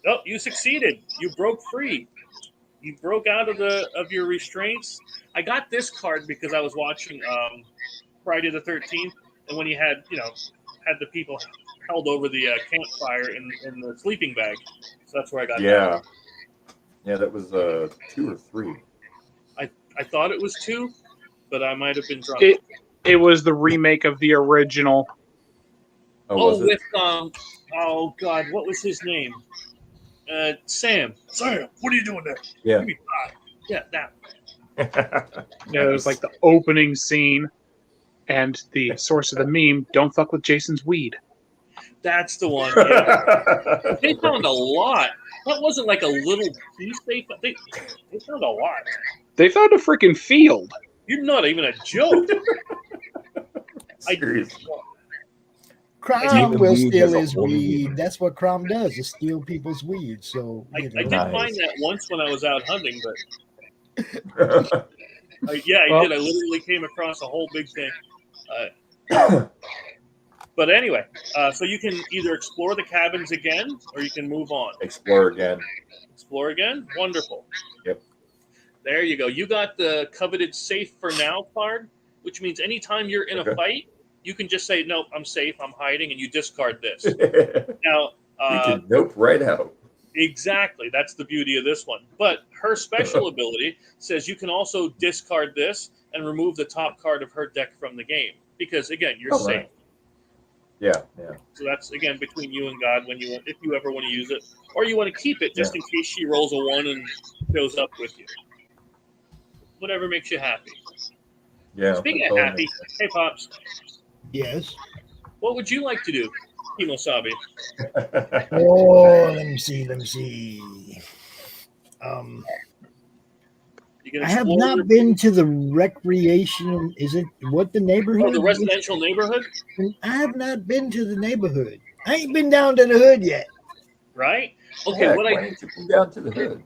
Oh, you succeeded. You broke free. You broke out of your restraints. I got this card because I was watching Friday the 13th, and when you had the people held over the campfire in the sleeping bag. So that's where I got that. Yeah, that was 2 or 3. I thought it was 2, but I might have been drunk. It was the remake of the original. Oh, was it? With oh God, what was his name? Sam. Sam, what are you doing there? Yeah. Give me 5. Yeah, that. Yeah, it was like the opening scene and the source of the meme, don't fuck with Jason's weed. That's the one. Yeah. They found a lot. That wasn't like a little piece. They found a lot. They found a freaking field. You're not even a joke. Seriously. CRoM will weed steal as a his whole weed. weed. That's what CRoM does, is steal people's weed. So I did Nice. find that once when I was out hunting, but yeah, I did. I literally came across a whole big thing. But anyway, so you can either explore the cabins again, or you can move on. Explore again. Explore again? Wonderful. Yep. There you go. You got the coveted safe for now card, which means anytime you're in a fight, you can just say, nope, I'm safe, I'm hiding, and you discard this. Now, you can nope right out. Exactly. That's the beauty of this one. But her special ability says you can also discard this and remove the top card of her deck from the game. Because, again, you're safe. Right. Yeah. So that's, again, between you and God if you ever want to use it. Or you want to keep it just in case she rolls a 1 and shows up with you. Whatever makes you happy. Yeah. Speaking of happy, hey, Pops. Yes. What would you like to do, Kimosabe? Oh, let me see. I have not been to the recreation. Is it what the neighborhood? Oh, the residential neighborhood? I have not been to the neighborhood. I ain't been down to the hood yet. Right? Okay, Yeah, why ain't you been down to the hood?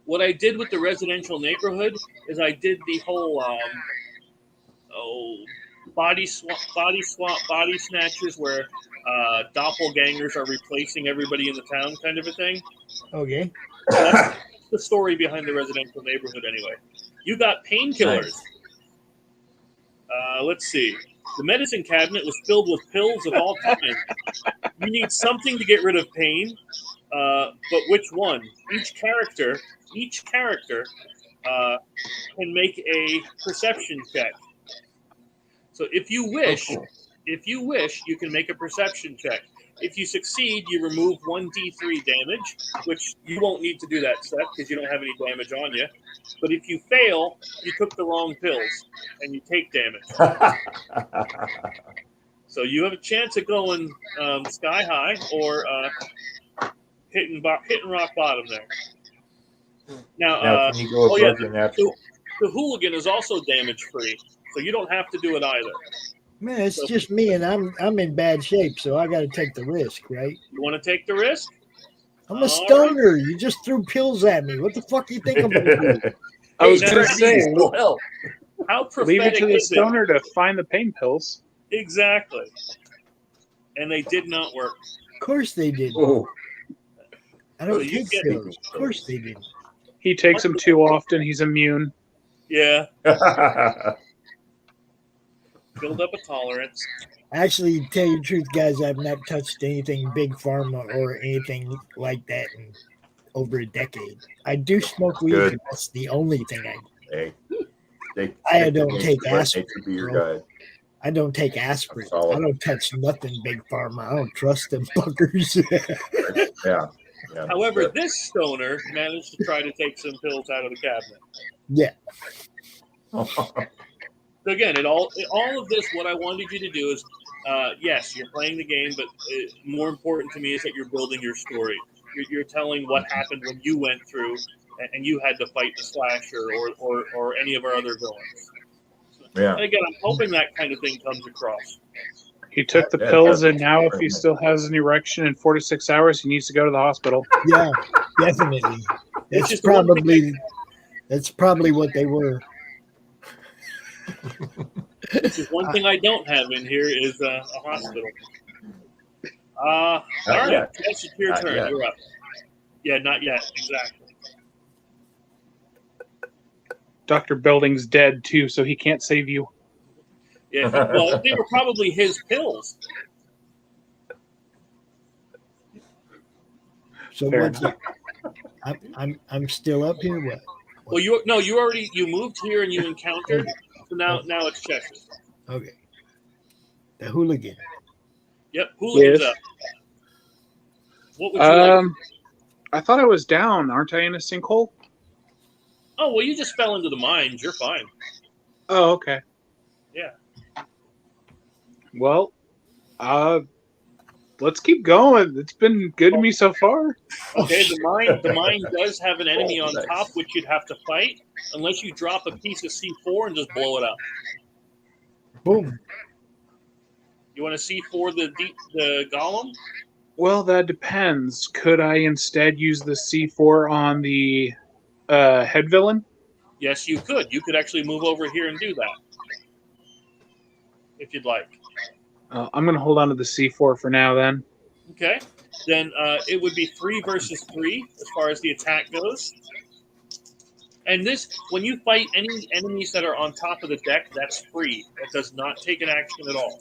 What I did with the residential neighborhood is I did the whole body snatchers where doppelgangers are replacing everybody in the town kind of a thing. Okay. So that's the story behind the residential neighborhood anyway. You got painkillers. Nice. Let's see. The medicine cabinet was filled with pills of all kinds. You need something to get rid of pain, but which one? Each character can make a perception check. So if you wish, you can make a perception check. If you succeed, you remove 1d3 damage, which you won't need to do that, Sept, because you don't have any damage on you. But if you fail, you took the wrong pills, and you take damage. So you have a chance of going sky high or hitting rock bottom there. Now can you go above your natural? The hooligan is also damage free, so you don't have to do it either. Man, it's just me, and I'm in bad shape, so I got to take the risk, right? You want to take the risk? I'm a stoner. Right. You just threw pills at me. What the fuck do you think I'm going to do? I was going to say, how prophetic leave it to the is stoner to find the pain pills. Exactly. And they did not work. Of course they did. Oh. I don't take pills. Of course they didn't. He takes them too often. He's immune. Yeah. Build up a tolerance. Actually, to tell you the truth, guys, I've not touched anything big pharma or anything like that in over a decade. I do smoke weed, but that's the only thing I do. I don't take aspirin. I don't take aspirin. I don't touch nothing big pharma. I don't trust them fuckers. Yeah. However, this stoner managed to try to take some pills out of the cabinet. Yeah. So again, all of this, what I wanted you to do is, yes, you're playing the game, but more important to me is that you're building your story. You're telling what happened when you went through, and you had to fight the slasher or any of our other villains. Yeah. And again, I'm hoping that kind of thing comes across. He took the pills, and now if he still has an erection in 4 to 6 hours, he needs to go to the hospital. Yeah, definitely. That's probably what they were. Which is one thing I don't have in here is a hospital. All right, yet. Jess, it's your Not turn. yet. You're up. Yeah, not yet. Exactly. Dr. Belding's dead too, so he can't save you. Yeah. Well, they were probably his pills. So Fair what's it? I'm still up here. What? Well, you moved here and you encountered. So now it's Cheshire. Okay. The hooligan. Yep, hooligan's Yes. up. What would you like? I thought I was down. Aren't I in a sinkhole? Oh, well, you just fell into the mines. You're fine. Oh, okay. Yeah. Well, let's keep going. It's been good to me so far. Okay, the mine does have an enemy on top, which you'd have to fight, unless you drop a piece of C4 and just blow it up. Boom. You want to C4 the golem? Well, that depends. Could I instead use the C4 on the head villain? Yes, you could. You could actually move over here and do that, if you'd like. I'm going to hold on to the C4 for now then. Okay. Then it would be 3 versus 3 as far as the attack goes. And this, when you fight any enemies that are on top of the deck, that's free. It does not take an action at all.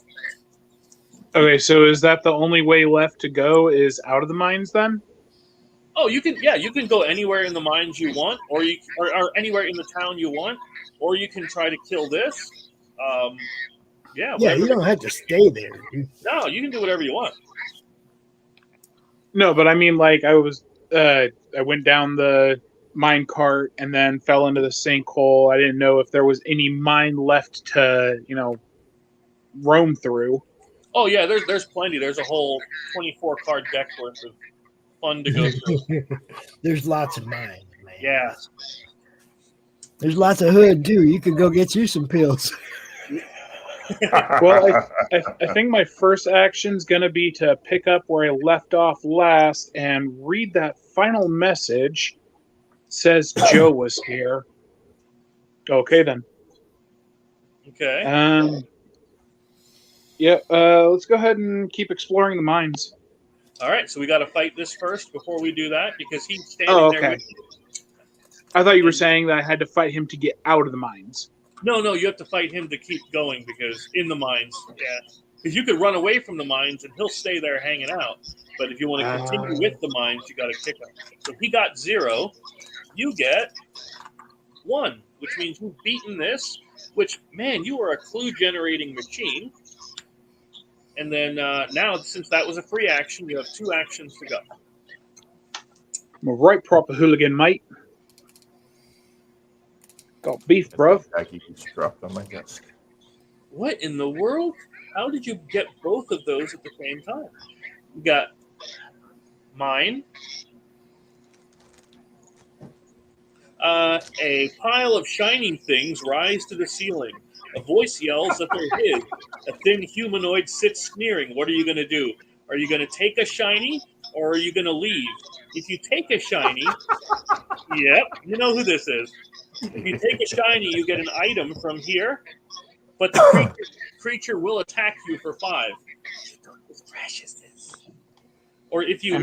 Okay, so is that the only way left to go is out of the mines then? Oh, you can go anywhere in the mines you want, or anywhere in the town you want, or you can try to kill this. Yeah, whatever. you don't have to stay there, dude. No, you can do whatever you want. No, but I mean, like, I went down the mine cart and then fell into the sinkhole. I didn't know if there was any mine left to, roam through. Oh yeah, there's plenty. There's a whole 24 card deck worth of fun to go through. There's lots of mine, man. Yeah. There's lots of hood too. You could go get you some pills. Well, I think my first action's going to be to pick up where I left off last and read that final message. It says Joe was here. Okay, then. Okay. Let's go ahead and keep exploring the mines. All right, so we got to fight this first before we do that because he's standing there with you. I thought you were saying that I had to fight him to get out of the mines. No, you have to fight him to keep going because in the mines, because you could run away from the mines and he'll stay there hanging out. But if you want to continue with the mines, you got to kick him. So he got 0. You get 1, which means you've beaten this. Which, man, you are a clue generating machine. And then now, since that was a free action, you have 2 actions to go. I'm a right proper hooligan, mate. Got beef, bruv. Jackie just dropped on my desk. What in the world? How did you get both of those at the same time? You got mine. A pile of shining things rise to the ceiling. A voice yells that they're his. A thin humanoid sits sneering. What are you going to do? Are you going to take a shiny or are you going to leave? If you take a shiny, yep, you know who this is. If you take a shiny, you get an item from here, but the creature will attack you for 5. As precious as. Or if you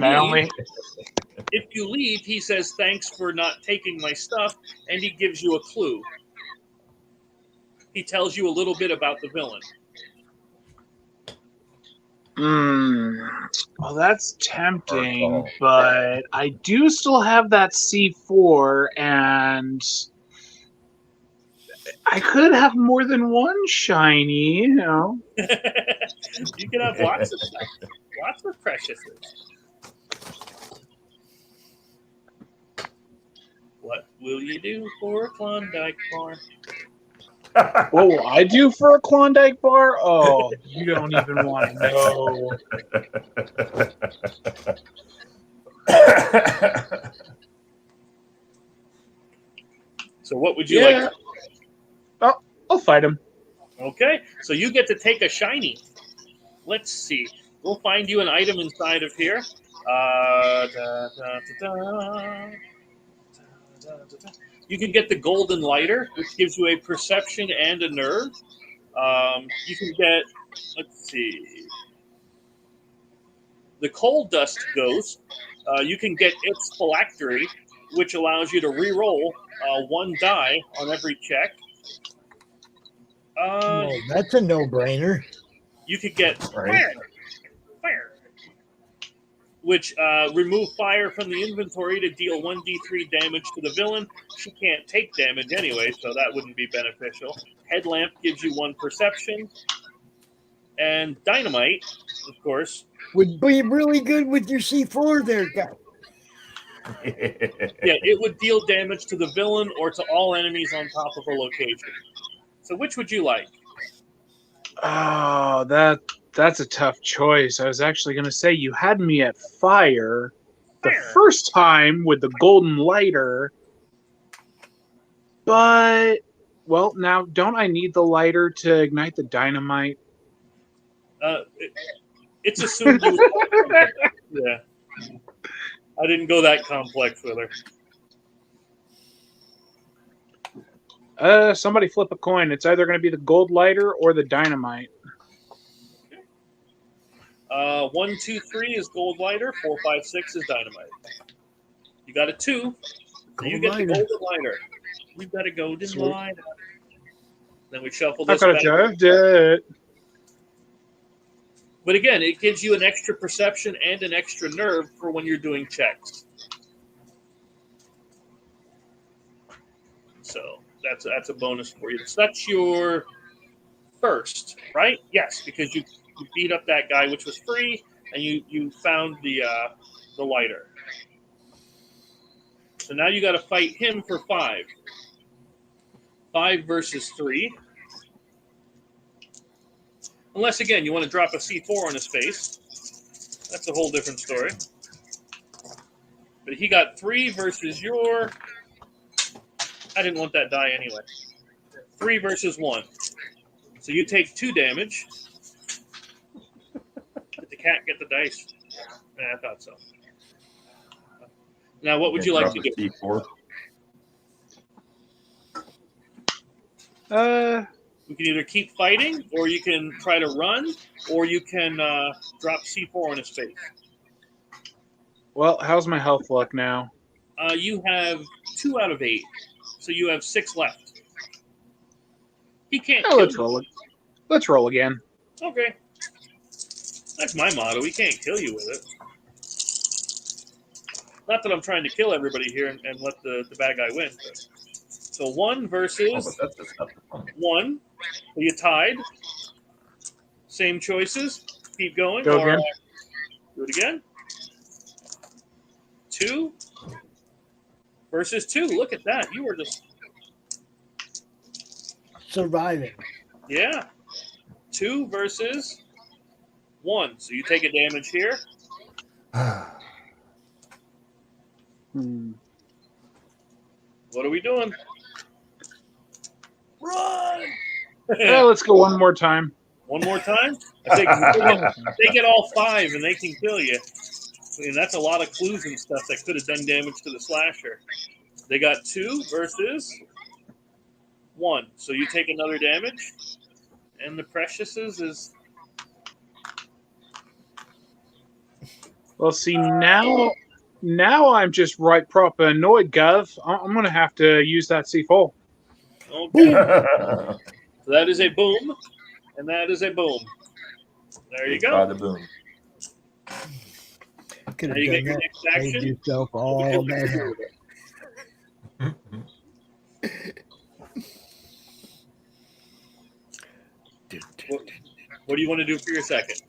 leave, he says thanks for not taking my stuff, and he gives you a clue. He tells you a little bit about the villain. Well, that's tempting, but I do still have that C4, and I could have more than one shiny, You can have lots of stuff. Lots of preciousness. What will you do for a Klondike bar? What will I do for a Klondike bar? Oh, you don't even want to know. So what would you like? I'll fight him. Okay, so you get to take a shiny. Let's see. We'll find you an item inside of here. You can get the golden lighter, which gives you a perception and a nerve. You can get, let's see, the Coal Dust Ghost. You can get its phylactery, which allows you to re-roll one die on every check. Well, that's a no-brainer. You could get Right. fire, which remove fire from the inventory to deal 1d3 damage to the villain. She can't take damage anyway, so that wouldn't be beneficial. Headlamp gives you 1 perception. And Dynamite, of course. Would be really good with your C4 there, guy. Yeah, it would deal damage to the villain or to all enemies on top of a location. So which would you like? Oh, that's a tough choice. I was actually going to say you had me at fire the first time with the golden lighter. But, well, now don't I need the lighter to ignite the dynamite? It's assumed you would. Yeah. I didn't go that complex with her. Somebody flip a coin. It's either going to be the gold lighter or the dynamite. 1, 2, 3 is gold lighter. 4, 5, 6 is dynamite. You got a 2. So you get the golden lighter. You've got a golden lighter. Then we shuffle I this could back. have judged it. But again, it gives you an extra perception and an extra nerve for when you're doing checks. So that's a bonus for you. So that's your first, right? Yes, because you beat up that guy, which was free, and you found the lighter. So now you got to fight him for 5. 5 versus 3. Unless, again, you want to drop a C4 on his face. That's a whole different story. But he got 3 versus your... I didn't want that die anyway. 3 versus 1. So you take 2 damage. Did the cat get the dice? I thought so. Now, what would you like to do? C4. You can either keep fighting, or you can try to run, or you can drop C4 on his face. Well, how's my health look now? You have 2 out of 8, so you have 6 left. He can't. Let's roll it. Let's roll again. Okay, that's my motto. We can't kill you with it. Not that I'm trying to kill everybody here and let the bad guy win. But. So 1 versus 1. So you tied. Same choices. Keep going. Go again. Do it again. 2 versus 2. Look at that. You were just surviving. Yeah. 2 versus 1. So you take a damage here. What are we doing? Run! Yeah, let's go one more time. One more time? They get all 5 and they can kill you. I mean, that's a lot of clues and stuff that could have done damage to the slasher. They got 2 versus 1. So you take another damage. And the Preciouses is... Well, see, now I'm just right proper annoyed, Gov. I'm going to have to use that C4. Okay. So that is a boom, and that is a boom. There you go. The boom. Could Now have you done get your that. next Saved action. yourself all that help. What do you want to do for your second?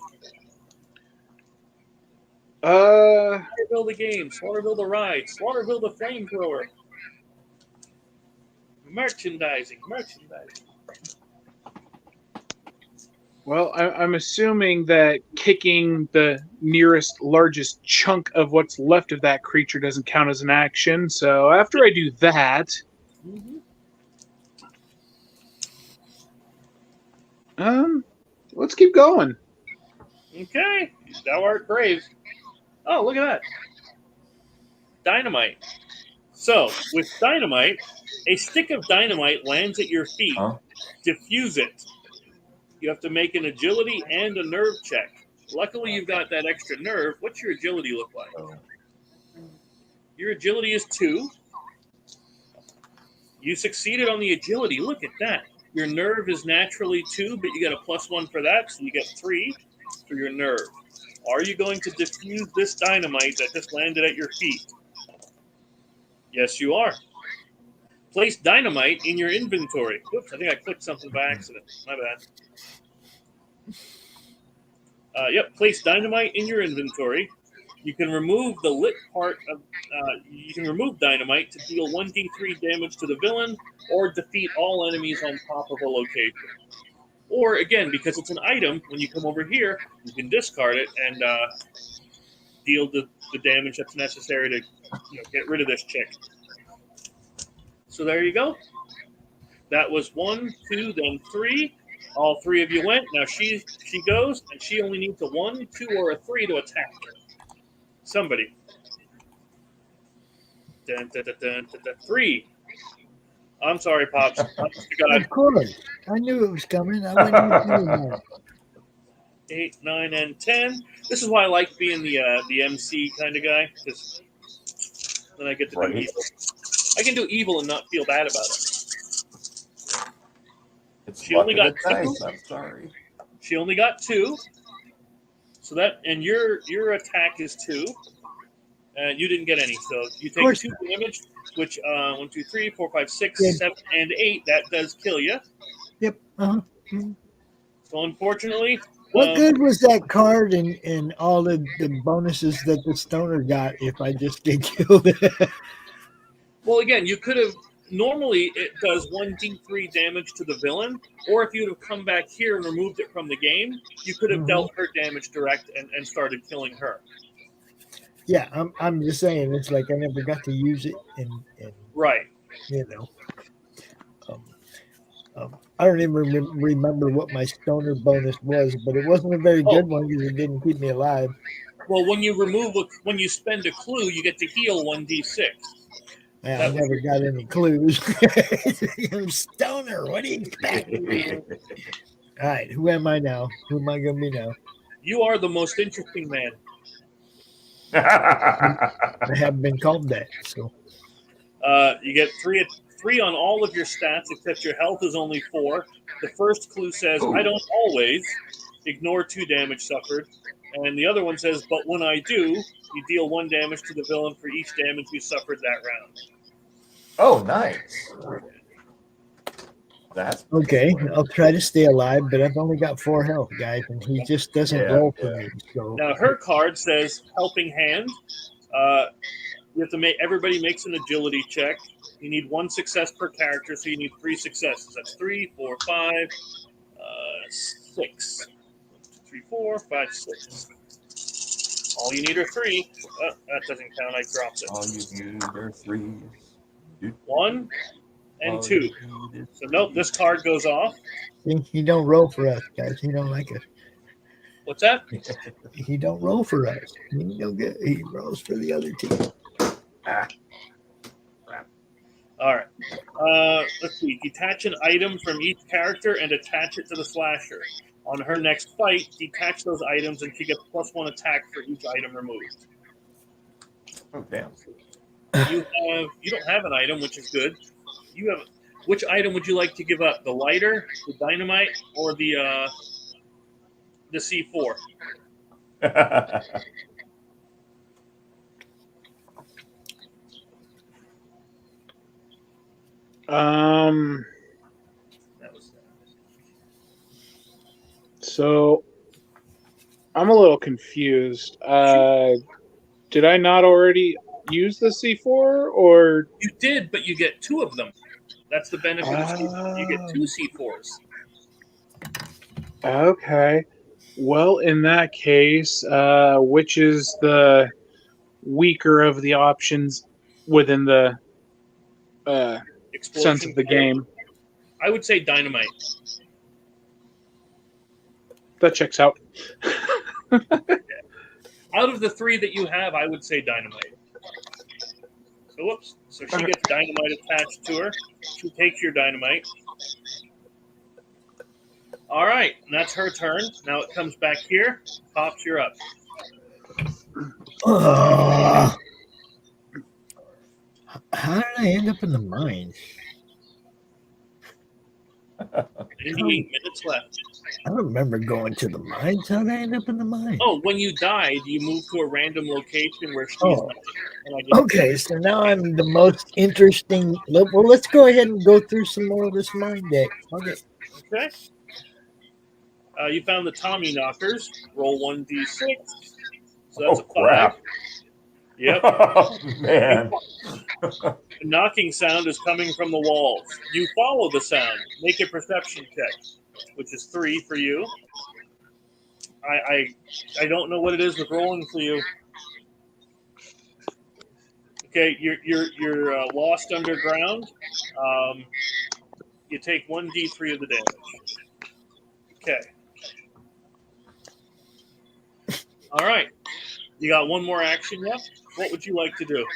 Slaughterville the game, Slaughterville the ride, Slaughterville the flamethrower. Merchandising. Well, I'm assuming that kicking the nearest, largest chunk of what's left of that creature doesn't count as an action. So after I do that, let's keep going. Okay, thou art brave. Oh, look at that. Dynamite. So, with dynamite, a stick of dynamite lands at your feet. Diffuse it. You have to make an agility and a nerve check. Luckily, you've got that extra nerve. What's your agility look like? Your agility is 2. You succeeded on the agility. Look at that. Your nerve is naturally 2, but you get a +1 for that, so you get 3 for your nerve. Are you going to defuse this dynamite that just landed at your feet? Yes, you are. Place dynamite in your inventory. Whoops, I think I clicked something by accident. My bad. Yep, place dynamite in your inventory. You can remove the lit part of. You can remove dynamite to deal 1d3 damage to the villain, or defeat all enemies on top of a location. Or again, because it's an item, when you come over here, you can discard it and deal the damage that's necessary to get rid of this chick. So there you go. That was 1, 2, then 3. All 3 of you went. Now she goes, and she only needs a 1, 2, or a 3 to attack her. Somebody. Dun, dun, dun, dun, dun, dun. 3. I'm sorry, Pops. Of course. I knew it was coming. I wouldn't even do that. 8, 9, and 10. This is why I like being the MC kind of guy, because then I get to do evil. I can do evil and not feel bad about it. She only got 2. I'm sorry. She only got 2. So that, and your attack is 2. And you didn't get any, so you take 2 damage, which 1, 2, 3, 4, 5, 6, 7, and 8. That does kill you. Yep. So unfortunately, what good was that card and all the bonuses that the stoner got if I just get killed? Well, again, you could have. Normally, it does 1d3 damage to the villain, or if you'd have come back here and removed it from the game, you could have dealt her damage direct and started killing her. Yeah, I'm just saying, it's like I never got to use it, and right. I don't even remember what my stoner bonus was, but it wasn't a very good one because it didn't keep me alive. Well, when you spend a clue, you get to heal 1d6. Yeah, I never got any clues. I'm stoner. What do you expect? All right, who am I now? Who am I going to be now? You are the most interesting man. I haven't been called that, so. You get 3 on all of your stats, except your health is only 4. The first clue says, I don't always. Ignore 2 damage suffered. And the other one says, but when I do, you deal 1 damage to the villain for each damage you suffered that round. Oh, nice. That's okay. I'll try to stay alive, but I've only got 4 health, guys, and he just doesn't roll for me. So. Now, her card says helping hand. You have to make everybody makes an agility check. You need 1 success per character, so you need 3 successes. That's 3, 4, 5, 6. 1, 2, 3, 4, 5, 6. All you need are 3. Oh, that doesn't count. I dropped it. All you need are 3. 1 and 2. So nope, this card goes off. He don't roll for us, guys. He don't like us. What's that? He don't roll for us. He don't get. He rolls for the other team. All right. Let's see. Detach an item from each character and attach it to the slasher. On her next fight, detach those items and she gets +1 attack for each item removed. Oh, damn. You don't have an item, which is good. You have. Which item would you like to give up? The lighter, the dynamite, or the C4? So I'm a little confused. Did I not already use the C4, or you did, but you get 2 of them. That's the benefit of C4. You get 2 C4s. Okay. Well, in that case, which is the weaker of the options within the sense of the game? I would say dynamite. That checks out. Out of the 3 that you have, I would say dynamite. So whoops. So she gets dynamite attached to her. She takes your dynamite. All right, and that's her turn. Now it comes back here. Pops, you're up. How did I end up in the mine? 88 minutes left. I don't remember going to the mines. How did I end up in the mine? Oh, when you died, you moved to a random location where she's Oh. not. And I just, Okay, so now I'm the most interesting. Well, let's go ahead and go through some more of this mine deck. Okay. Okay. You found the Tommy knockers. Roll 1d6. So that's a 5. Crap. Yep. Oh, man. The knocking sound is coming from the walls. You follow the sound. Make a perception check, which is 3 for you. I don't know what it is with rolling for you. Okay, you're lost underground. You take 1d3 of the damage. Okay. All right. You got one more action left. What would you like to do?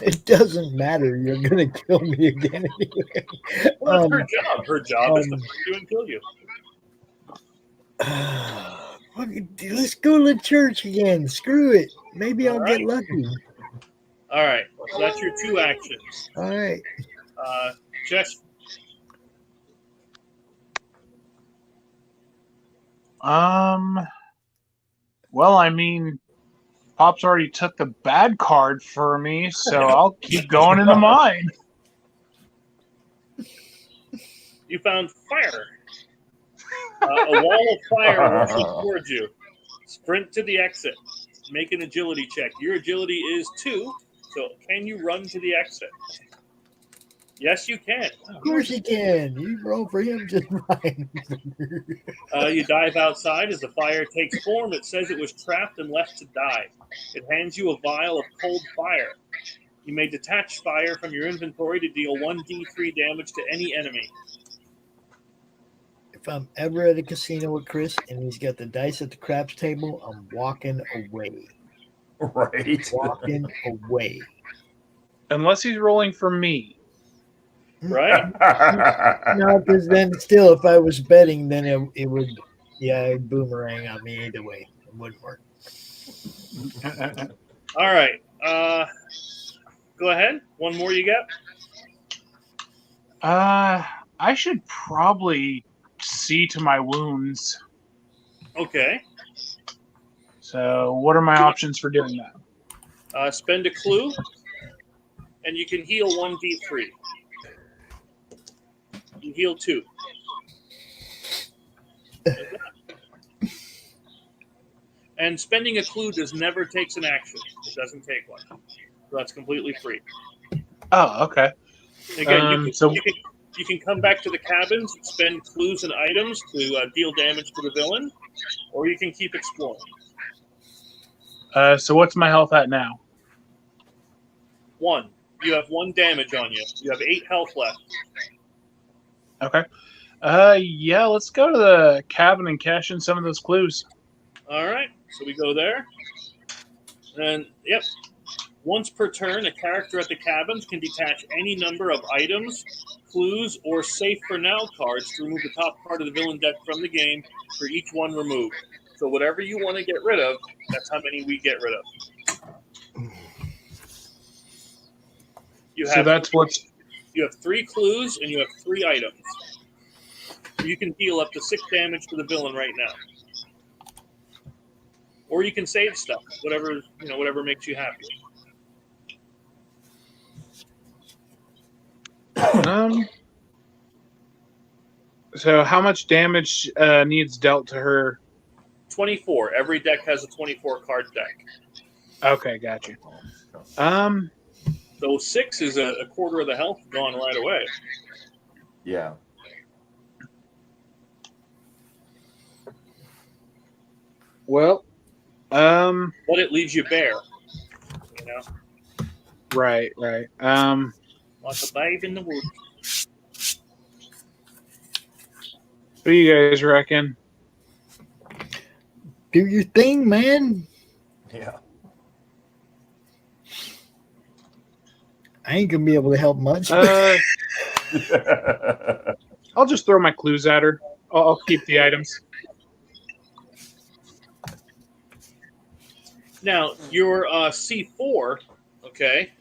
It doesn't matter. You're gonna kill me again anyway. Well, that's her job. Her job is to find you and kill you. Let's go to church again. Screw it. Maybe I'll get lucky. All right. So that's your 2 actions. All right. Jess. Well, I mean, Pops already took the bad card for me, so I'll keep going in the mine. You found fire. A wall of fire rushes towards you. Sprint to the exit. Make an agility check. Your agility is 2, so can you run to the exit? Yes, you can. Of course you can. You roll for him just fine. You dive outside. As the fire takes form, it says it was trapped and left to die. It hands you a vial of cold fire. You may detach fire from your inventory to deal 1d3 damage to any enemy. If I'm ever at a casino with Chris and he's got the dice at the craps table, I'm walking away. Right. Walking away. Unless he's rolling for me. Right? No, because then still, if I was betting, then it would, it'd boomerang on me either way. It wouldn't work. All right. Go ahead. One more you got? I should probably see to my wounds. Okay. So what are my options for doing that? Spend a clue, and you can heal 1d3. You heal 2. And spending a clue never takes an action. It doesn't take one. So that's completely free. Oh, okay. Again, you can come back to the cabins, spend clues and items to deal damage to the villain, or you can keep exploring. So what's my health at now? 1. You have 1 damage on you. You have 8 health left. Okay. Yeah, let's go to the cabin and cash in some of those clues. All right. So we go there. And, yep. Once per turn, a character at the cabins can detach any number of items, clues, or safe for now cards to remove the top part of the villain deck from the game for each one removed. So whatever you want to get rid of, that's how many we get rid of. You have 3 clues and you have 3 items. You can deal up to 6 damage to the villain right now. Or you can save stuff, whatever makes you happy. So how much damage needs dealt to her? 24. Every deck has a 24 card deck. Okay, gotcha. So 6 is a quarter of the health gone right away. Yeah. Well, but it leaves you bare. You know? Right. Like a babe in the woods. What do you guys reckon? Do your thing, man. Yeah. I ain't gonna be able to help much. I'll just throw my clues at her. I'll keep the items. Now, your C4, okay,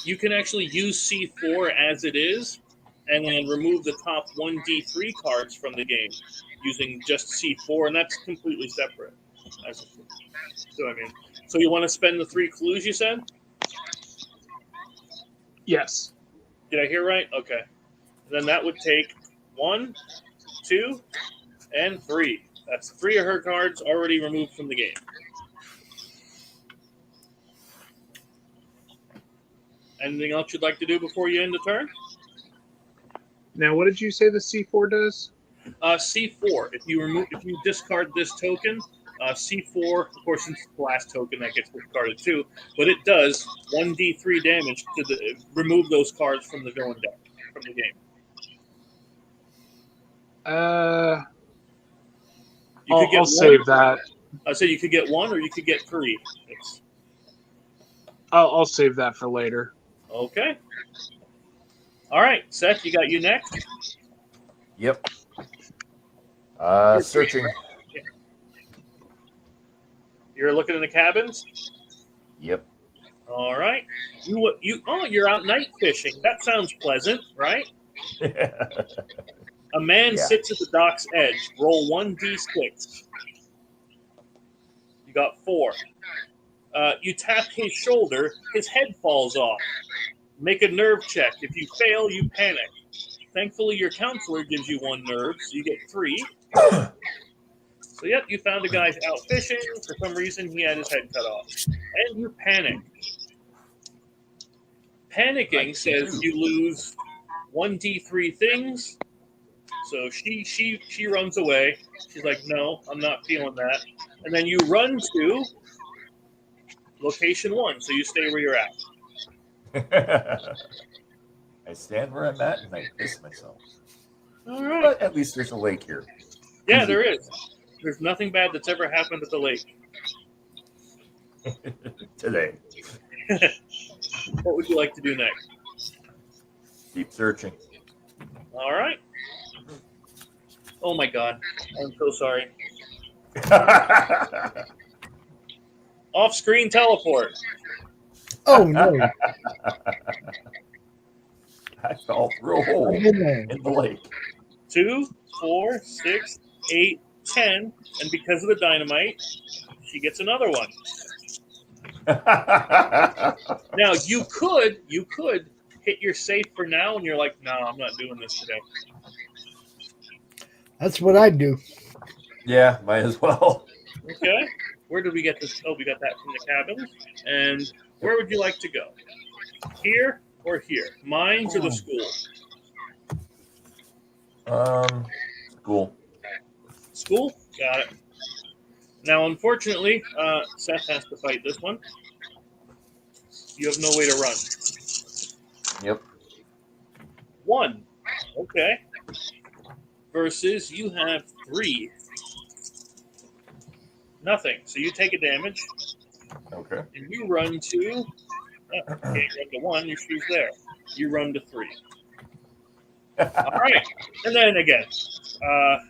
you can actually use C4 as it is and then remove the top 1d3 cards from the game using just C4, and that's completely separate. So, I mean, so you want to spend the 3 clues, you said? Yes. Did I hear right? Okay. And then that would take 1, 2, and 3. That's 3 of her cards already removed from the game. Anything else you'd like to do before you end the turn? Now, what did you say the C4 does? C4. If you discard this token, C4, of course, it's the last token that gets discarded too, but it does 1d3 damage to remove those cards from the villain deck, from the game. I'll save that. I said you could get 1 or you could get 3. I'll save that for later. Okay. All right, Seth, you next? Yep. Searching. You're looking in the cabins? Yep. All right. You're out night fishing. That sounds pleasant, right? A man sits at the dock's edge. Roll 1d6. You got 4. You tap his shoulder. His head falls off. Make a nerve check. If you fail, you panic. Thankfully, your counselor gives you 1 nerve, so you get 3. So, yep, you found a guy out fishing. For some reason, he had his head cut off. And you panic. Panicking says you lose 1d3 things. So she runs away. She's like, no, I'm not feeling that. And then you run to location 1, so you stay where you're at. I stand where I'm at and I piss myself. All right. But at least there's a lake here. Yeah, there is. There's nothing bad that's ever happened at the lake. Today. What would you like to do next? Keep searching. All right. Oh my God. I'm so sorry. Off-screen teleport. Oh no! I fell through a hole I'm in there. in the lake. 2, 4, 6, 8, 10, and because of the dynamite, she gets another one. Now you could hit your safe for now, and you're like, no, I'm not doing this today. That's what I do. Yeah, might as well. Okay. Where did we get this? Oh, we got that from the cabin. And where would you like to go? Here or here? Mines or the school? School. School? Got it. Now, unfortunately, Seth has to fight this one. You have no way to run. Yep. 1. Okay. Versus you have 3. Nothing. So you take a damage. Okay. And you run to... you can't run to 1. Your shoe's there. You run to 3. All right. And then again, it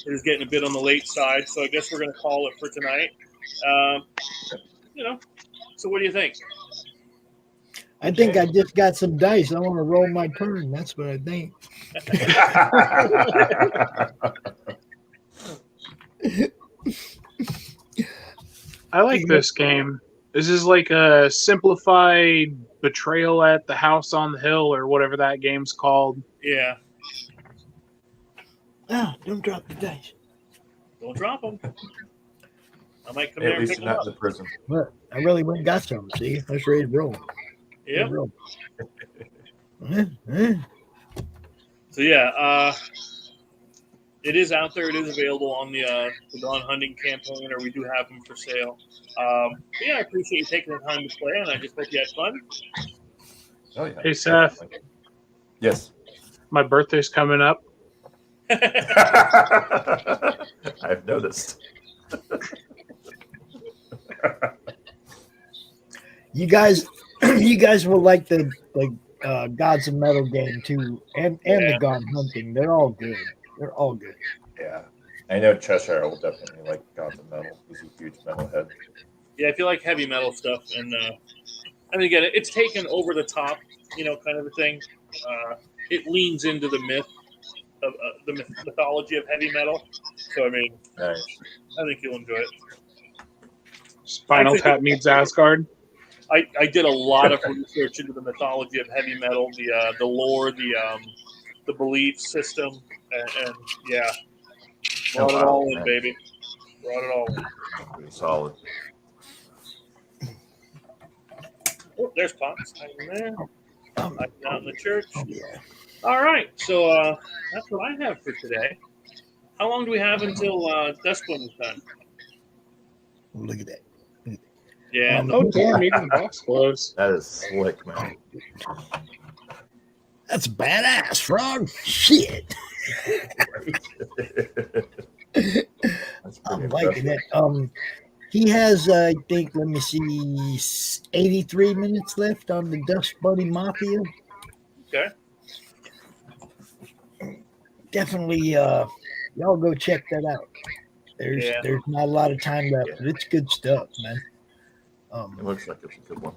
is getting a bit on the late side, so I guess we're going to call it for tonight. So what do you think? I think I just got some dice. I want to roll my turn. That's what I think. I like this game. This is like a simplified Betrayal at the House on the Hill or whatever that game's called. Yeah. Oh, don't drop the dice. Don't drop them. I might come At there and least pick you're them not up. in the prison. Look, I really went and got some. See, let's ready to roll. Yeah. Roll. So yeah, it is out there. It is available on the Gone Hunting campaign, or we do have them for sale. Yeah, I appreciate you taking the time to play, and I just hope you had fun. Oh yeah. Hey, Seth. Yes. My birthday's coming up. I've noticed. You guys will like the Gods of Metal game too, and the Gone Hunting. They're all good. They're all good. Yeah. I know Cheshire will definitely like Gods of Metal. He's a huge metalhead. Yeah, if you like heavy metal stuff, and I mean, again, it's taken over the top, kind of a thing. It leans into the myth of the mythology of heavy metal. So, I mean, Nice. I think you'll enjoy it. Spinal Tap meets Asgard. I did a lot of research into the mythology of heavy metal, the lore, the belief system, and yeah, brought it all in, baby. Brought it all in. Pretty solid. Oh, there's Pops hiding there. Hiding out in the church. All right, so that's what I have for today. How long do we have until Dustbin is done? Look at that. Yeah. Oh, damn, even the box closed. That is slick, man. That's badass, Frog. Shit. I'm liking it. He has, I think, let me see, 83 minutes left on the Dust Bunny Mafia. Okay. Definitely, y'all go check that out. There's not a lot of time left, but it's good stuff, man. It looks like it's a good one.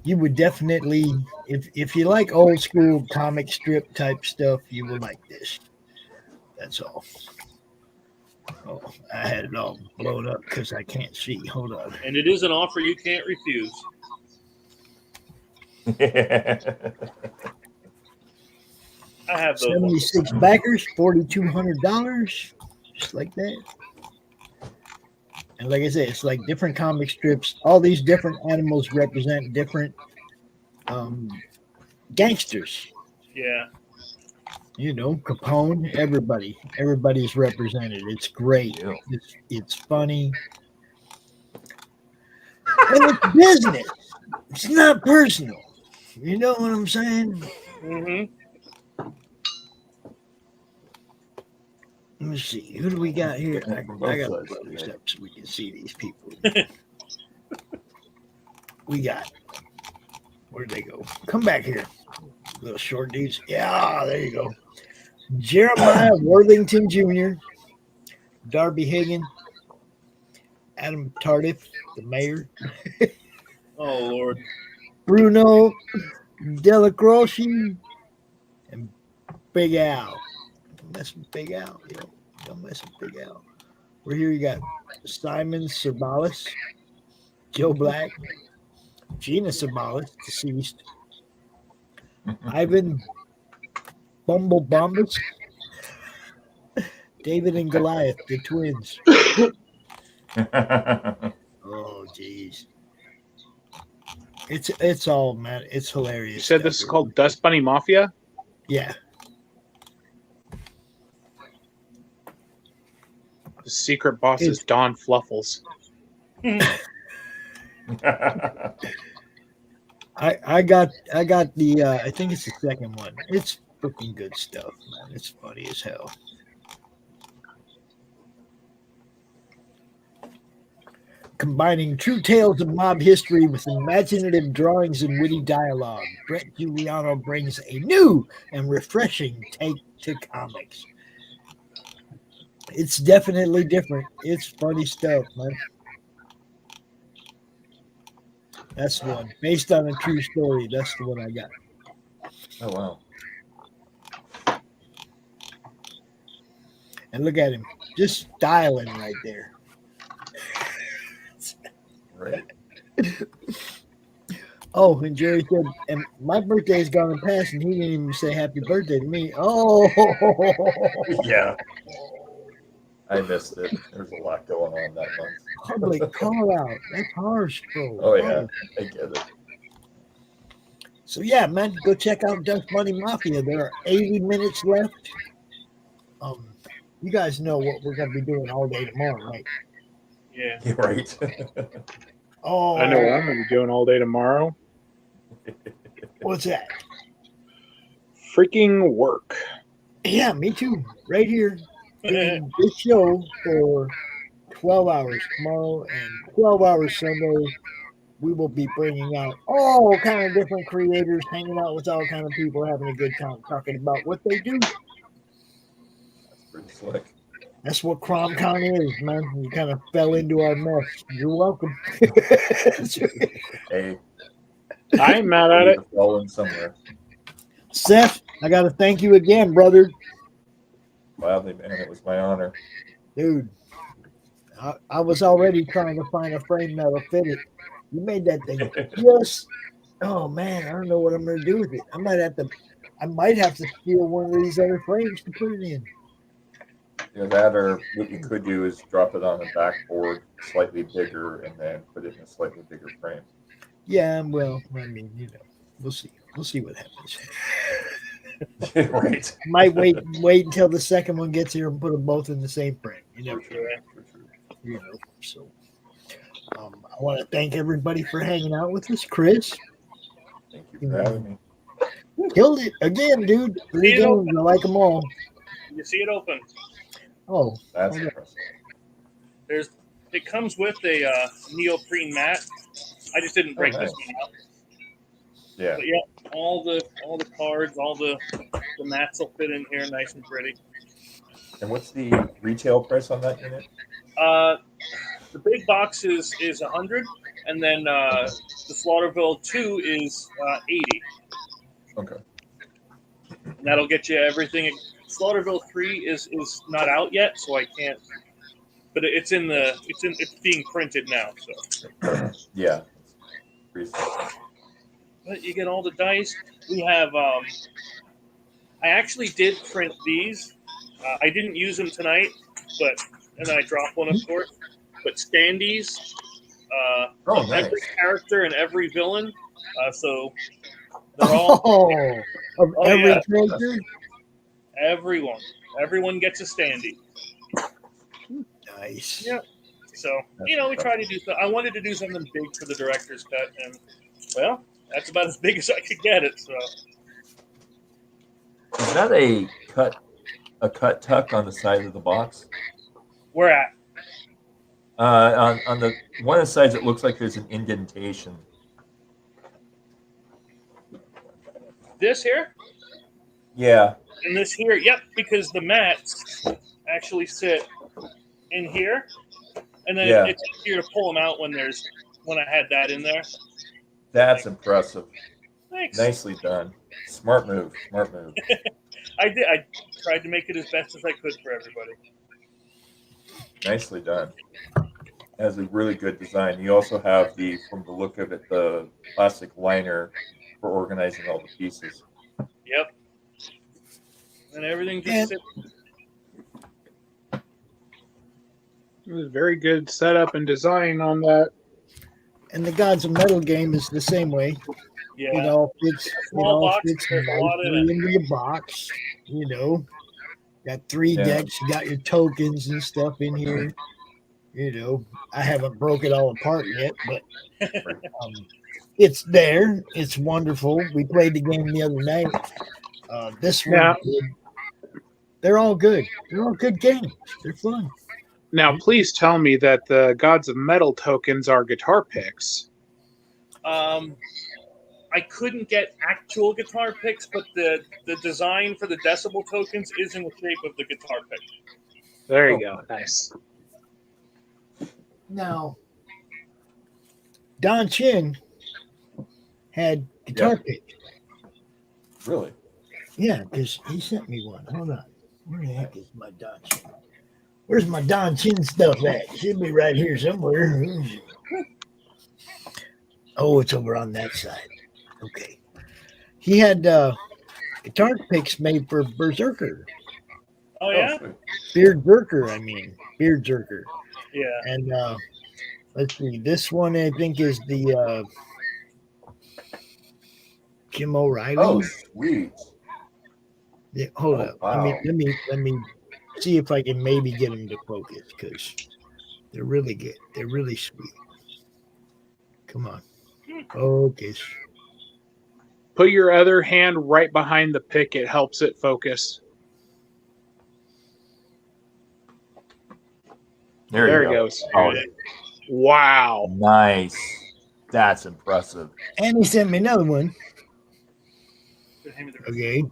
You would definitely, if you like old school comic strip type stuff, you will like this. That's all. Oh, I had it all blown up because I can't see. Hold on. And it is an offer you can't refuse. I have those 76 backers, $4,200, just like that. And like I said, it's like different comic strips. All these different animals represent different gangsters. Yeah. Capone, everybody's represented. It's great. Yeah. It's funny. And it's business. It's not personal. You know what I'm saying? Mm-hmm. Let me see. Who do we got here? I got to blow this up so we can see these people. We got. Where'd they go? Come back here. Little short dudes. Yeah, there you go. Jeremiah Worthington Jr., Darby Hagan, Adam Tardif, the mayor. Oh, Lord. Bruno Delacroce, and Big Al. Don't mess with Big Al. Don't mess with Big Al. We're here. You got Simon Sabalis, Joe Black, Gina Sabalis, deceased, Ivan Bumble Bombus, David and Goliath, the twins. Oh, jeez. It's all, man. It's hilarious. You said this is called Dust Bunny Mafia? Yeah. The secret boss is Don Fluffles. I got the I think it's the second one. It's freaking good stuff, man. It's funny as hell. Combining true tales of mob history with imaginative drawings and witty dialogue, Brett Giuliano brings a new and refreshing take to comics. It's definitely different. It's funny stuff, man. That's the one. Based on a true story. That's the one I got. Oh, wow. And look at him. Just styling right there. Right. Oh, and Jerry said, and my birthday's gone and passed, and he didn't even say happy birthday to me. Oh. Yeah. I missed it. There's a lot going on that month. Public call out. That's harsh, bro. Oh, yeah. I get it. So, yeah, man, go check out Dust Bunny Mafia. There are 80 minutes left. You guys know what we're going to be doing all day tomorrow, right? Yeah. You're right. Oh, I know what I'm going to be doing all day tomorrow. What's that? Freaking work. Yeah, me too. Right here. Doing this show for 12 hours tomorrow and 12 hours Sunday. we will be bringing out all kind of different creators, hanging out with all kind of people, having a good time, talking about what they do. That's pretty slick. That's what CRoM Con is, man. You kind of fell into our mess. You're welcome. Hey, I ain't mad at it. falling somewhere. Sept, I got to thank you again, brother. Gladly, man. It was my honor. Dude, I was already trying to find a frame that'll fit it. You made that thing just, oh man, I don't know what I'm going to do with it. I might have to steal one of these other frames to put it in. That, or what you could do is drop it on a backboard, slightly bigger, and then put it in a slightly bigger frame. Yeah, well, I mean, we'll see. We'll see what happens. Right. Might wait until the second one gets here and put them both in the same frame. So I want to thank everybody for hanging out with us. Chris, thank you for having me. Killed it again, dude. 3 games, I like them all. You see it open. Oh, that's okay. impressive. It comes with a neoprene mat. I just didn't break this one out. Yeah. But yeah, all the cards, all the mats will fit in here, nice and pretty. And what's the retail price on that unit? The big box is 100, and then the Slaughterville 2 is 80. Okay. And that'll get you everything. Slaughterville 3 is not out yet, so I can't. But it's being printed now. So yeah. But you get all the dice. We have. I actually did print these. I didn't use them tonight, and then I dropped one, of course. But standees. Nice. Every character and every villain. So they're all. Every character. Everyone gets a standee. Nice. Yeah. So we try to do. I wanted to do something big for the director's cut, and well, that's about as big as I could get it. So. Is that a cut tuck on the side of the box? Where at? On the one of the sides, it looks like there's an indentation. This here? Yeah. And this here, yep, because the mats actually sit in here, and then it's easier to pull them out when I had that in there. That's impressive. Thanks. Nicely done. Smart move. I did. I tried to make it as best as I could for everybody. Nicely done. Has a really good design. You also have from the look of it, the plastic liner for organizing all the pieces. Yep. And everything just sits. It was very good setup and design on that. And the Gods of Metal game is the same way. Yeah. Fits nicely into the box. Got 3 decks. You got your tokens and stuff in here. I haven't broke it all apart yet, but it's there. It's wonderful. We played the game the other night. This one, they're all good. They're all good games. They're fun. Now, please tell me that the Gods of Metal tokens are guitar picks. I couldn't get actual guitar picks, but the design for the decibel tokens is in the shape of the guitar pick. There you go. Nice. Now, Don Chin had guitar picks. Really? Yeah, because he sent me one. Hold on. Where the heck is my Don Chin? Where's my Don Chin stuff at? It should be right here somewhere. Oh, it's over on that side. Okay. He had guitar picks made for Berserker. Oh, yeah? Beardzerker, I mean. Beardzerker. Yeah. And let's see. This one, I think, is the Jim O'Reilly. Oh, sweet. Yeah, hold up. Wow. Let me see if I can maybe get them to focus, because they're really good. They're really sweet. Come on. Focus. Put your other hand right behind the pick. It helps it focus. There it go. goes. Oh. Wow. Nice. That's impressive. And he sent me another one. Hand me the- Okay.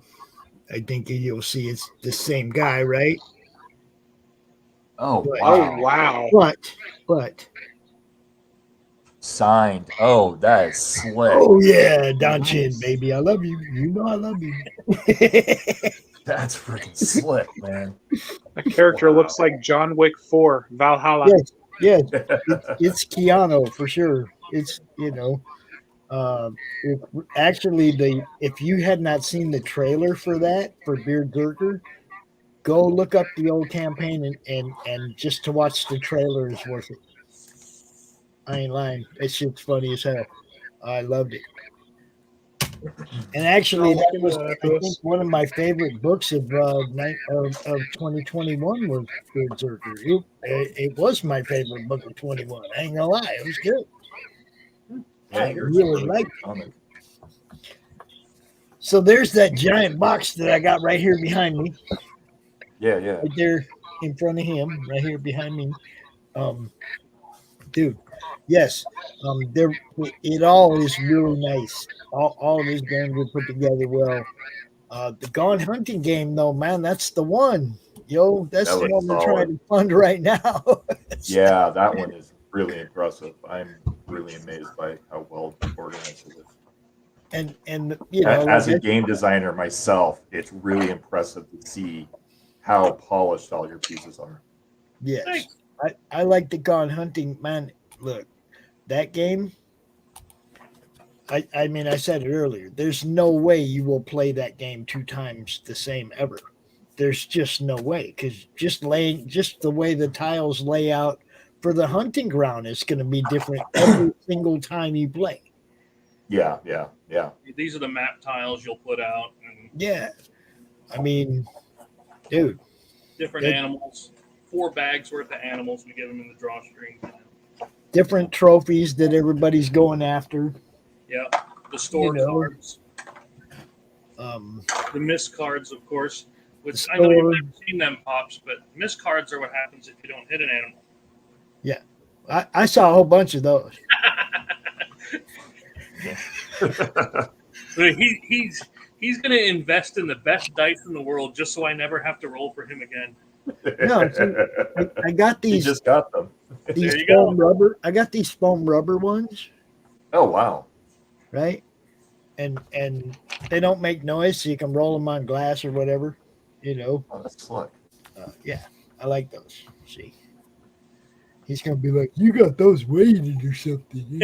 I think you'll see it's the same guy, right? Oh, But- wow. Wow. But Signed. Oh, that is slick. oh yeah, Don Chin, baby, I love you. You know I love you. That's freaking slick, man. That character looks like John Wick 4, Valhalla. Yes, it's Keanu for sure. It's actually if you had not seen the trailer for that for Berserker, go look up the old campaign and just to watch the trailer is worth it. I ain't lying. That shit's funny as hell. I loved it. And actually, that was I think one of my favorite books of 2021 was Berserker. It was my favorite book of 21. I ain't gonna lie, it was good. Yeah, I you're really liked it. So there's that giant box that I got right here behind me. Yeah. Right there in front of him, right here behind me. Dude, yes. It all is really nice. All of his games are put together well. The Gone Hunting game, though, man, that's the one. Yo, that's That the looks one we're trying to fund right now. Yeah, that one is really impressive. I'm really amazed by how well organized it is. And as a game designer myself, it's really impressive to see how polished all your pieces are. Yes. I like the Gone Hunting, man. Look, that game. I mean, I said it earlier. There's no way you will play that game 2 times the same ever. There's just no way, because just the way the tiles lay out for the hunting ground is going to be different every single time you play. Yeah. These are the map tiles you'll put out. And Yeah, I mean, dude, different animals. 4 bags worth of animals. We get them in the drawstring. different trophies that everybody's going after. Yeah, the store cards, the miss cards, of course. Which I know you've never seen them, Pops, but miss cards are what happens if you don't hit an animal. Yeah, I saw a whole bunch of those. But he's going to invest in the best dice in the world just so I never have to roll for him again. No, see, I got these. You just got them. These foam rubber. I got these foam rubber ones. Oh wow! Right, and they don't make noise, so you can roll them on glass or whatever. Oh, that's slick. Yeah, I like those. See, he's gonna be like, "You got those weighted or something."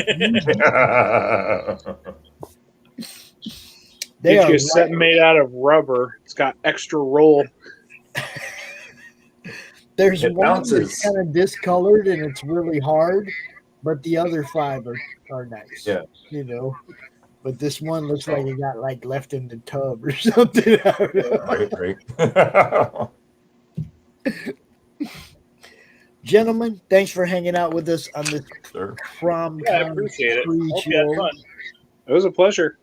They Get are you a set made out of rubber. It's got extra roll. There's It one bounces. that's kind of discolored and it's really hard, but the other 5 are nice. Yeah. But this one looks like it got like left in the tub or something. I don't know. Right. Gentlemen, thanks for hanging out with us on this CRoM Yeah, I Con appreciate it. free Hope you had show. fun. It was a pleasure.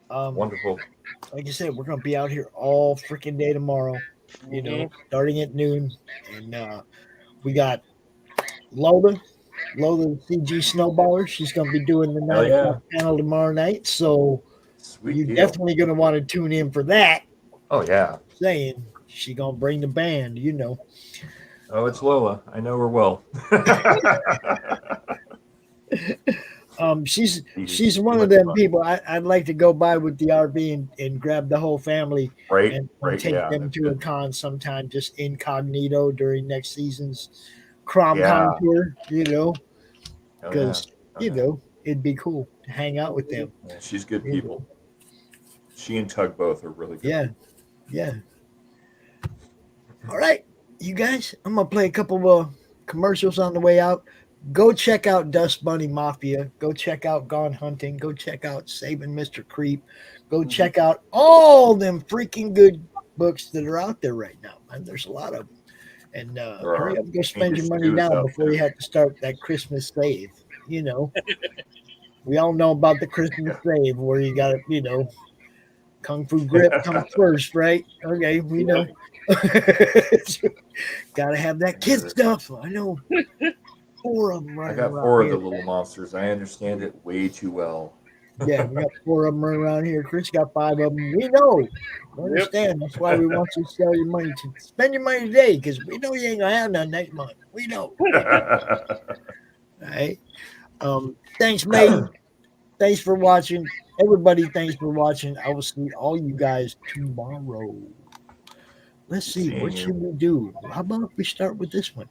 Wonderful. Like I said, we're gonna be out here all freaking day tomorrow. Starting at noon, and we got Lola the CG Snowballer. She's gonna be doing the 9 o'clock panel tomorrow night, so you're definitely gonna want to tune in for that. Oh yeah. Saying she gonna bring the band, Oh, it's Lola. I know her well. She's one of them people I'd like to go by with the RV and grab the whole family and take them to a con sometime, just incognito during next season's CRoM Con tour, because it'd be cool to hang out with them. Yeah, she's good people. She and Tug both are really good. Yeah. All right, you guys, I'm gonna play a couple of commercials on the way out. Go check out Dust Bunny Mafia. Go check out Gone Hunting. Go check out Saving Mr. Creep. Go check out all them freaking good books that are out there right now, man. There's a lot of them. And hurry up, go spend your money now before you have to start that Christmas save. We all know about the Christmas save where you got to, Kung Fu Grip comes first, right? Okay, we know. Got to have that kid stuff. I know. 4 of them I running got around 4 of here. the little monsters. I understand it way too well. Yeah, we got 4 of them running around here. Chris got 5 of them. We know. We understand. That's why we want you to sell your money to spend your money today, because we know you ain't gonna have none next month. We know. All right. Thanks, mate. Thanks for watching. Everybody, thanks for watching. I will see all you guys tomorrow. Let's see. What should we do? How about if we start with this one?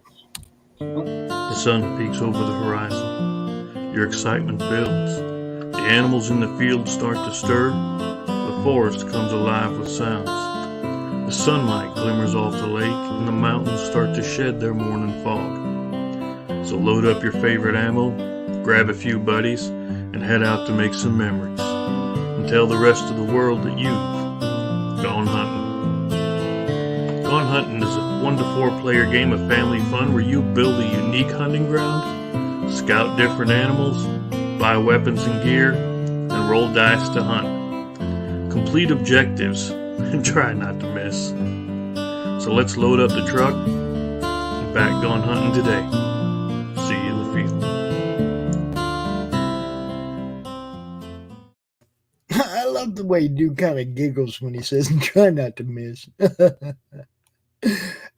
The sun peeks over the horizon. Your excitement builds. The animals in the field start to stir. The forest comes alive with sounds. The sunlight glimmers off the lake, and the mountains start to shed their morning fog. So load up your favorite ammo, grab a few buddies, and head out to make some memories. And tell the rest of the world that you've gone hunting. Gone Hunting is a 1 to 4 player game of family fun where you build a unique hunting ground, scout different animals, buy weapons and gear, and roll dice to hunt. Complete objectives and try not to miss. So let's load up the truck and back Gone Hunting today. See you in the field. I love the way dude kind of giggles when he says, try not to miss.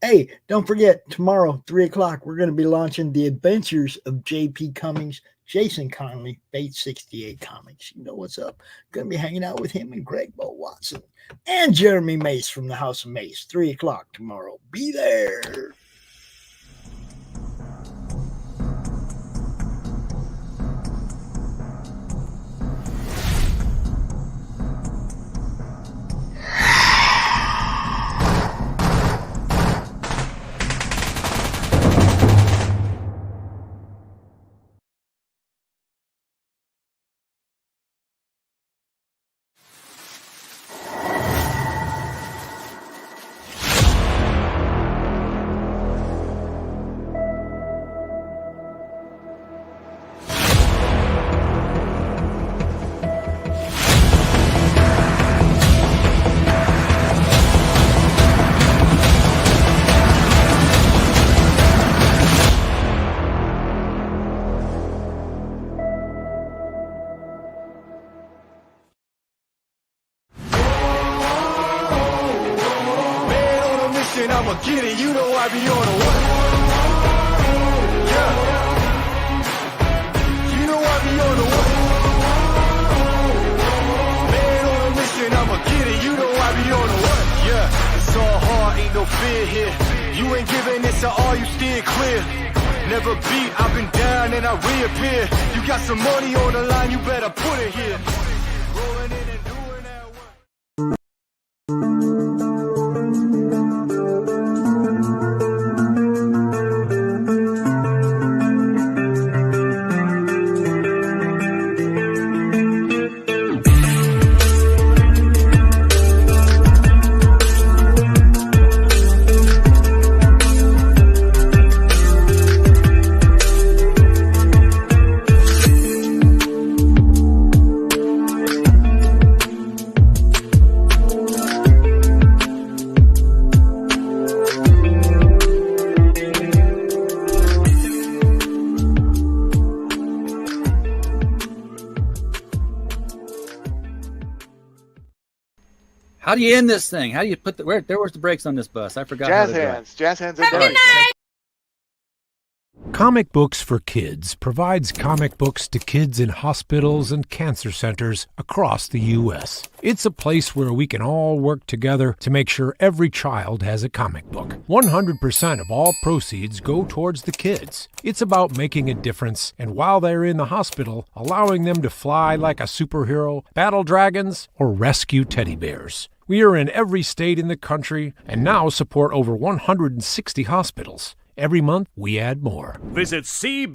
Hey, don't forget, tomorrow, 3 o'clock, we're going to be launching The Adventures of J.P. Cummings, Jason Conley, Fate 68 Comics. You know what's up. Going to be hanging out with him and Greg Bo Watson and Jeremy Mace from the House of Mace. 3 o'clock tomorrow. Be there. I'ma get it, you know I be on the way. Yeah. You know I be on the way. Man on a mission, I'ma get it, you know I be on the way. Yeah, it's all hard, ain't no fear here. You ain't giving this to all, you steer clear. Never beat, I've been down and I reappear. You got some money on the line, you better put it here. Rolling in and doing that work. How do you end this thing? How do you put the where's the brakes on this bus? I forgot. Jazz hands. Jazz hands and brakes. Comic Books for Kids provides comic books to kids in hospitals and cancer centers across the U.S. It's a place where we can all work together to make sure every child has a comic book. 100% of all proceeds go towards the kids. It's about making a difference, and while they're in the hospital, allowing them to fly like a superhero, battle dragons, or rescue teddy bears. We are in every state in the country and now support over 160 hospitals. Every month, we add more. Visit CB